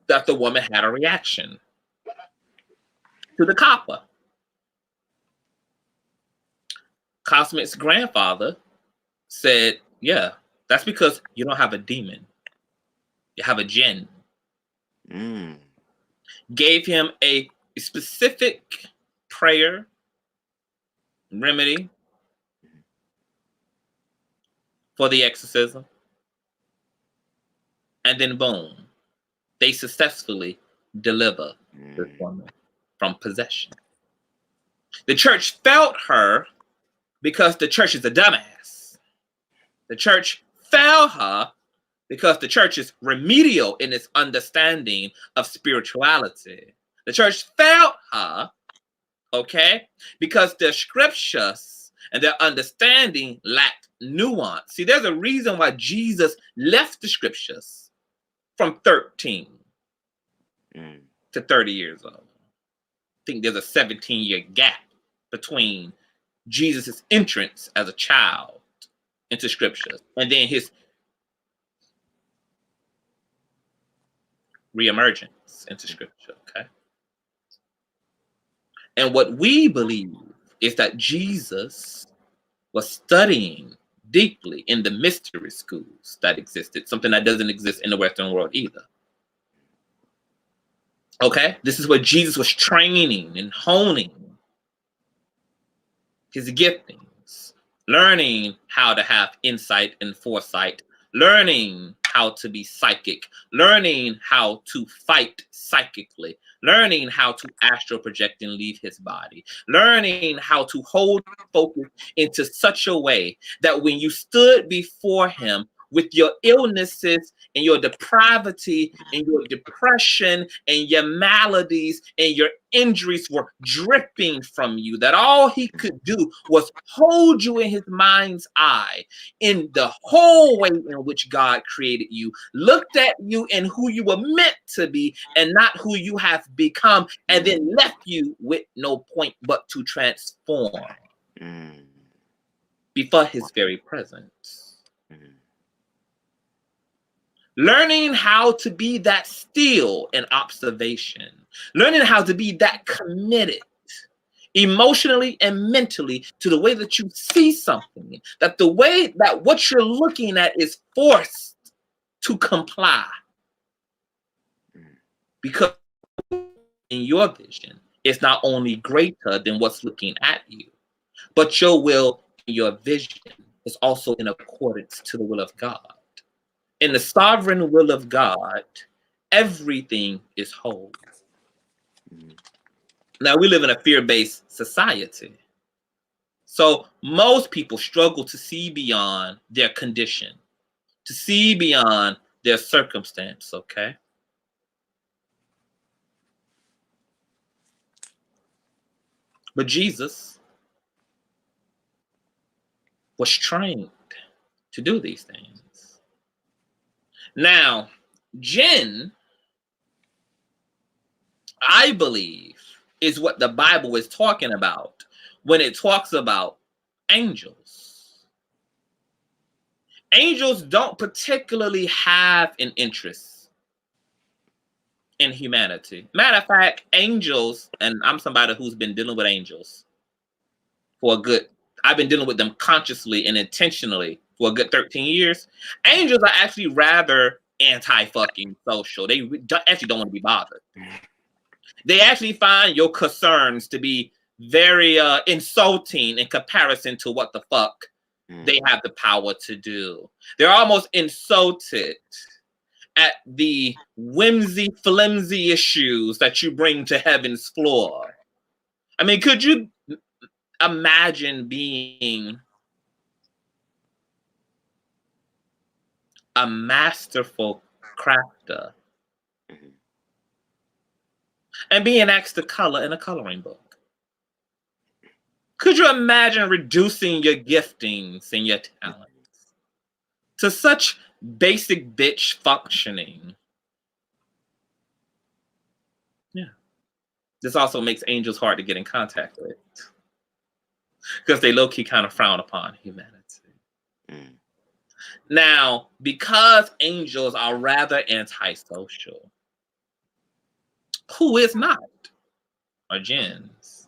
That the woman had a reaction to the copper. Cosmic's grandfather said, yeah, that's because you don't have a demon. You have a Jinn. Gave him a specific prayer, remedy for the exorcism, and then boom, they successfully deliver this woman from possession. The church felt her because the church is a dumbass. The church failed her because the church is remedial in its understanding of spirituality. The church failed her, okay, because the scriptures and their understanding lacked nuance. See, there's a reason why Jesus left the scriptures from 13 to 30 years old. I think there's a 17-year gap between Jesus' entrance as a child into scriptures and then his reemergence into scripture, okay? And what we believe is that Jesus was studying deeply in the mystery schools that existed, something that doesn't exist in the Western world either. Okay? This is where Jesus was training and honing his giftings, learning how to have insight and foresight, learning how to be psychic, learning how to fight psychically, learning how to astral project and leave his body, learning how to hold focus into such a way that when you stood before him with your illnesses and your depravity and your depression and your maladies and your injuries were dripping from you, that all he could do was hold you in his mind's eye in the whole way in which God created you, looked at you and who you were meant to be and not who you have become, and then left you with no point but to transform before his very presence. Learning how to be that still in observation, learning how to be that committed emotionally and mentally to the way that you see something, that the way that what you're looking at is forced to comply. Because in your vision, it's not only greater than what's looking at you, but your will and your vision is also in accordance to the will of God. In the sovereign will of God, everything is whole. Now, we live in a fear-based society. So most people struggle to see beyond their condition, to see beyond their circumstance, okay? But Jesus was trained to do these things. Now, Jinn, I believe, is what the Bible is talking about when it talks about angels. Angels don't particularly have an interest in humanity. Matter of fact, angels, and I'm somebody who's been dealing with angels for a good, I've been dealing with them consciously and intentionally for a good 13 years. Angels are actually rather anti-fucking social. They actually don't want to be bothered. They actually find your concerns to be very insulting in comparison to what the fuck they have the power to do. They're almost insulted at the whimsy, flimsy issues that you bring to heaven's floor. I mean, could you imagine being a masterful crafter and being asked to color in a coloring book? Could you imagine reducing your giftings and your talents to such basic bitch functioning? Yeah. This also makes angels hard to get in contact with because they low-key kind of frown upon humanity. Now, because angels are rather antisocial, who is not are jinns.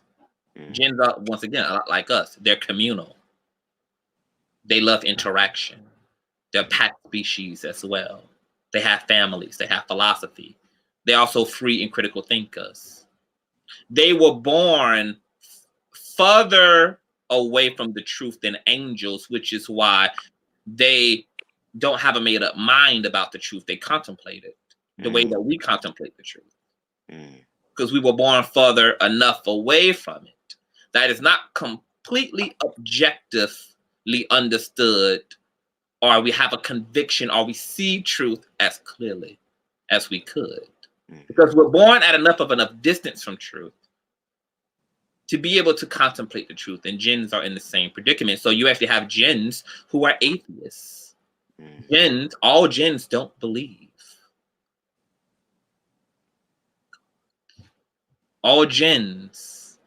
Jinns are, once again, a lot like us. They're communal. They love interaction. They're pack species as well. They have families. They have philosophy. They're also free and critical thinkers. They were born further away from the truth than angels, which is why they don't have a made up mind about the truth. They contemplate it the way that we contemplate the truth. Because we were born further enough away from it that is not completely objectively understood, or we have a conviction, or we see truth as clearly as we could. Because we're born at enough distance from truth to be able to contemplate the truth. And jinns are in the same predicament. So you actually have jinns who are atheists. Jinns, all jinns don't believe. All jinns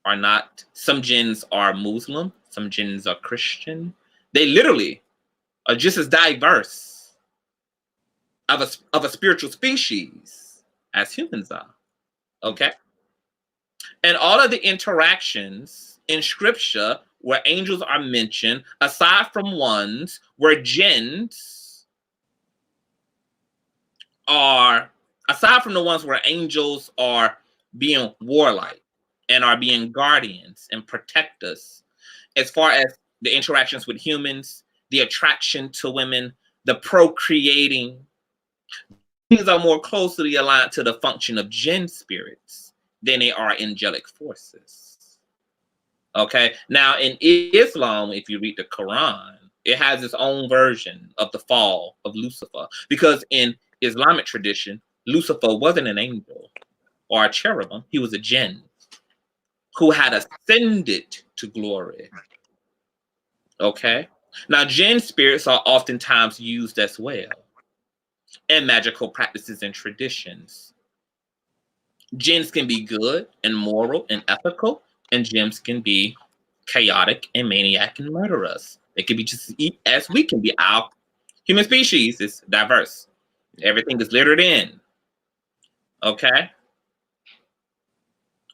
are not. Some jinns are Muslim. Some jinns are Christian. They literally are just as diverse of a spiritual species as humans are. Okay? And all of the interactions in scripture where angels are mentioned, aside from ones where jinns are, aside from the ones where angels are being warlike and are being guardians and protectors, as far as the interactions with humans, the attraction to women, the procreating, these are more closely aligned to the function of jinn spirits than they are angelic forces. Okay, now in Islam, if you read the Quran, it has its own version of the fall of Lucifer, because in Islamic tradition, Lucifer wasn't an angel or a cherubim, he was a jinn who had ascended to glory. Okay, now jinn spirits are oftentimes used as well in magical practices and traditions. Jinns can be good and moral and ethical, and jinns can be chaotic and maniac and murderous. They can be just as we can be. Our human species is diverse. Everything is littered in. Okay?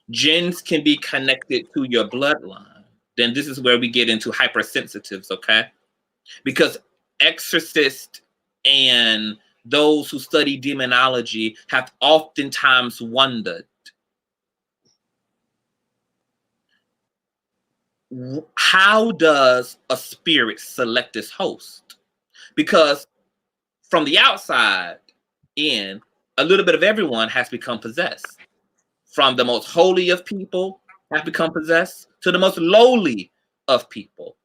Jinns can be connected to your bloodline. Then this is where we get into hypersensitives, okay? Because exorcists and those who study demonology have oftentimes wondered, how does a spirit select its host? Because from the outside in, a little bit of everyone has become possessed. From the most holy of people have become possessed to the most lowly of people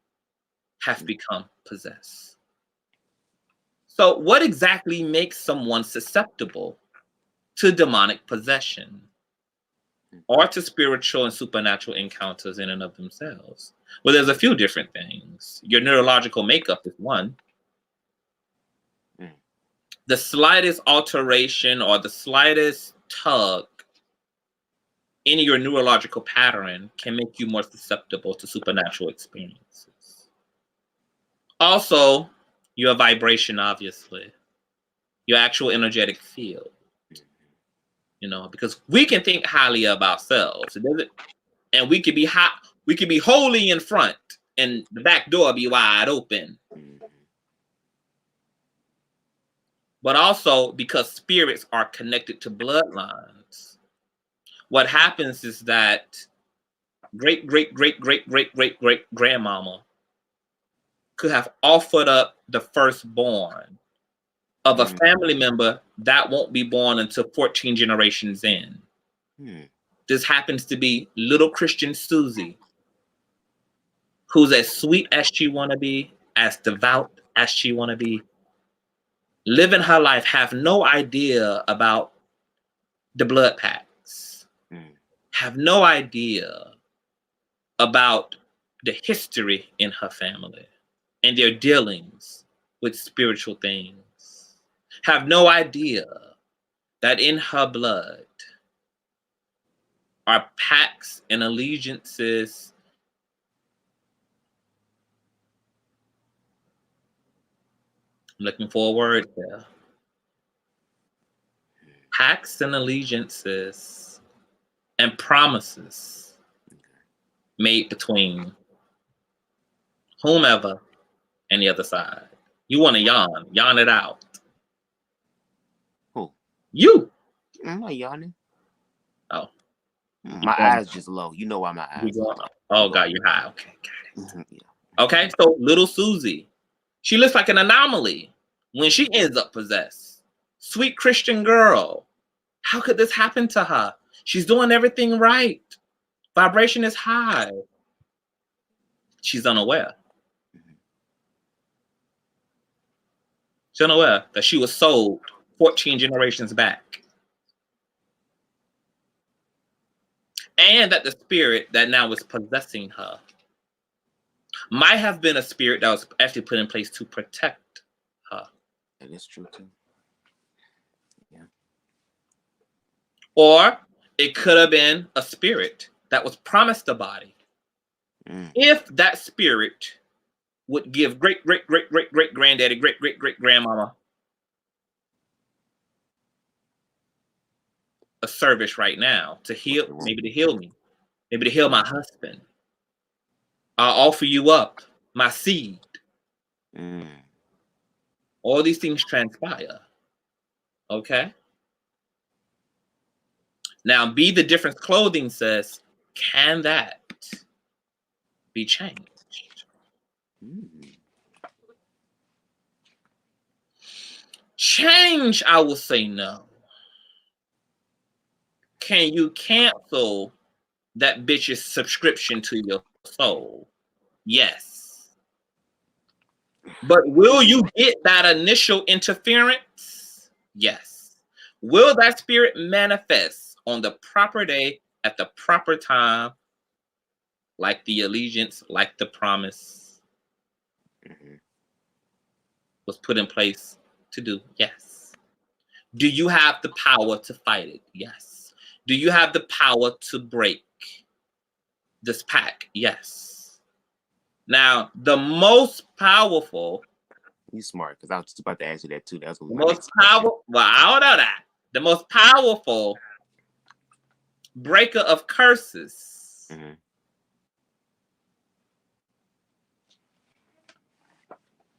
have become possessed. So what exactly makes someone susceptible to demonic possession or to spiritual and supernatural encounters in and of themselves? Well, there's a few different things. Your neurological makeup is one. The slightest alteration or the slightest tug in your neurological pattern can make you more susceptible to supernatural experiences. Also, your vibration, obviously, your actual energetic field. You know, because we can think highly of ourselves, and we could be hot, we could be holy in front, and the back door be wide open. But also because spirits are connected to bloodlines, what happens is that great grandmama could have offered up the firstborn of a family member that won't be born until 14 generations in. This happens to be little Christian Susie, who's as sweet as she want to be, as devout as she want to be, living her life, have no idea about the blood pacts, have no idea about the history in her family and their dealings with spiritual things, have no idea that in her blood are pacts and allegiances I'm looking for a word there. Pacts and allegiances and promises made between whomever and the other side. You want to yawn it out. Who? You. I'm not yawning. Oh, My eyes just low. You know why my eyes are low. Oh, God, you're high. Okay, got it. Mm-hmm, yeah. Okay, so little Susie, she looks like an anomaly when she ends up possessed. Sweet Christian girl. How could this happen to her? She's doing everything right. Vibration is high. She's unaware. She's unaware that she was sold 14 generations back. And that the spirit that now is possessing her might have been a spirit that was actually put in place to protect her. That is true too. Yeah. Or it could have been a spirit that was promised a body. If that spirit would give great granddaddy, great grandmama a service right now to heal, maybe to heal me, maybe to heal my husband. I'll offer you up my seed. All these things transpire. Okay. Now, Be the Difference Clothing says, can that be changed? Change, I will say no. Can you cancel that bitch's subscription to your soul? Yes. But will you get that initial interference? Yes. Will that spirit manifest on the proper day at the proper time, like the allegiance, like the promise was put in place to do? Yes. Do you have the power to fight it? Yes. Do you have the power to break this pact? Yes. Now, the most powerful. You smart, because I was just about to ask you that too. That's the most powerful. Well, I don't know that. The most powerful breaker of curses.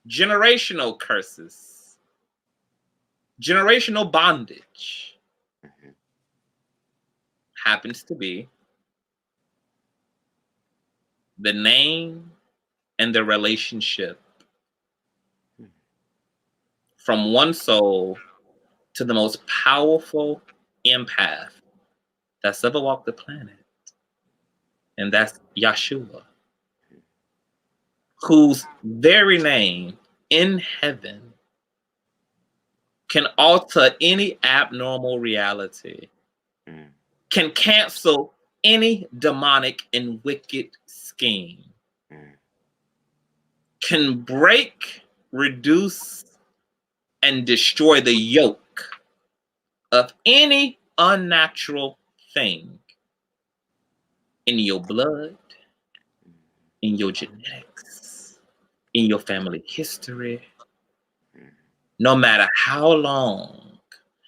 Generational curses. Generational bondage. Happens to be the name and the relationship from one soul to the most powerful empath that's ever walked the planet. And that's Yeshua, whose very name in heaven can alter any abnormal reality, can cancel any demonic and wicked scheme, can break, reduce, and destroy the yoke of any unnatural thing in your blood, in your genetics, in your family history, no matter how long,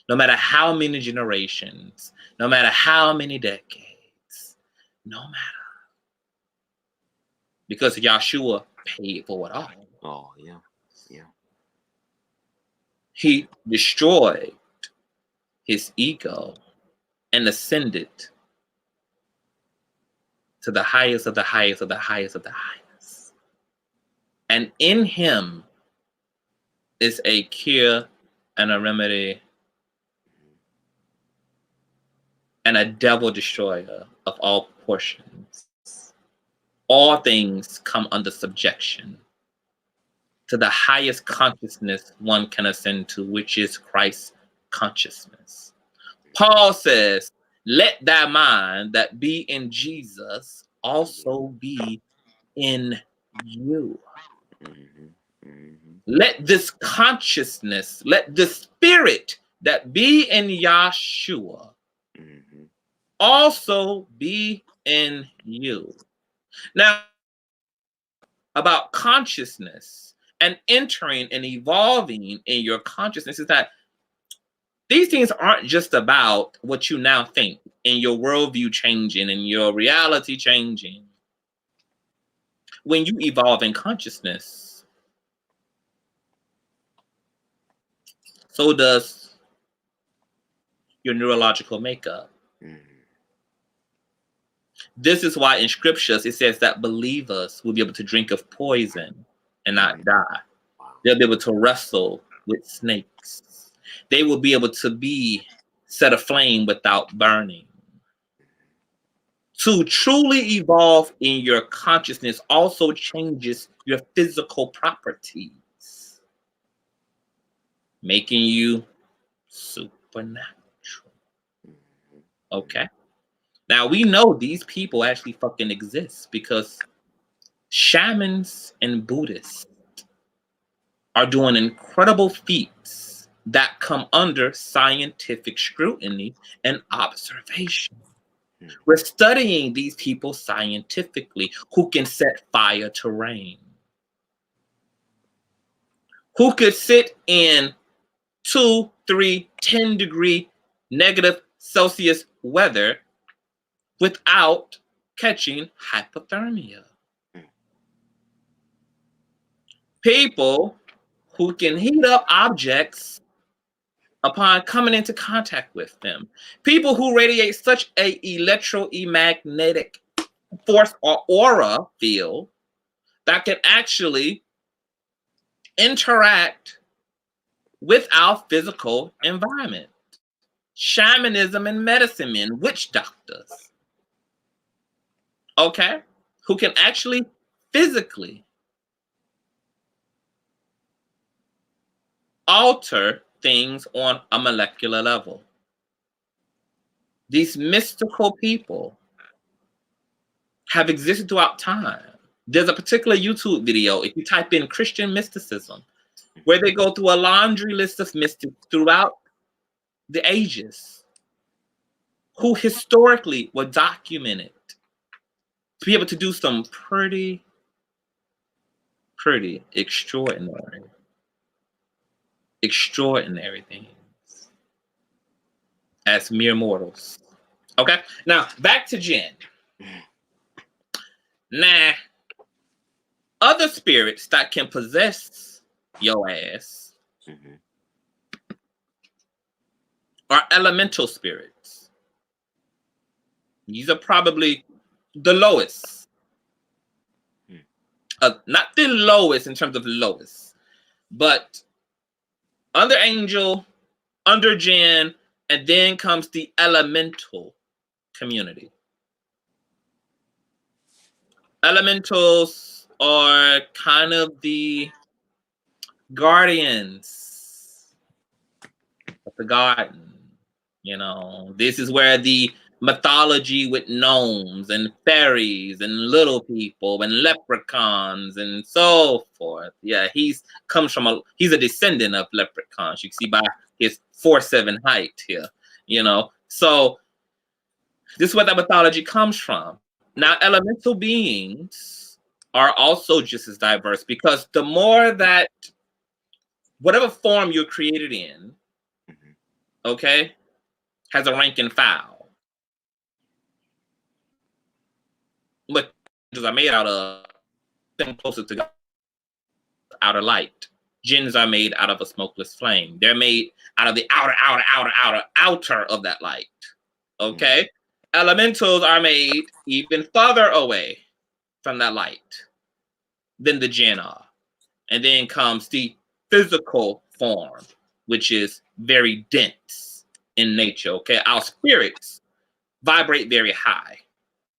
no matter how many generations, no matter how many decades, no matter. Because Yeshua paid for it all. Oh, yeah. Yeah. He destroyed his ego and ascended to the highest of the highest of the highest of the highest. And in him is a cure and a remedy and a devil destroyer of all portions. All things come under subjection to the highest consciousness one can ascend to, which is Christ's consciousness. Paul says, let that mind that be in Jesus also be in you. Let this consciousness, let the spirit that be in Yeshua also be in you. Now, about consciousness and entering and evolving in your consciousness is that these things aren't just about what you now think and your worldview changing and your reality changing. When you evolve in consciousness, so does your neurological makeup. This is why in scriptures it says that believers will be able to drink of poison and not die. They'll be able to wrestle with snakes. They will be able to be set aflame without burning. To truly evolve in your consciousness also changes your physical properties, making you supernatural. Okay? Now we know these people actually fucking exist because shamans and Buddhists are doing incredible feats that come under scientific scrutiny and observation. We're studying these people scientifically who can set fire to rain, who could sit in 2, 3, 10-degree negative Celsius weather without catching hypothermia. People who can heat up objects upon coming into contact with them. People who radiate such a electromagnetic force or aura field that can actually interact with our physical environment. Shamanism and medicine men, witch doctors, okay, who can actually physically alter things on a molecular level. These mystical people have existed throughout time. There's a particular YouTube video, if you type in Christian mysticism, where they go through a laundry list of mystics throughout the ages who historically were documented to be able to do some pretty extraordinary things as mere mortals. Okay, now back to Jinn. Nah, other spirits that can possess your ass are elemental spirits. These are probably the lowest. Not the lowest in terms of lowest, but under angel, under Jinn, and then comes the elemental community. Elementals are kind of the guardians of the garden. You know, this is where the mythology with gnomes and fairies and little people and leprechauns and so forth. Yeah, he's a descendant of leprechauns. You can see by his 4'7" height here, you know. So this is where that mythology comes from. Now, elemental beings are also just as diverse because the more that whatever form you're created in, okay, has a rank and file. What are made out of things closer to God, outer light. Jinns are made out of a smokeless flame. They're made out of the outer of that light. Okay? Elementals are made even farther away from that light than the Jinn are. And then comes the physical form, which is very dense in nature. Okay? Our spirits vibrate very high.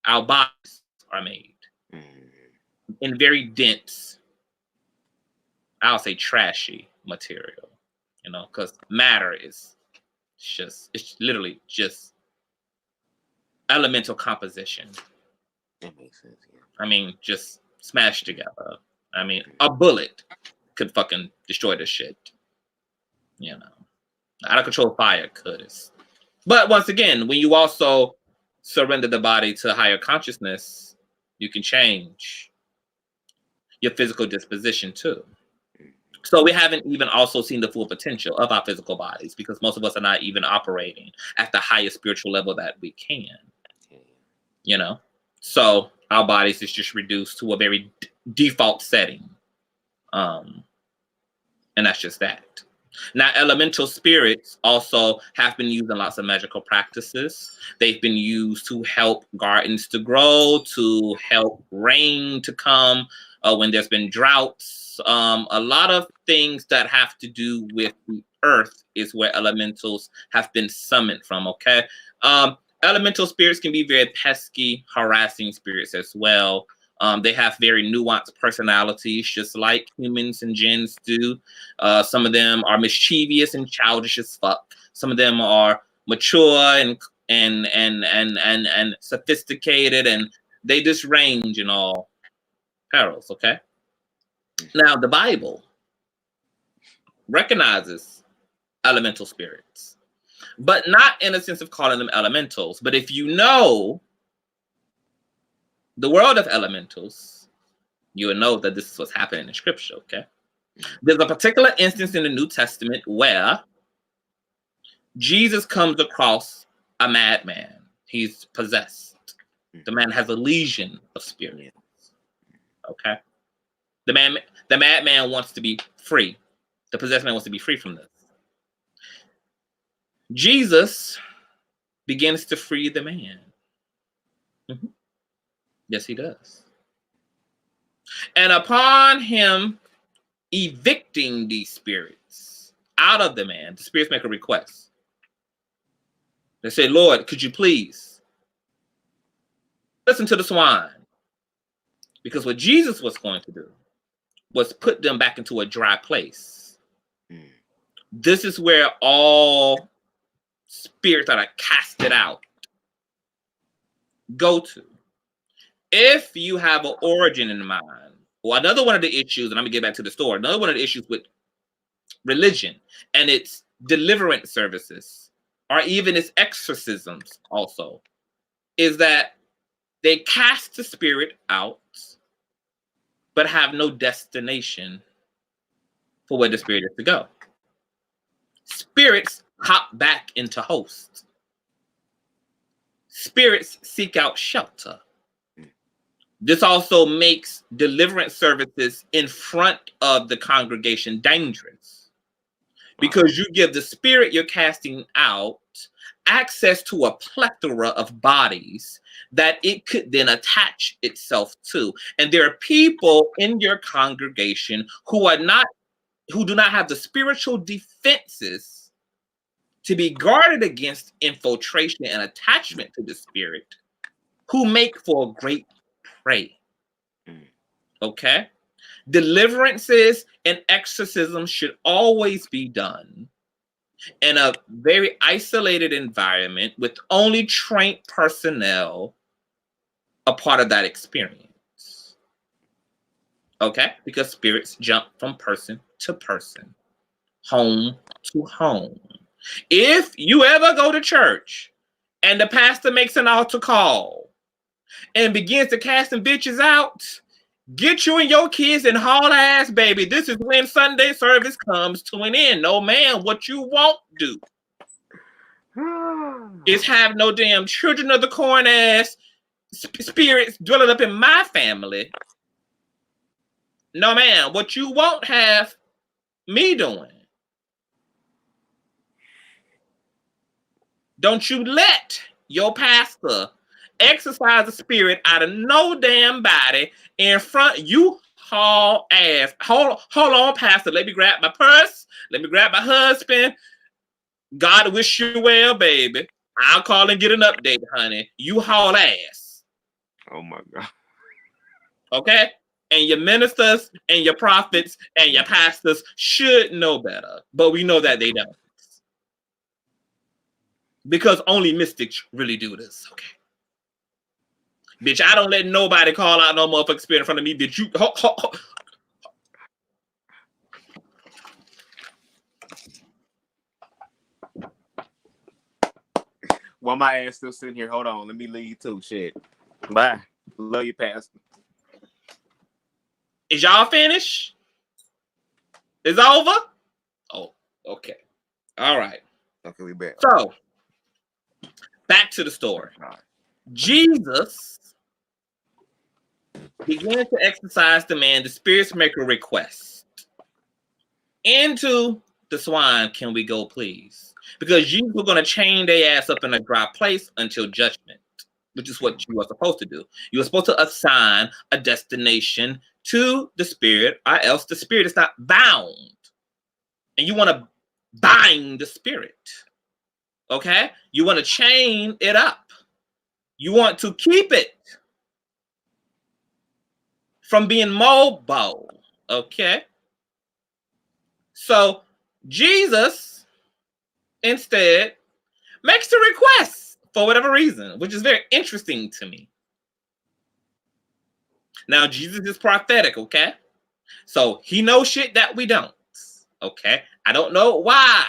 Our bodies are made in very dense, I'll say trashy material, you know, because matter is it's literally just elemental composition. That makes sense, yeah. I mean, just smashed together. I mean, a bullet could fucking destroy this shit. You know, out of control fire could. But once again, when you also surrender the body to higher consciousness, you can change your physical disposition too. So we haven't even also seen the full potential of our physical bodies because most of us are not even operating at the highest spiritual level that we can, you know? So our bodies is just reduced to a very default setting. And that's just that. Now, elemental spirits also have been used in lots of magical practices. They've been used to help gardens to grow, to help rain to come when there's been droughts. A lot of things that have to do with the earth is where elementals have been summoned from, okay? Elemental spirits can be very pesky, harassing spirits as well. They have very nuanced personalities, just like humans and jinns do. Some of them are mischievous and childish as fuck. Some of them are mature and sophisticated, and they just range in all perils. Okay. Now the Bible recognizes elemental spirits, but not in a sense of calling them elementals. But if you know the world of elementals, you will know that this is what's happening in scripture, okay? There's a particular instance in the New Testament where Jesus comes across a madman. He's possessed. The man has a legion of spirits, okay? The madman wants to be free. The possessed man wants to be free from this. Jesus begins to free the man. Mm-hmm. Yes, he does. And upon him evicting these spirits out of the man, the spirits make a request. They say, Lord, could you please listen to the swine? Because what Jesus was going to do was put them back into a dry place. This is where all spirits that are casted out go to. If you have an origin in mind, well, another one of the issues, and I'm gonna get back to the story, another one of the issues with religion and its deliverance services, or even its exorcisms also, is that they cast the spirit out, but have no destination for where the spirit is to go. Spirits hop back into hosts. Spirits seek out shelter. This also makes deliverance services in front of the congregation dangerous, because you give the spirit you're casting out access to a plethora of bodies that it could then attach itself to. And there are people in your congregation who do not have the spiritual defenses to be guarded against infiltration and attachment to the spirit, who make for a great prey. Okay? Deliverances and exorcisms should always be done in a very isolated environment with only trained personnel a part of that experience. Okay? Because spirits jump from person to person, home to home. If you ever go to church and the pastor makes an altar call and begins to cast some bitches out, get you and your kids and haul ass, baby. This is when Sunday service comes to an end. No, man, what you won't do is have no damn children of the corn ass spirits dwelling up in my family. No, man, what you won't have me doing. Don't you let your pastor exercise the spirit out of no damn body in front. You haul ass. Hold on, pastor. Let me grab my purse. Let me grab my husband. God wish you well, baby. I'll call and get an update, honey. You haul ass. Oh my God. Okay? And your ministers and your prophets and your pastors should know better. But we know that they don't. Because only mystics really do this, okay? Bitch, I don't let nobody call out no motherfucking spirit in front of me, bitch. You While my ass still sitting here, hold on. Let me leave too. Shit. Bye. Love you, pastor. Is y'all finished? It's over? Oh, okay. All right. Okay, we back. So, back to the story. All right. Jesus began to exercise the man. The spirits make a request into the swine can we go, please? Because you were going to chain their ass up in a dry place until judgment, which is what you are supposed to do. You are supposed to assign a destination to the spirit, or else the spirit is not bound. And you want to bind the spirit. Okay? You want to chain it up. You want to keep it from being mobile. Okay? So Jesus instead makes the request for whatever reason, which is very interesting to me. Now, Jesus is prophetic, okay? So he knows shit that we don't, okay? I don't know why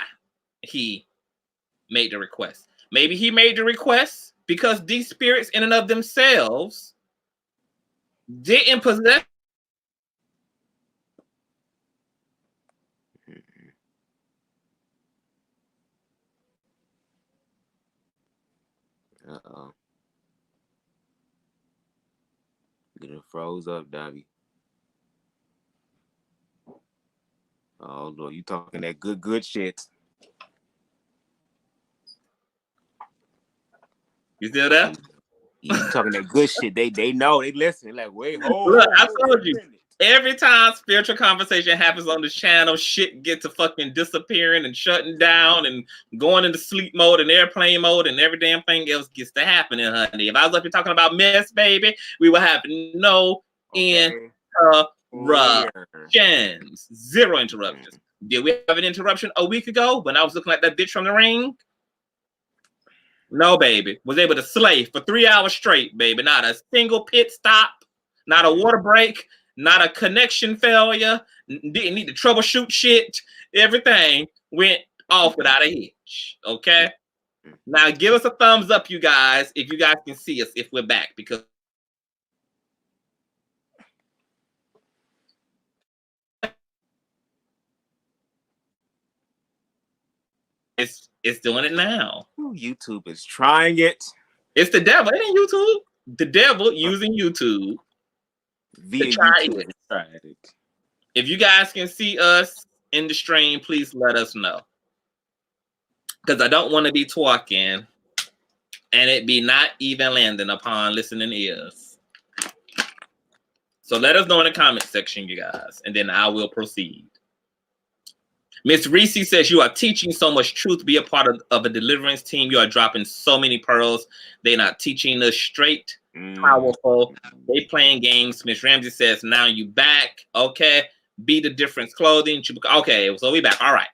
he made the request. Maybe he made the request because these spirits in and of themselves didn't possess. Uh-oh. Getting froze up, Dobby. Oh, Lord, you talking that good shit. You still there? You talking that good shit. They know. They listen. Like, wait, hold Look, on. I told you. Every time spiritual conversation happens on this channel, shit gets to fucking disappearing and shutting down and going into sleep mode and airplane mode and every damn thing else gets to happening, honey. If I was up here talking about mess, baby, we would have no interruptions. Zero interruptions. Did we have an interruption a week ago when I was looking like that bitch from the ring? No, baby. Was able to slay for 3 hours straight, baby. Not a single pit stop, not a water break, not a connection failure. Didn't need to troubleshoot shit. Everything went off without a hitch. Okay? Now give us a thumbs up, you guys, if you guys can see us, if we're back, because it's doing it now. YouTube is trying it. It's the devil. It ain't YouTube. The devil using YouTube Via to try YouTube it. tried it. If you guys can see us in the stream, please let us know. Because I don't want to be talking and it be not even landing upon listening ears. So let us know in the comment section, you guys, and then I will proceed. Miss Reese says, you are teaching so much truth. Be a part of a deliverance team. You are dropping so many pearls. They're not teaching us straight. Powerful. They playing games. Miss Ramsey says, now you back. Okay. Be the difference clothing. Okay. So we back. All right.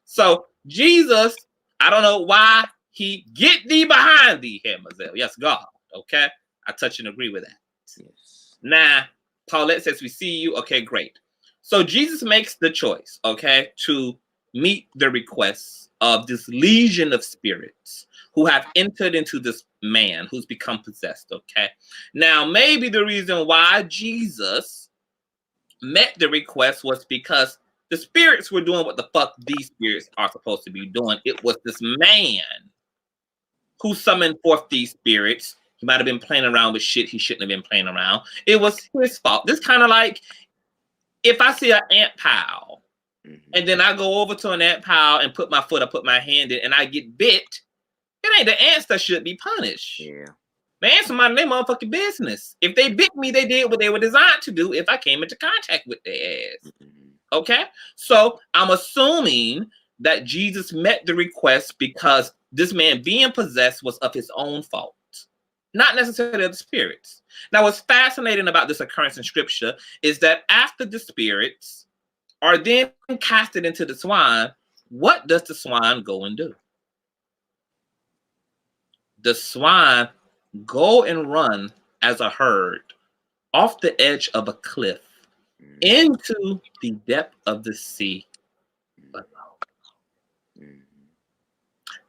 So Jesus, I don't know why he get thee behind thee here, Mazel. Yes, God. Okay. I touch and agree with that. Yes. Now, Paulette says, we see you. Okay, great. So Jesus makes the choice, okay, to meet the requests of this legion of spirits who have entered into this man who's become possessed, okay? Now, maybe the reason why Jesus met the request was because the spirits were doing what the fuck these spirits are supposed to be doing. It was this man who summoned forth these spirits. He might have been playing around with shit he shouldn't have been playing around. It was his fault. This kind of like, if I see an ant pile and then I go over to an ant pile and put my foot, I put my hand in and I get bit, it ain't the ants that should be punished. Yeah. The ants are minding their motherfucking business. If they bit me, they did what they were designed to do if I came into contact with their ass. Okay? So I'm assuming that Jesus met the request because this man being possessed was of his own fault, not necessarily of the spirits. Now, what's fascinating about this occurrence in scripture is that after the spirits are then casted into the swine, what does the swine go and do? The swine go and run as a herd off the edge of a cliff into the depth of the sea below.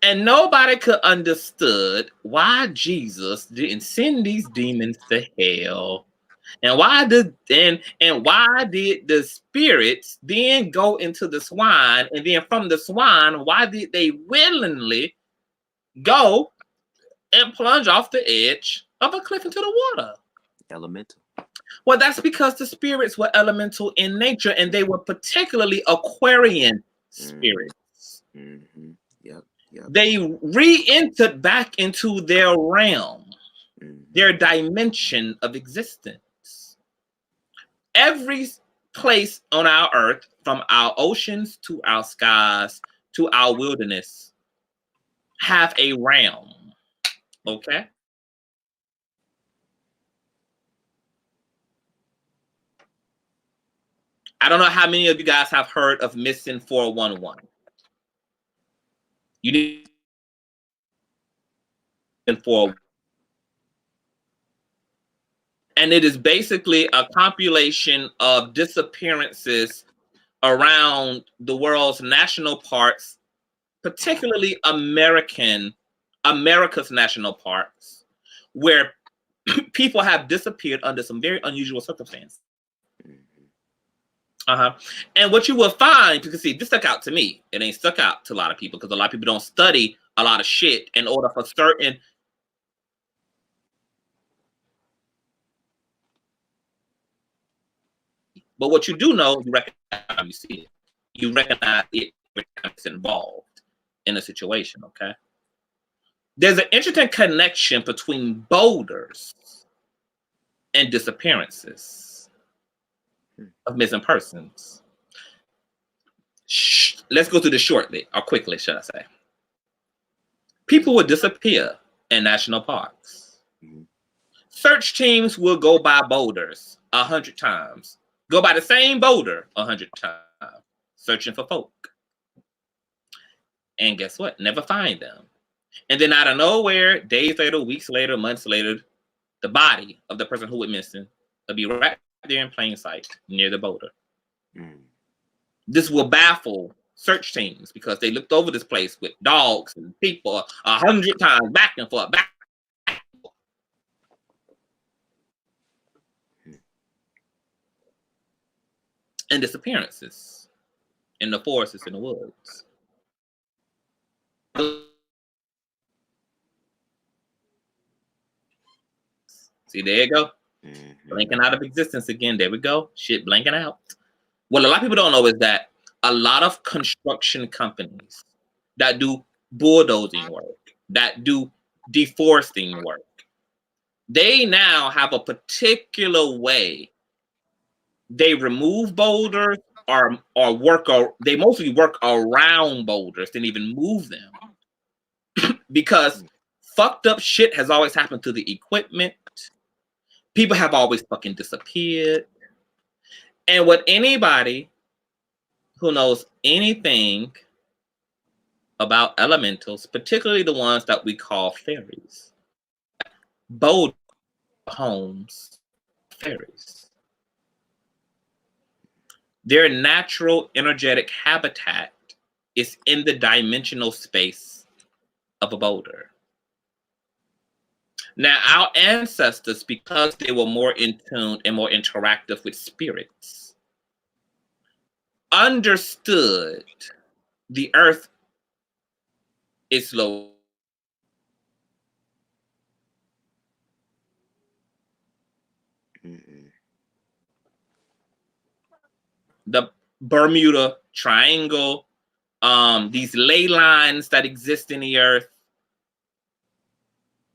And nobody could understood why Jesus didn't send these demons to hell. And why did the spirits then go into the swine? And then from the swine, why did they willingly go and plunge off the edge of a cliff into the water? Elemental. Well, that's because the spirits were elemental in nature and they were particularly Aquarian spirits. Mm-hmm. Yep. They re-entered back into their realm, their dimension of existence. Every place on our earth, from our oceans to our skies to our wilderness, have a realm. Okay? I don't know how many of you guys have heard of Missing 411. You need for, and it is basically a compilation of disappearances around the world's national parks, particularly America's national parks, where people have disappeared under some very unusual circumstances. And what you will find, because see, this stuck out to me. It ain't stuck out to a lot of people because a lot of people don't study a lot of shit in order for certain. But what you do know, you recognize how you see it. You recognize it when it's involved in a situation, okay? There's an interesting connection between boulders and disappearances of missing persons. Let's go through this shortly, or quickly, should I say. People will disappear in national parks. Search teams will go by boulders 100 times. Go by the same boulder 100 times, searching for folk. And guess what? Never find them. And then out of nowhere, days later, weeks later, months later, the body of the person who went missing will be right there in plain sight near the boulder. This will baffle search teams because they looked over this place with dogs and people 100 times, back and forth, back. And disappearances in the forests, in the woods. See, there you go. Blinking out of existence again. There we go. Shit blanking out. What a lot of people don't know is that a lot of construction companies that do bulldozing work, that do deforesting work, they now have a particular way they remove boulders or work, or they mostly work around boulders than even move them. Because fucked up shit has always happened to the equipment. People have always fucking disappeared. And what anybody who knows anything about elementals, particularly the ones that we call fairies, boulder homes, fairies. Their natural energetic habitat is in the dimensional space of a boulder. Now, our ancestors, because they were more in tune and more interactive with spirits, understood the earth is low. The Bermuda Triangle, these ley lines that exist in the earth,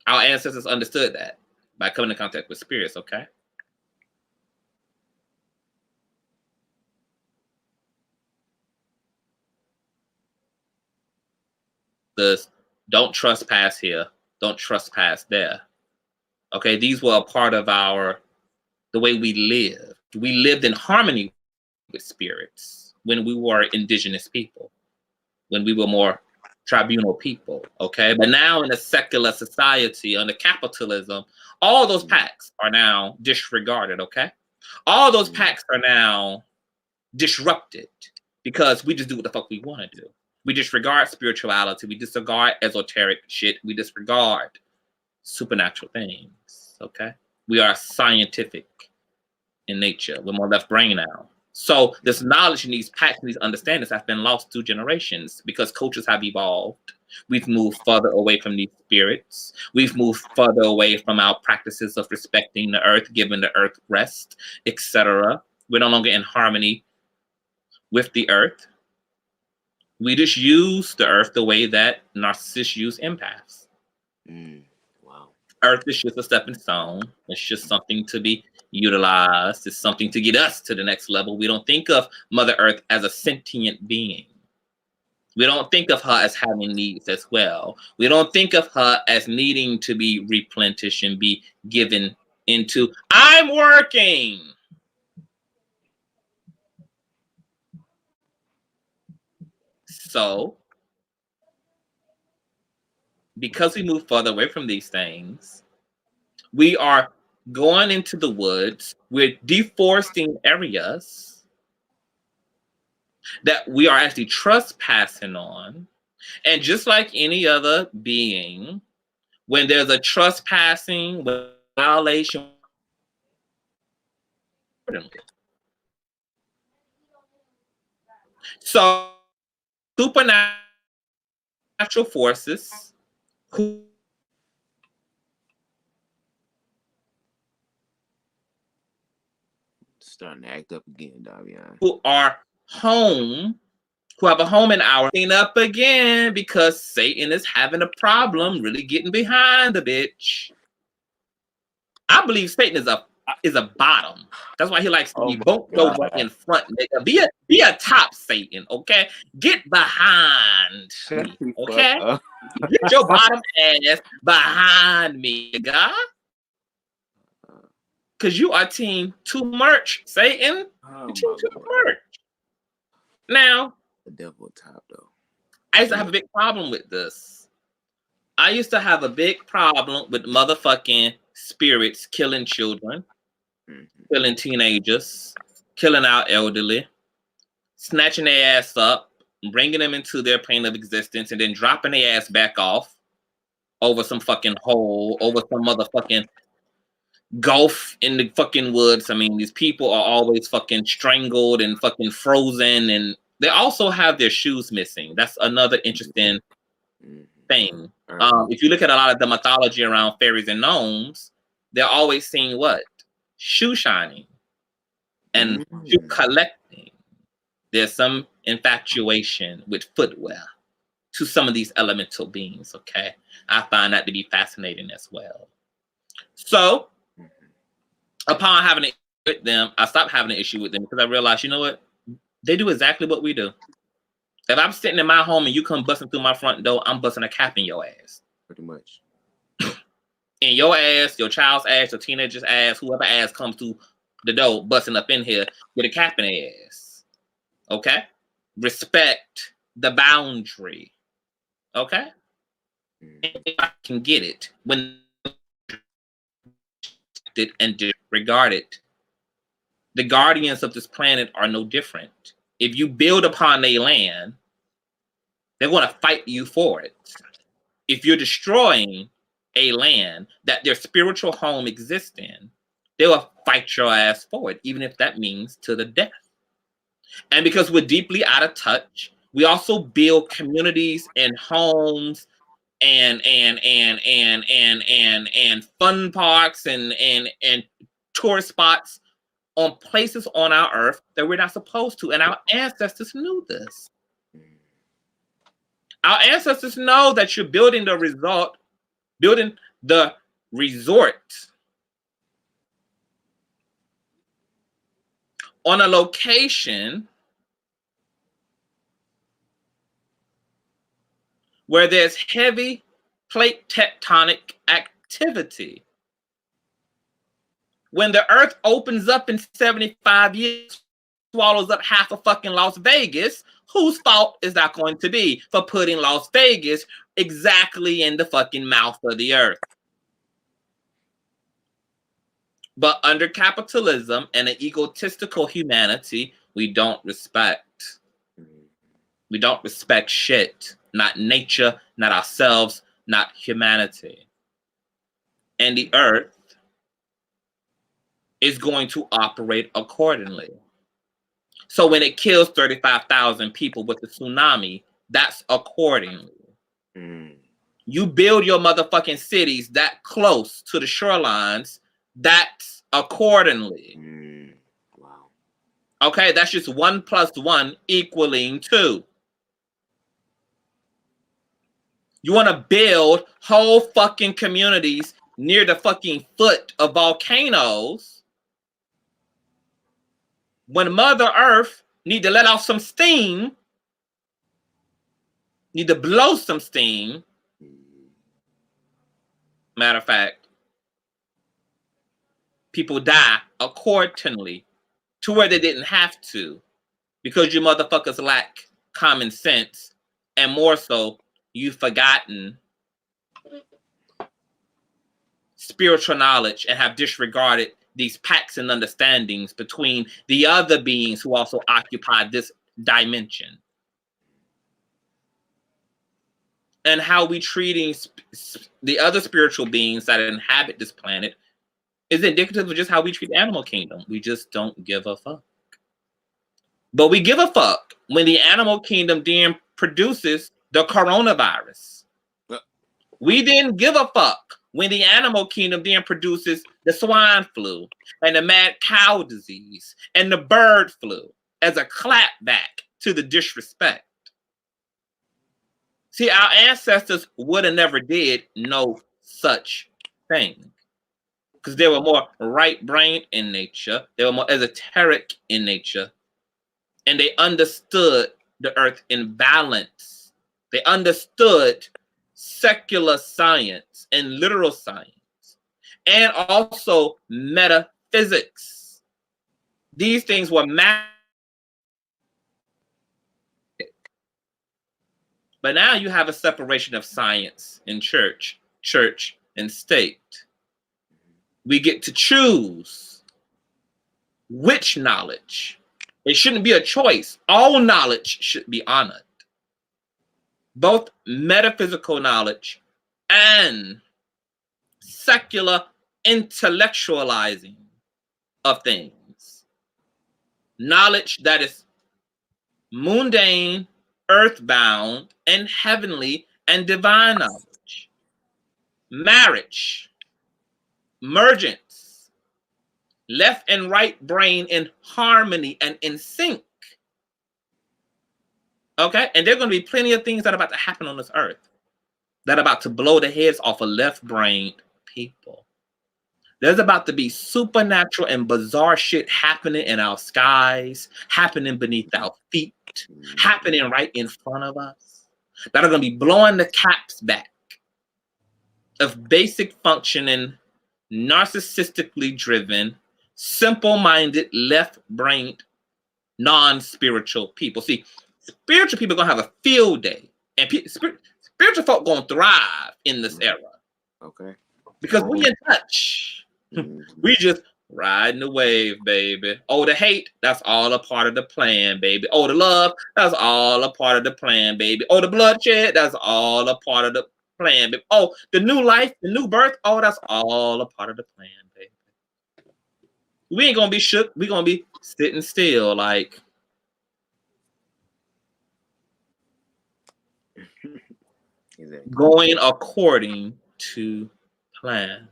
our ancestors understood that by coming in contact with spirits, okay? Don't trespass here, don't trespass there. Okay, these were a part of the way we lived. We lived in harmony with spirits when we were indigenous people, when we were more tribunal people, okay? But now in a secular society, under capitalism, all those pacts are now disregarded, okay? All those pacts are now disrupted because we just do what the fuck we want to do. We disregard spirituality, we disregard esoteric shit, we disregard supernatural things, okay? We are scientific in nature. We're more left brain now. So this knowledge and these pacts and these understandings have been lost through generations because cultures have evolved. We've moved further away from these spirits. We've moved further away from our practices of respecting the earth, giving the earth rest, etc. We're no longer in harmony with the earth. We just use the earth the way that narcissists use empaths. Wow. Earth is just a stepping stone. It's just something to be utilized. It's something to get us to the next level. We don't think of Mother Earth as a sentient being. We don't think of her as having needs as well. We don't think of her as needing to be replenished and be given into, I'm working. So, because we move further away from these things, we are going into the woods. We're deforesting areas that we are actually trespassing on. And just like any other being, when there's a trespassing, violation, so supernatural forces who starting to act up again, Davion. Who are home, who have a home in our clean up again because Satan is having a problem really getting behind the bitch. I believe Satan is a bottom. That's why he likes to be bumped over in front. Nigga. Be a top, Satan, okay? Get behind me, okay? Get your bottom ass behind me, nigga. Because you are team too much, Satan. You're team too much. Now, the devil top though. I used to have a big problem with this. I used to have a big problem with motherfucking spirits killing children, killing teenagers, killing our elderly, snatching their ass up, bringing them into their plane of existence, and then dropping their ass back off over some fucking hole, over some motherfucking gulf in the fucking woods. I mean, these people are always fucking strangled and fucking frozen, and they also have their shoes missing. That's another interesting thing. If you look at a lot of the mythology around fairies and gnomes, they're always seeing what? Shoe shining and shoe collecting. There's some infatuation with footwear to some of these elemental beings, okay? I find that to be fascinating as well. So, upon having an issue with them, I stopped having an issue with them because I realized, you know what? They do exactly what we do. If I'm sitting in my home and you come busting through my front door, I'm busting a cap in your ass. Pretty much. In your ass, your child's ass, your teenager's ass, whoever ass comes through the door busting up in here with a cap in their ass. Okay? Respect the boundary. Okay? If I can get it when it and disregard it. The guardians of this planet are no different. If you build upon their land, they're going to fight you for it. If you're destroying a land that their spiritual home exists in, they will fight your ass for it, even if that means to the death. And because we're deeply out of touch, we also build communities and homes and fun parks and tourist spots on places on our earth that we're not supposed to. And our ancestors knew this. Our ancestors know that you're building the resort on a location where there's heavy plate tectonic activity. When the earth opens up in 75 years, swallows up half of fucking Las Vegas, whose fault is that going to be for putting Las Vegas exactly in the fucking mouth of the earth? But under capitalism and an egotistical humanity, we don't respect. We don't respect shit. Not nature, not ourselves, not humanity. And the earth is going to operate accordingly. So when it kills 35,000 people with the tsunami, that's accordingly. You build your motherfucking cities that close to the shorelines, that's accordingly. Wow. Okay, that's just 1 + 1 equaling 2. You want to build whole fucking communities near the fucking foot of volcanoes when Mother Earth need to let off some steam, need to blow some steam. Matter of fact, people die accordingly to where they didn't have to because you motherfuckers lack common sense, and more so, you've forgotten spiritual knowledge and have disregarded these pacts and understandings between the other beings who also occupy this dimension. And how we treating the other spiritual beings that inhabit this planet is indicative of just how we treat the animal kingdom. We just don't give a fuck. But we give a fuck when the animal kingdom then produces the coronavirus. We didn't give a fuck when the animal kingdom then produces the swine flu and the mad cow disease and the bird flu as a clapback to the disrespect. See, our ancestors would have never did no such thing because they were more right-brained in nature. They were more esoteric in nature. And they understood the earth in balance. They understood secular science and literal science, and also metaphysics. These things were but now you have a separation of science and church and state. We get to choose which knowledge. It shouldn't be a choice. All knowledge should be honored. Both metaphysical knowledge and secular intellectualizing of things. Knowledge that is mundane, earthbound, and heavenly and divine knowledge. Marriage, mergence, left and right brain in harmony and in sync. Okay? And there are going to be plenty of things that are about to happen on this earth that are about to blow the heads off of left-brained people. There's about to be supernatural and bizarre shit happening in our skies, happening beneath our feet, happening right in front of us, that are going to be blowing the caps back of basic functioning, narcissistically driven, simple-minded, left-brained, non-spiritual people. See, spiritual people are going to have a field day, and spiritual folk going to thrive in this era. Okay. Because we in touch. We just riding the wave, baby. Oh, the hate, that's all a part of the plan, baby. Oh, the love, that's all a part of the plan, baby. Oh, the bloodshed, that's all a part of the plan, baby. Oh, the new life, the new birth, oh, that's all a part of the plan, baby. We ain't gonna be shook. We gonna be sitting still, like Exactly. Going according to plan.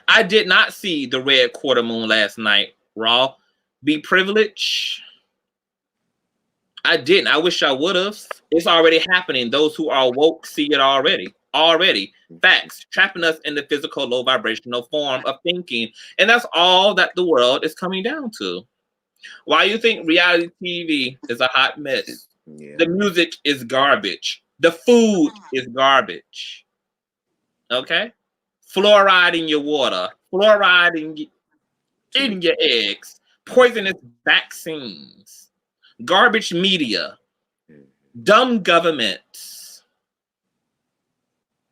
I did not see the red quarter moon last night, Raw. Be privileged. I didn't. I wish I would have. It's already happening. Those who are woke see it already. Already. Facts. Trapping us in the physical, low vibrational form of thinking. And that's all that the world is coming down to. Why you think reality TV is a hot mess? Yeah. The music is garbage. The food is garbage. Okay? Fluoride in your water. Fluoride in your eggs. Poisonous vaccines. Garbage media. Dumb governments.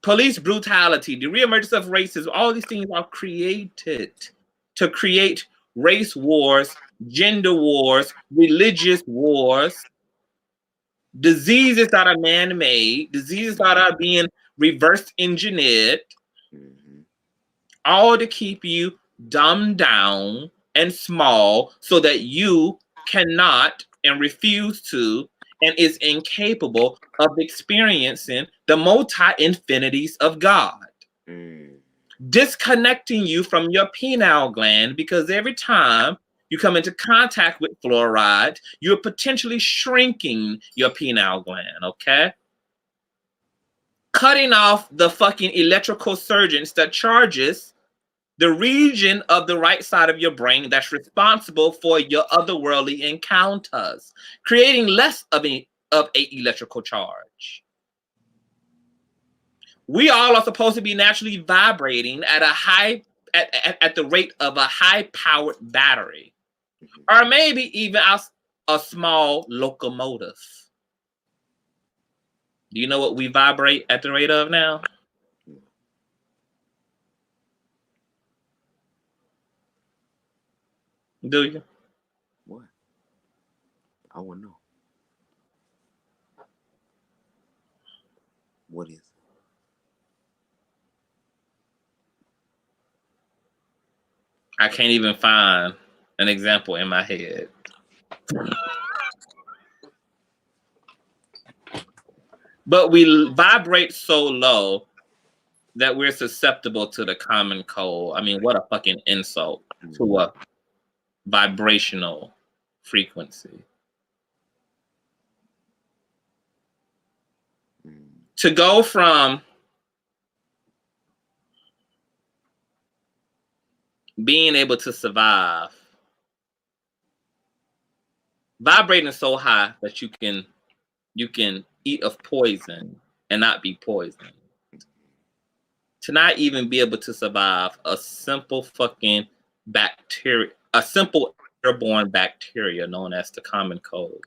Police brutality. The reemergence of racism. All these things are created to create race wars, gender wars, religious wars, diseases that are man-made, diseases that are being reverse engineered, all to keep you dumbed down and small so that you cannot and refuse to and is incapable of experiencing the multi-infinities of God. Disconnecting you from your pineal gland, because every time you come into contact with fluoride, you're potentially shrinking your pineal gland, okay? cutting off the fucking electrical surges that charges the region of the right side of your brain that's responsible for your otherworldly encounters, creating less of a electrical charge. We all are supposed to be naturally vibrating at a high at the rate of a high-powered battery, or maybe even a small locomotive. Do you know what we vibrate at the rate of now? Do you? What? I want to know. What is? I can't even find an example in my head. But we vibrate so low that we're susceptible to the common cold. I mean, what a fucking insult to a vibrational frequency. To go from being able to survive, vibrating so high that you can eat of poison and not be poisoned, to not even be able to survive a simple fucking bacteria, a simple airborne bacteria known as the common cold.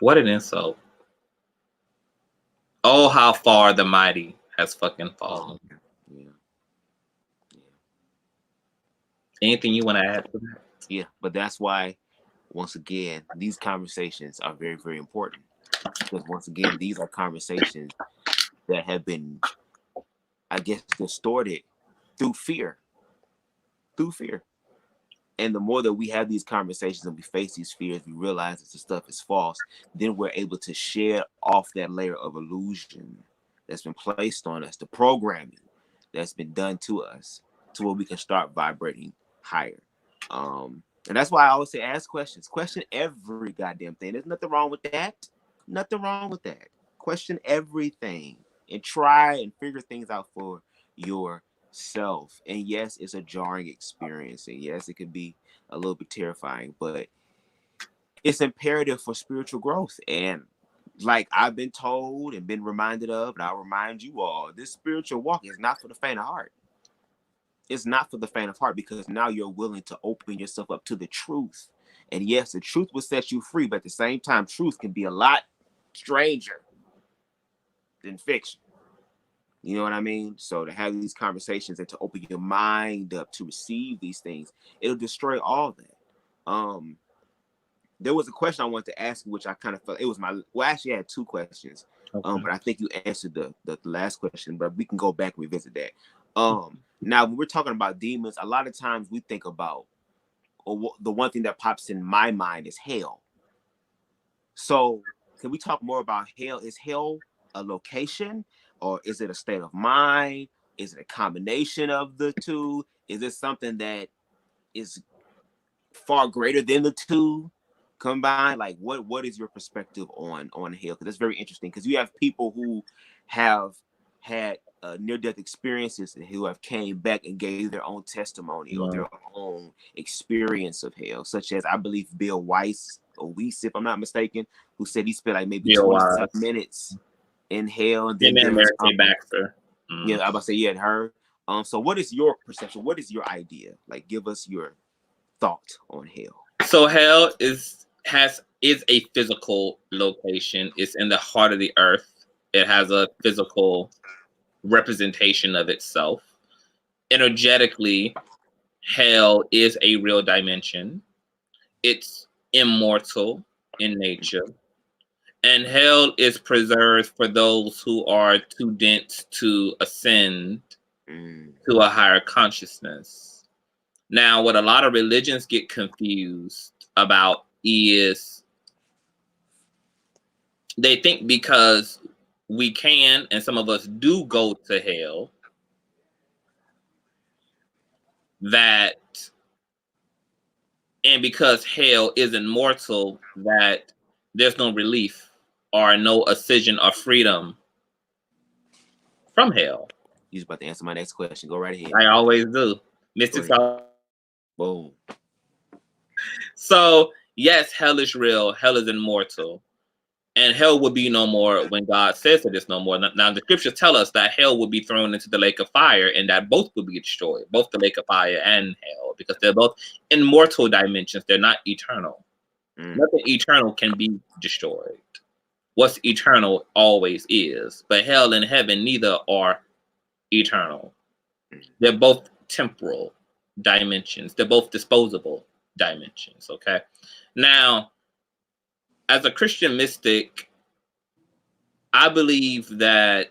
What an insult. Oh, how far the mighty has fucking fallen. Yeah. Anything you want to add to that? Yeah, but that's why, once again, these conversations are very, very important. Because once again, these are conversations that have been, I guess, distorted through fear. Through fear. And the more that we have these conversations and we face these fears, we realize that the stuff is false, then we're able to shed off that layer of illusion that's been placed on us, the programming that's been done to us, to where we can start vibrating higher. And that's why I always say ask questions. Question every goddamn thing. There's nothing wrong with that. Nothing wrong with that. Question everything and try and figure things out for yourself. And yes, it's a jarring experience. And yes, it could be a little bit terrifying, but it's imperative for spiritual growth. And like I've been told and been reminded of, and I'll remind you all, this spiritual walk is not for the faint of heart. It's not for the faint of heart, because now you're willing to open yourself up to the truth. And yes, the truth will set you free, but at the same time, truth can be a lot stranger than fiction. You know what I mean? So to have these conversations and to open your mind up to receive these things, it'll destroy all that. There was a question I wanted to ask you, which I kind of felt it was I actually had two questions. Okay. But I think you answered the last question, but we can go back and revisit that. Now, when we're talking about demons, a lot of times we think about, or the one thing that pops in my mind is hell. So can we talk more about hell? Is hell a location, or is it a state of mind? Is it a combination of the two? Is it something that is far greater than the two combined? Like what is your perspective on hell? Because that's very interesting, because you have people who have had near-death experiences and who have came back and gave their own testimony or their own experience of hell, such as I believe Bill Weiss, or Weiss, if I'm not mistaken, who said he spent like maybe 27 minutes in hell. And then Baxter. Yeah, I was about to say, yeah, her. So what is your perception? What is your idea? Like, give us your thought on hell. So hell is a physical location. It's in the heart of the earth. It has a physical representation of itself. Energetically, hell is a real dimension. It's immortal in nature. And hell is preserved for those who are too dense to ascend to a higher consciousness. Now, what a lot of religions get confused about is they think because we can, and some of us do go to hell, and because hell is immortal, that there's no relief or no ascension or freedom from hell. You was about to answer my next question. Go right ahead. I always do. Mystics. Boom. So yes, hell is real. Hell is immortal. And hell will be no more when God says that it's no more. Now, the scriptures tell us that hell will be thrown into the lake of fire and that both will be destroyed, both the lake of fire and hell, because they're both immortal dimensions. They're not eternal. Nothing eternal can be destroyed. What's eternal always is. But hell and heaven, neither are eternal. They're both temporal dimensions. They're both disposable dimensions, okay? Now, as a Christian mystic, I believe that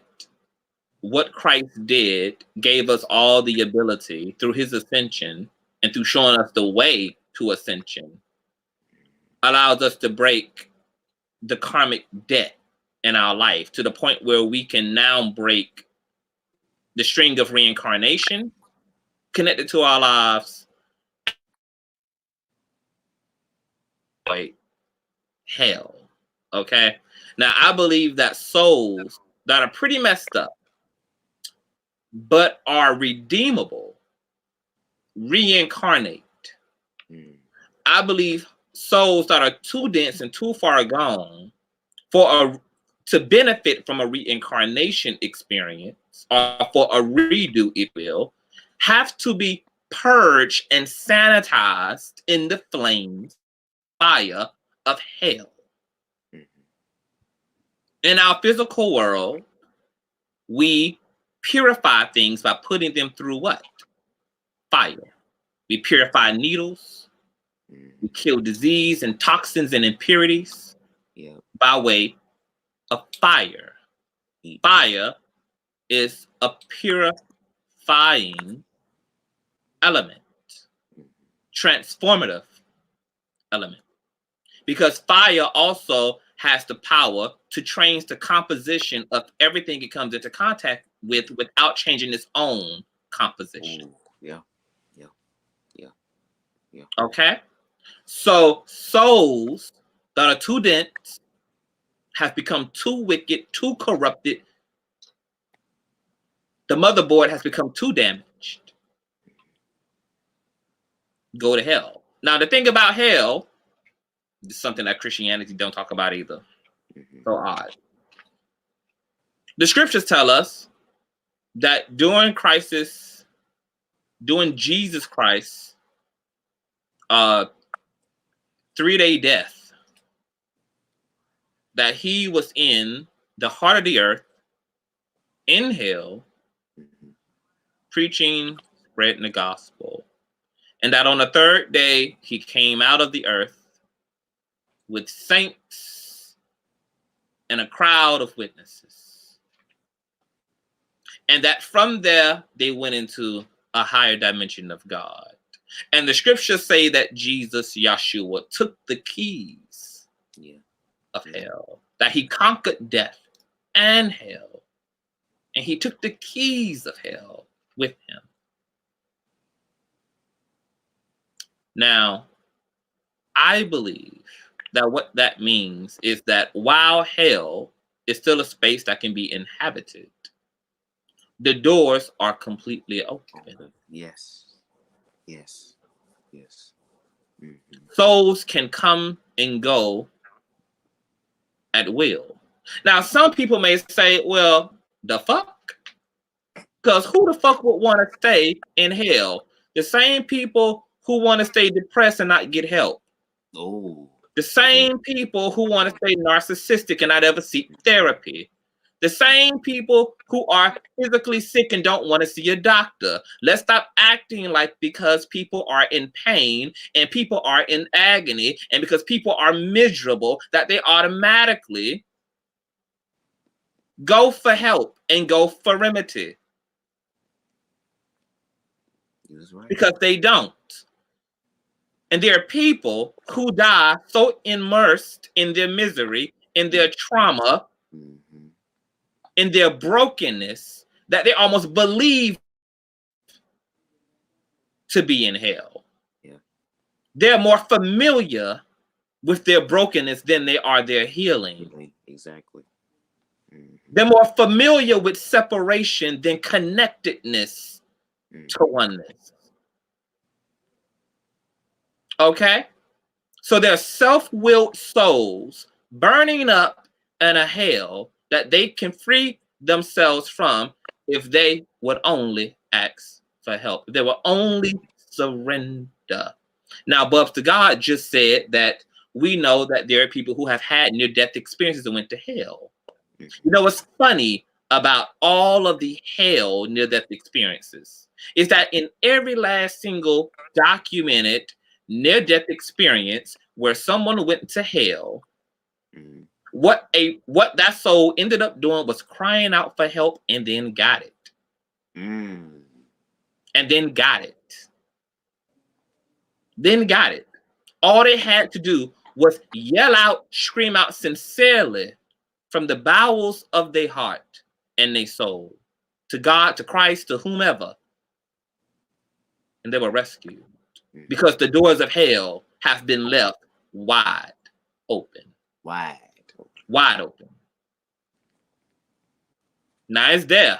what Christ did gave us all the ability through his ascension and through showing us the way to ascension, allows us to break the karmic debt in our life to the point where we can now break the string of reincarnation connected to our lives. Hell. Okay. Now, I believe that souls that are pretty messed up, but are redeemable, reincarnate. I believe souls that are too dense and too far gone to benefit from a reincarnation experience or for a redo, if you will, have to be purged and sanitized in the flames, fire of hell. In our physical world, we purify things by putting them through what? Fire. We purify needles. We kill disease and toxins and impurities by way of fire. Fire is a purifying element, transformative element, because fire also has the power to change the composition of everything it comes into contact with without changing its own composition. Yeah. Okay? So souls that are too dense have become too wicked, too corrupted. The motherboard has become too damaged. Go to hell. Now, the thing about hell is something that Christianity don't talk about either. So odd. The scriptures tell us that during Jesus Christ's 3-day death, that he was in the heart of the earth, in hell, preaching, spreading the gospel. And that on the 3rd day, he came out of the earth with saints and a crowd of witnesses. And that from there, they went into a higher dimension of God. And the scriptures say that Jesus, Yahshua, took the keys of hell, that he conquered death and hell. And he took the keys of hell with him. Now, I believe that what that means is that while hell is still a space that can be inhabited, the doors are completely open. Yes. Souls can come and go at will. Now, some people may say, well, the fuck? Because who the fuck would want to stay in hell? The same people who want to stay depressed and not get help. The same people who want to stay narcissistic and not ever seek therapy. The same people who are physically sick and don't want to see a doctor. Let's stop acting like because people are in pain and people are in agony and because people are miserable that they automatically go for help and go for remedy. Because they don't. And there are people who die so immersed in their misery, in their trauma, in their brokenness, that they almost believe to be in hell. They're more familiar with their brokenness than they are their healing. Exactly. They're more familiar with separation than connectedness to oneness. Okay? So they're self-willed souls burning up in a hell that they can free themselves from if they would only ask for help. If they would only surrender. Now, BubzDaGawd just said that we know that there are people who have had near-death experiences and went to hell. You know what's funny about all of the hell near-death experiences is that in every last single documented near-death experience where someone went to hell, what that soul ended up doing was crying out for help and then got it. And then got it. Then got it. All they had to do was yell out, scream out sincerely from the bowels of their heart and their soul to God, to Christ, to whomever, and they were rescued because the doors of hell have been left wide open. Wide open. Now it's there.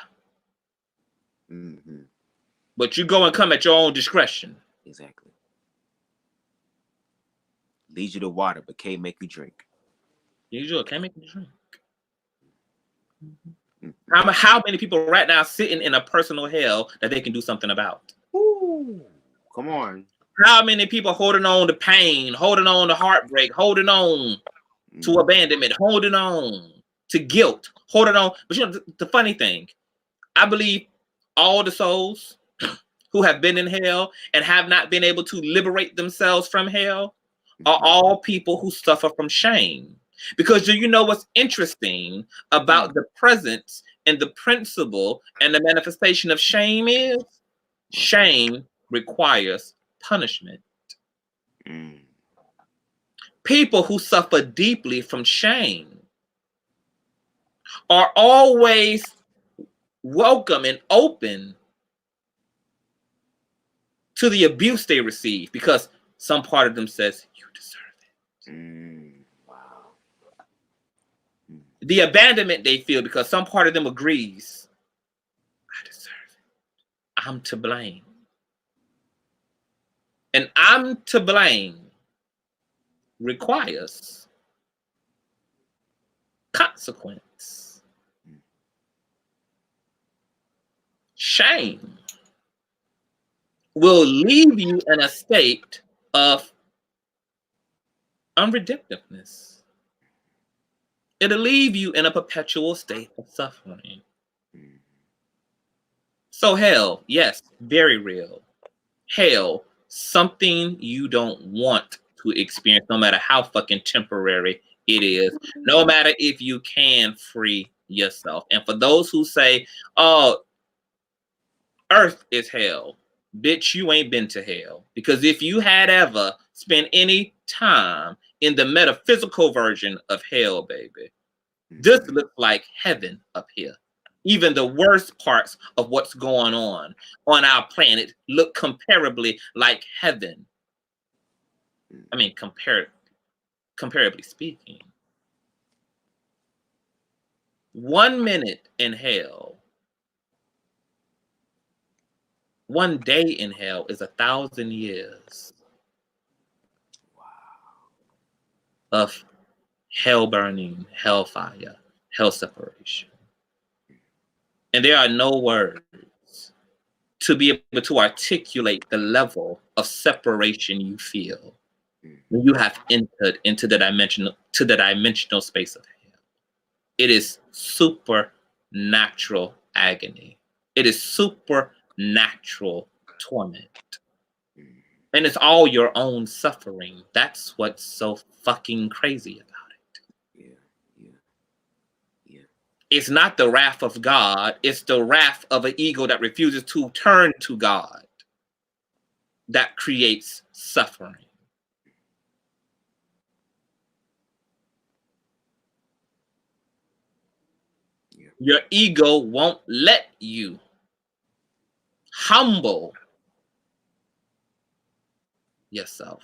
But you go and come at your own discretion. Exactly. Leads you to water, but can't make you drink. Can't make you drink. How many people right now sitting in a personal hell that they can do something about? Ooh, come on. How many people holding on to pain, holding on to heartbreak, holding on to abandonment, holding on to guilt, holding on? But you know, the funny thing, I believe all the souls who have been in hell and have not been able to liberate themselves from hell are all people who suffer from shame. Because do you know what's interesting about the presence and the principle and the manifestation of shame is? Shame requires punishment. People who suffer deeply from shame are always welcome and open to the abuse they receive because some part of them says, you deserve it. The abandonment they feel because some part of them agrees, I deserve it. I'm to blame. And I'm to blame requires consequence. Shame will leave you in a state of unredemptiveness. It'll leave you in a perpetual state of suffering. So hell, yes, very real. Hell, something you don't want to experience, no matter how fucking temporary it is, no matter if you can free yourself. And for those who say, oh, Earth is hell, bitch, you ain't been to hell. Because if you had ever spent any time in the metaphysical version of hell, baby, this looks like heaven up here. Even the worst parts of what's going on our planet look comparably like heaven. I mean, comparably speaking. 1 minute in hell, 1 day in hell is 1,000 years of hell burning, hellfire, hell separation. And there are no words to be able to articulate the level of separation you feel when you have entered into the dimensional space of hell. It is supernatural agony. It is supernatural torment. And it's all your own suffering. That's what's so fucking crazy about it. It's not the wrath of God. It's the wrath of an ego that refuses to turn to God that creates suffering. Your ego won't let you humble yourself.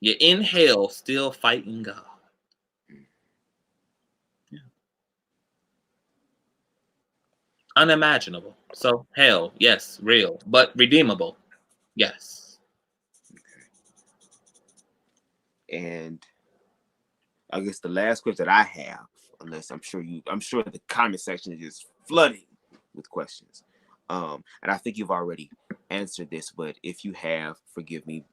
You're in hell still fighting God. Yeah. Unimaginable. So hell, yes, real, but redeemable. Yes. And I guess the last question that I have, unless I'm sure the comment section is just flooding with questions. And I think you've already answered this, but if you have, forgive me.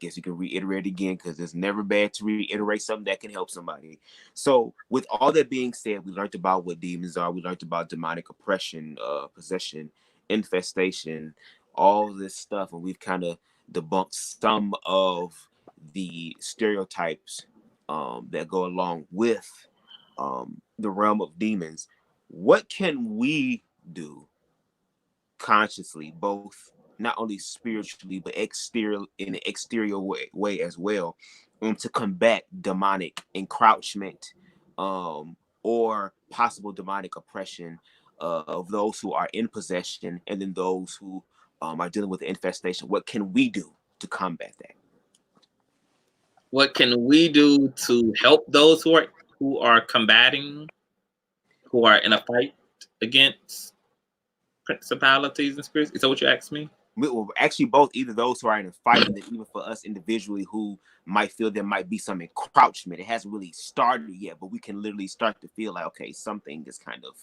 Guess you can reiterate again, because it's never bad to reiterate something that can help somebody. So with all that being said, we learned about what demons are. We learned about demonic oppression, possession, infestation, all this stuff. And we've kind of debunked some of the stereotypes that go along with the realm of demons. What can we do consciously, both not only spiritually but in an exterior way as well, to combat demonic encroachment or possible demonic oppression of those who are in possession, and then those who are dealing with the infestation? What can we do to combat that? What can we do to help those who are combating, who are in a fight against principalities and spirits? Is that what you asked me? Well, actually, both, either those who are in a fight, and then even for us individually who might feel there might be some encroachment. It hasn't really started yet, but we can literally start to feel like, okay, something is kind of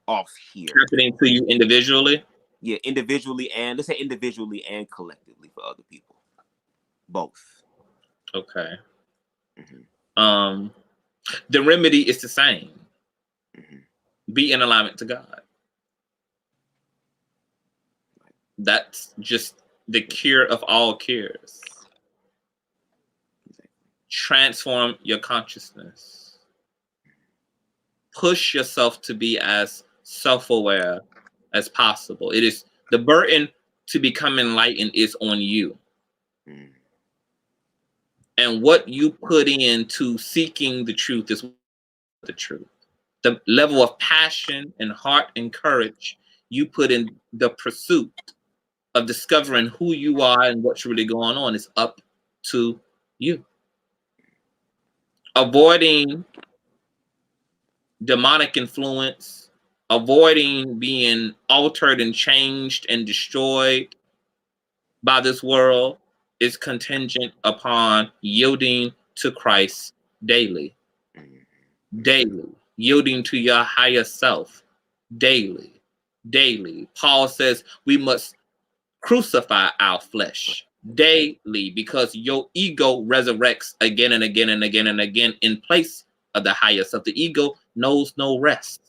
off here. Happening to you individually? Yeah, individually, and let's say individually and collectively for other people. Both. Okay. The remedy is the same. Be in alignment to God. That's just the cure of all cures. Transform your consciousness. Push yourself to be as self-aware as possible. It is the burden to become enlightened is on you. And what you put into seeking the truth is the truth. The level of passion and heart and courage you put in the pursuit of discovering who you are and what's really going on is up to you. Avoiding demonic influence, avoiding being altered and changed and destroyed by this world is contingent upon yielding to Christ daily. Daily. Yielding to your higher self daily. Daily. Paul says we must crucify our flesh daily, because your ego resurrects again and again and again and again in place of the higher self. The ego knows no rest.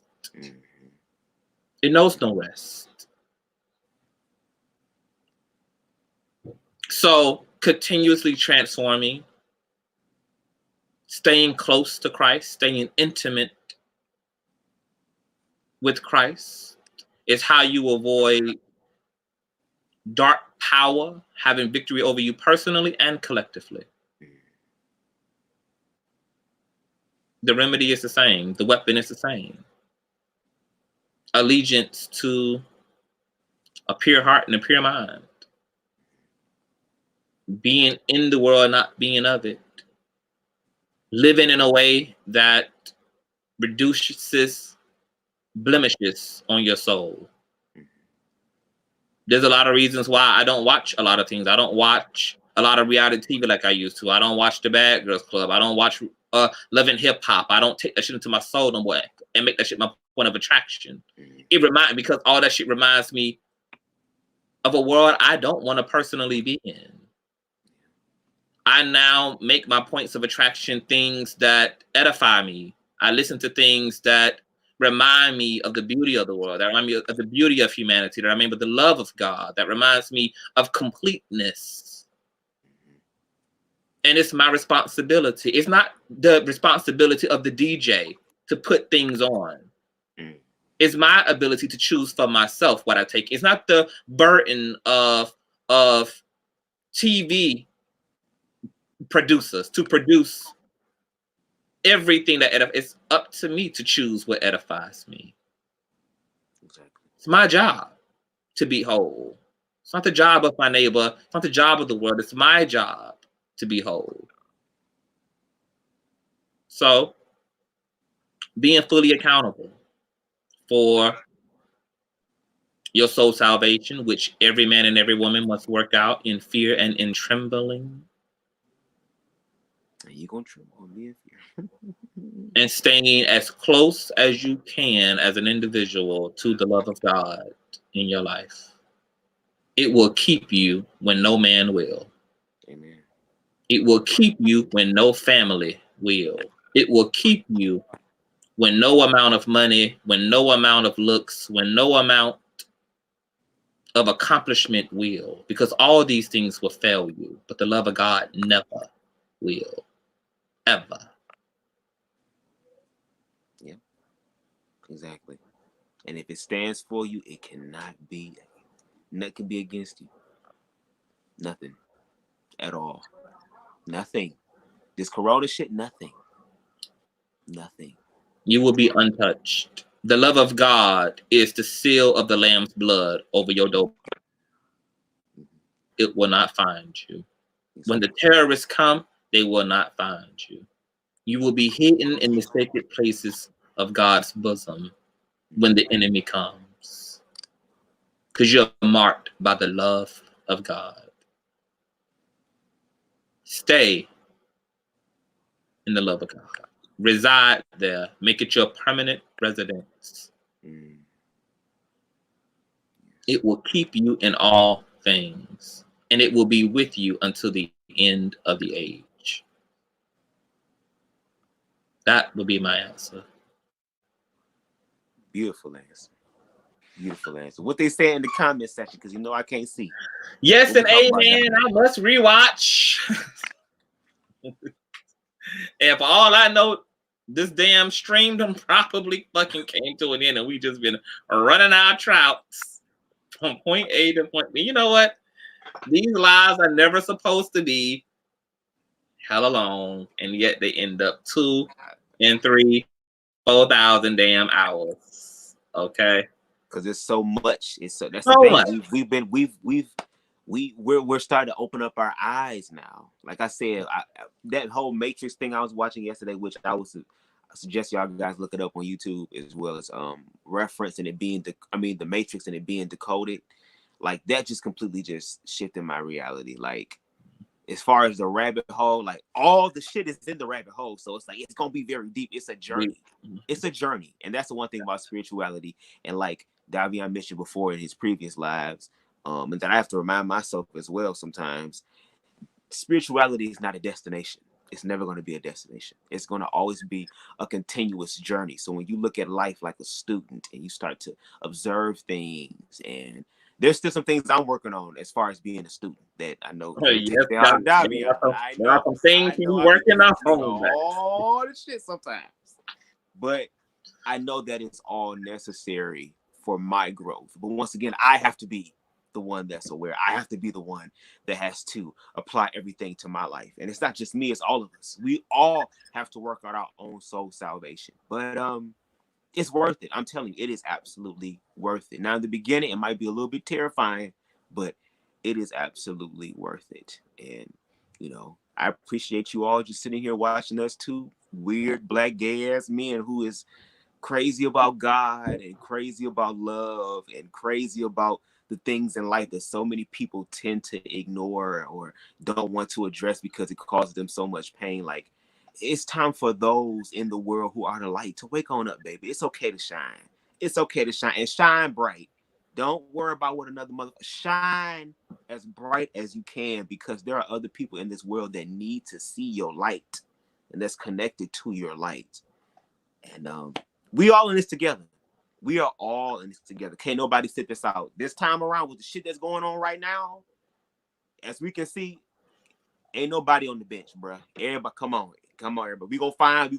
It knows no rest. So continuously transforming, staying close to Christ, staying intimate with Christ is how you avoid dark power having victory over you personally and collectively. The remedy is the same. The weapon is the same. Allegiance to a pure heart and a pure mind. Being in the world, not being of it. Living in a way that reduces blemishes on your soul. There's a lot of reasons why I don't watch a lot of things. I don't watch a lot of reality TV like I used to. I don't watch the Bad Girls Club. I don't watch Love and Hip Hop. I don't take that shit into my soul no more and make that shit my point of attraction. It reminds, because all that shit reminds me of a world I don't want to personally be in. I now make my points of attraction things that edify me. I listen to things that remind me of the beauty of the world, that remind me of the beauty of humanity, that remind me of the love of God, that reminds me of completeness. And it's my responsibility. It's not the responsibility of the DJ to put things on. It's my ability to choose for myself what I take. It's not the burden of TV producers to produce everything that edifies. It's up to me to choose what edifies me. Exactly. It's my job to be whole. It's not the job of my neighbor. It's not the job of the world. It's my job to be whole. So being fully accountable for your soul salvation, which every man and every woman must work out in fear and in trembling. You're going to tremble and be in fear. And staying as close as you can as an individual to the love of God in your life. It will keep you when no man will. Amen. It will keep you when no family will. It will keep you when no amount of money, when no amount of looks, when no amount of accomplishment will. Because all these things will fail you, but the love of God never will. Ever. Yeah, exactly. And if it stands for you, it cannot be, nothing can be against you. Nothing at all. Nothing. This corona shit, nothing. Nothing. You will be untouched. The love of God is the seal of the Lamb's blood over your door. It will not find you. When the terrorists come, they will not find you. You will be hidden in the sacred places of God's bosom when the enemy comes. Because you're marked by the love of God. Stay in the love of God. Reside there. Make it your permanent residence. It will keep you in all things, and it will be with you until the end of the age. That would be my answer. Beautiful answer. Beautiful answer. What they say in the comment section, because you know I can't see. Yes and amen. I must rewatch. And for all I know, this damn stream done probably fucking came to an end, and we just been running our trouts from point A to point B. You know what? These lives are never supposed to be hella long, and yet they end up 2 and 3, 4,000 damn hours. Okay, because it's so much. It's so that's so the thing. Much. We're starting to open up our eyes now. Like I said, that whole Matrix thing I was watching yesterday, which I suggest y'all guys look it up on YouTube, as well as referencing it being the Matrix and it being decoded. Like that just completely just shifted my reality. Like as far as the rabbit hole, like all the shit is in the rabbit hole. So it's like it's gonna be very deep. It's a journey. It's a journey. And that's the one thing about spirituality. And like Davion mentioned before in his previous lives, and that I have to remind myself as well sometimes, spirituality is not a destination. It's never going to be a destination. It's going to always be a continuous journey. So when you look at life like a student and you start to observe things, and there's still some things I'm working on as far as being a student that I know. Yes, there are some things you're working on. All the shit sometimes. But I know that it's all necessary for my growth. But once again, I have to be the one that's aware. I have to be the one that has to apply everything to my life. And it's not just me, it's all of us. We all have to work on our own soul salvation. But it's worth it. I'm telling you, it is absolutely worth it. Now in the beginning, it might be a little bit terrifying, but it is absolutely worth it. And you know, I appreciate you all just sitting here watching us two weird black gay ass men who is crazy about God and crazy about love and crazy about the things in life that so many people tend to ignore or don't want to address because it causes them so much pain. Like, it's time for those in the world who are the light to wake on up, baby. It's okay to shine. It's okay to shine, and shine bright. Don't worry about what another mother. Shine as bright as you can, because there are other people in this world that need to see your light and that's connected to your light. And we all in this together. We are all in this together. Can't nobody sit this out. This time around with the shit that's going on right now, as we can see, ain't nobody on the bench, bro. Everybody, come on, everybody. We gonna find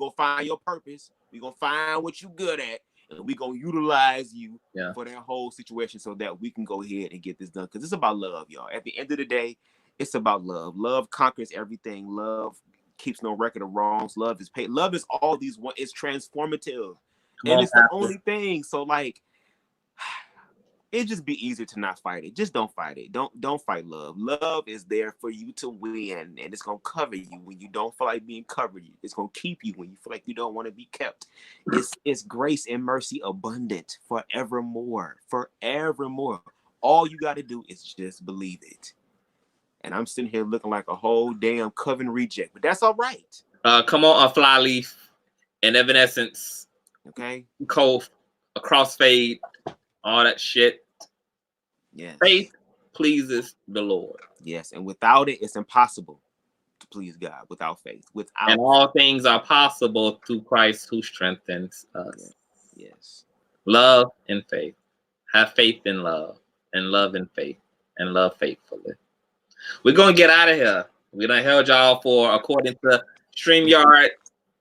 your purpose. We gonna find what you good at, and we gonna utilize you for that whole situation so that we can go ahead and get this done. Because it's about love, y'all. At the end of the day, it's about love. Love conquers everything. Love keeps no record of wrongs. Love is paid. Love is all these one. It's transformative. And it's the only thing. So like, it'd just be easier to not fight it. Just don't fight it. Don't fight love. Love is there for you to win, and it's gonna cover you when you don't feel like being covered. It's gonna keep you when you feel like you don't want to be kept. It's grace and mercy abundant forevermore. Forevermore. All you gotta do is just believe it. And I'm sitting here looking like a whole damn coven reject, but that's all right. Come on, a flyleaf and Evanescence. Okay. Cove, a crossfade, all that shit. Yes. Faith pleases the Lord. Yes, and without it, it's impossible to please God. Without faith, and all things are possible through Christ who strengthens us. Yes. Love and faith. Have faith in love, and love in faith, and love faithfully. We're gonna get out of here. We done held y'all for, according to StreamYard,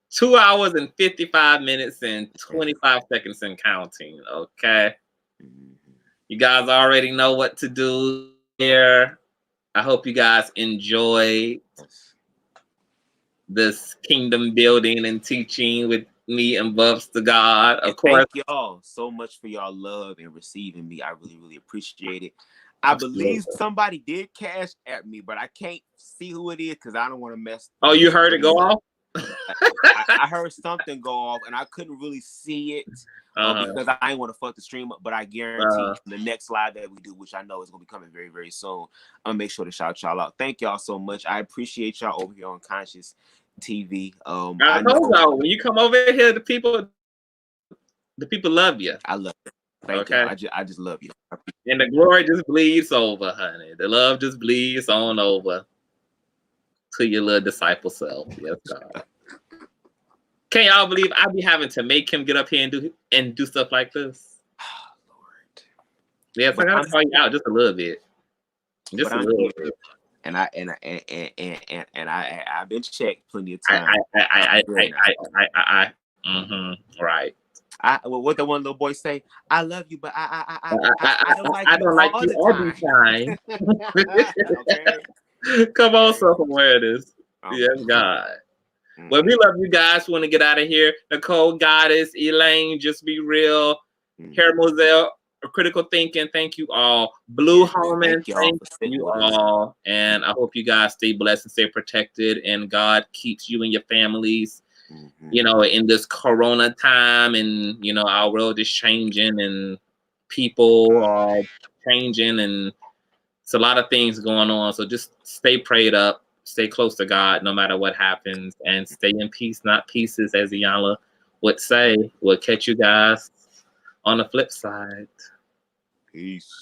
2 hours and 55 minutes and 25 seconds and counting. Okay. You guys already know what to do here. I hope you guys enjoy this kingdom building and teaching with me and BubzDaGawd. Of course. Thank y'all so much for y'all love and receiving me. I really, really appreciate it. I believe somebody did cash at me, but I can't see who it is because I don't want to mess. Oh, you heard it go off? I heard something go off and I couldn't really see it because I didn't want to fuck the stream up, but I guarantee the next live that we do, which I know is going to be coming very, very soon, I'm going to make sure to shout y'all out. Thank y'all so much. I appreciate y'all over here on ConsciouzTv. I told y'all, when you come over here, the people love you. I love you. Thank you. I just love you. And the glory just bleeds over, honey. The love just bleeds on over to your little disciple self. Yes, God. Can y'all believe I be having to make him get up here and do stuff like this? Oh, Lord. Yeah, so I gotta call you out just a little bit. Just a little bit. And I've been checked plenty of times. Right. What the one little boy say? I love you, but I don't like you all the time. Okay. Come on, self-awareness. Yes, God. Well, we love you guys. Want to get out of here? Nicole, Goddess, Elaine, Just Be Real, Hair Moselle, Critical Thinking. Thank you all. Blue Holman, thank you all. And I hope you guys stay blessed and stay protected. And God keeps you and your families. You know, in this Corona time, and you know, our world is changing, and people are changing, and it's a lot of things going on. So just stay prayed up, stay close to God, no matter what happens, and stay in peace, not pieces, as Iyanla would say. We'll catch you guys on the flip side. Peace.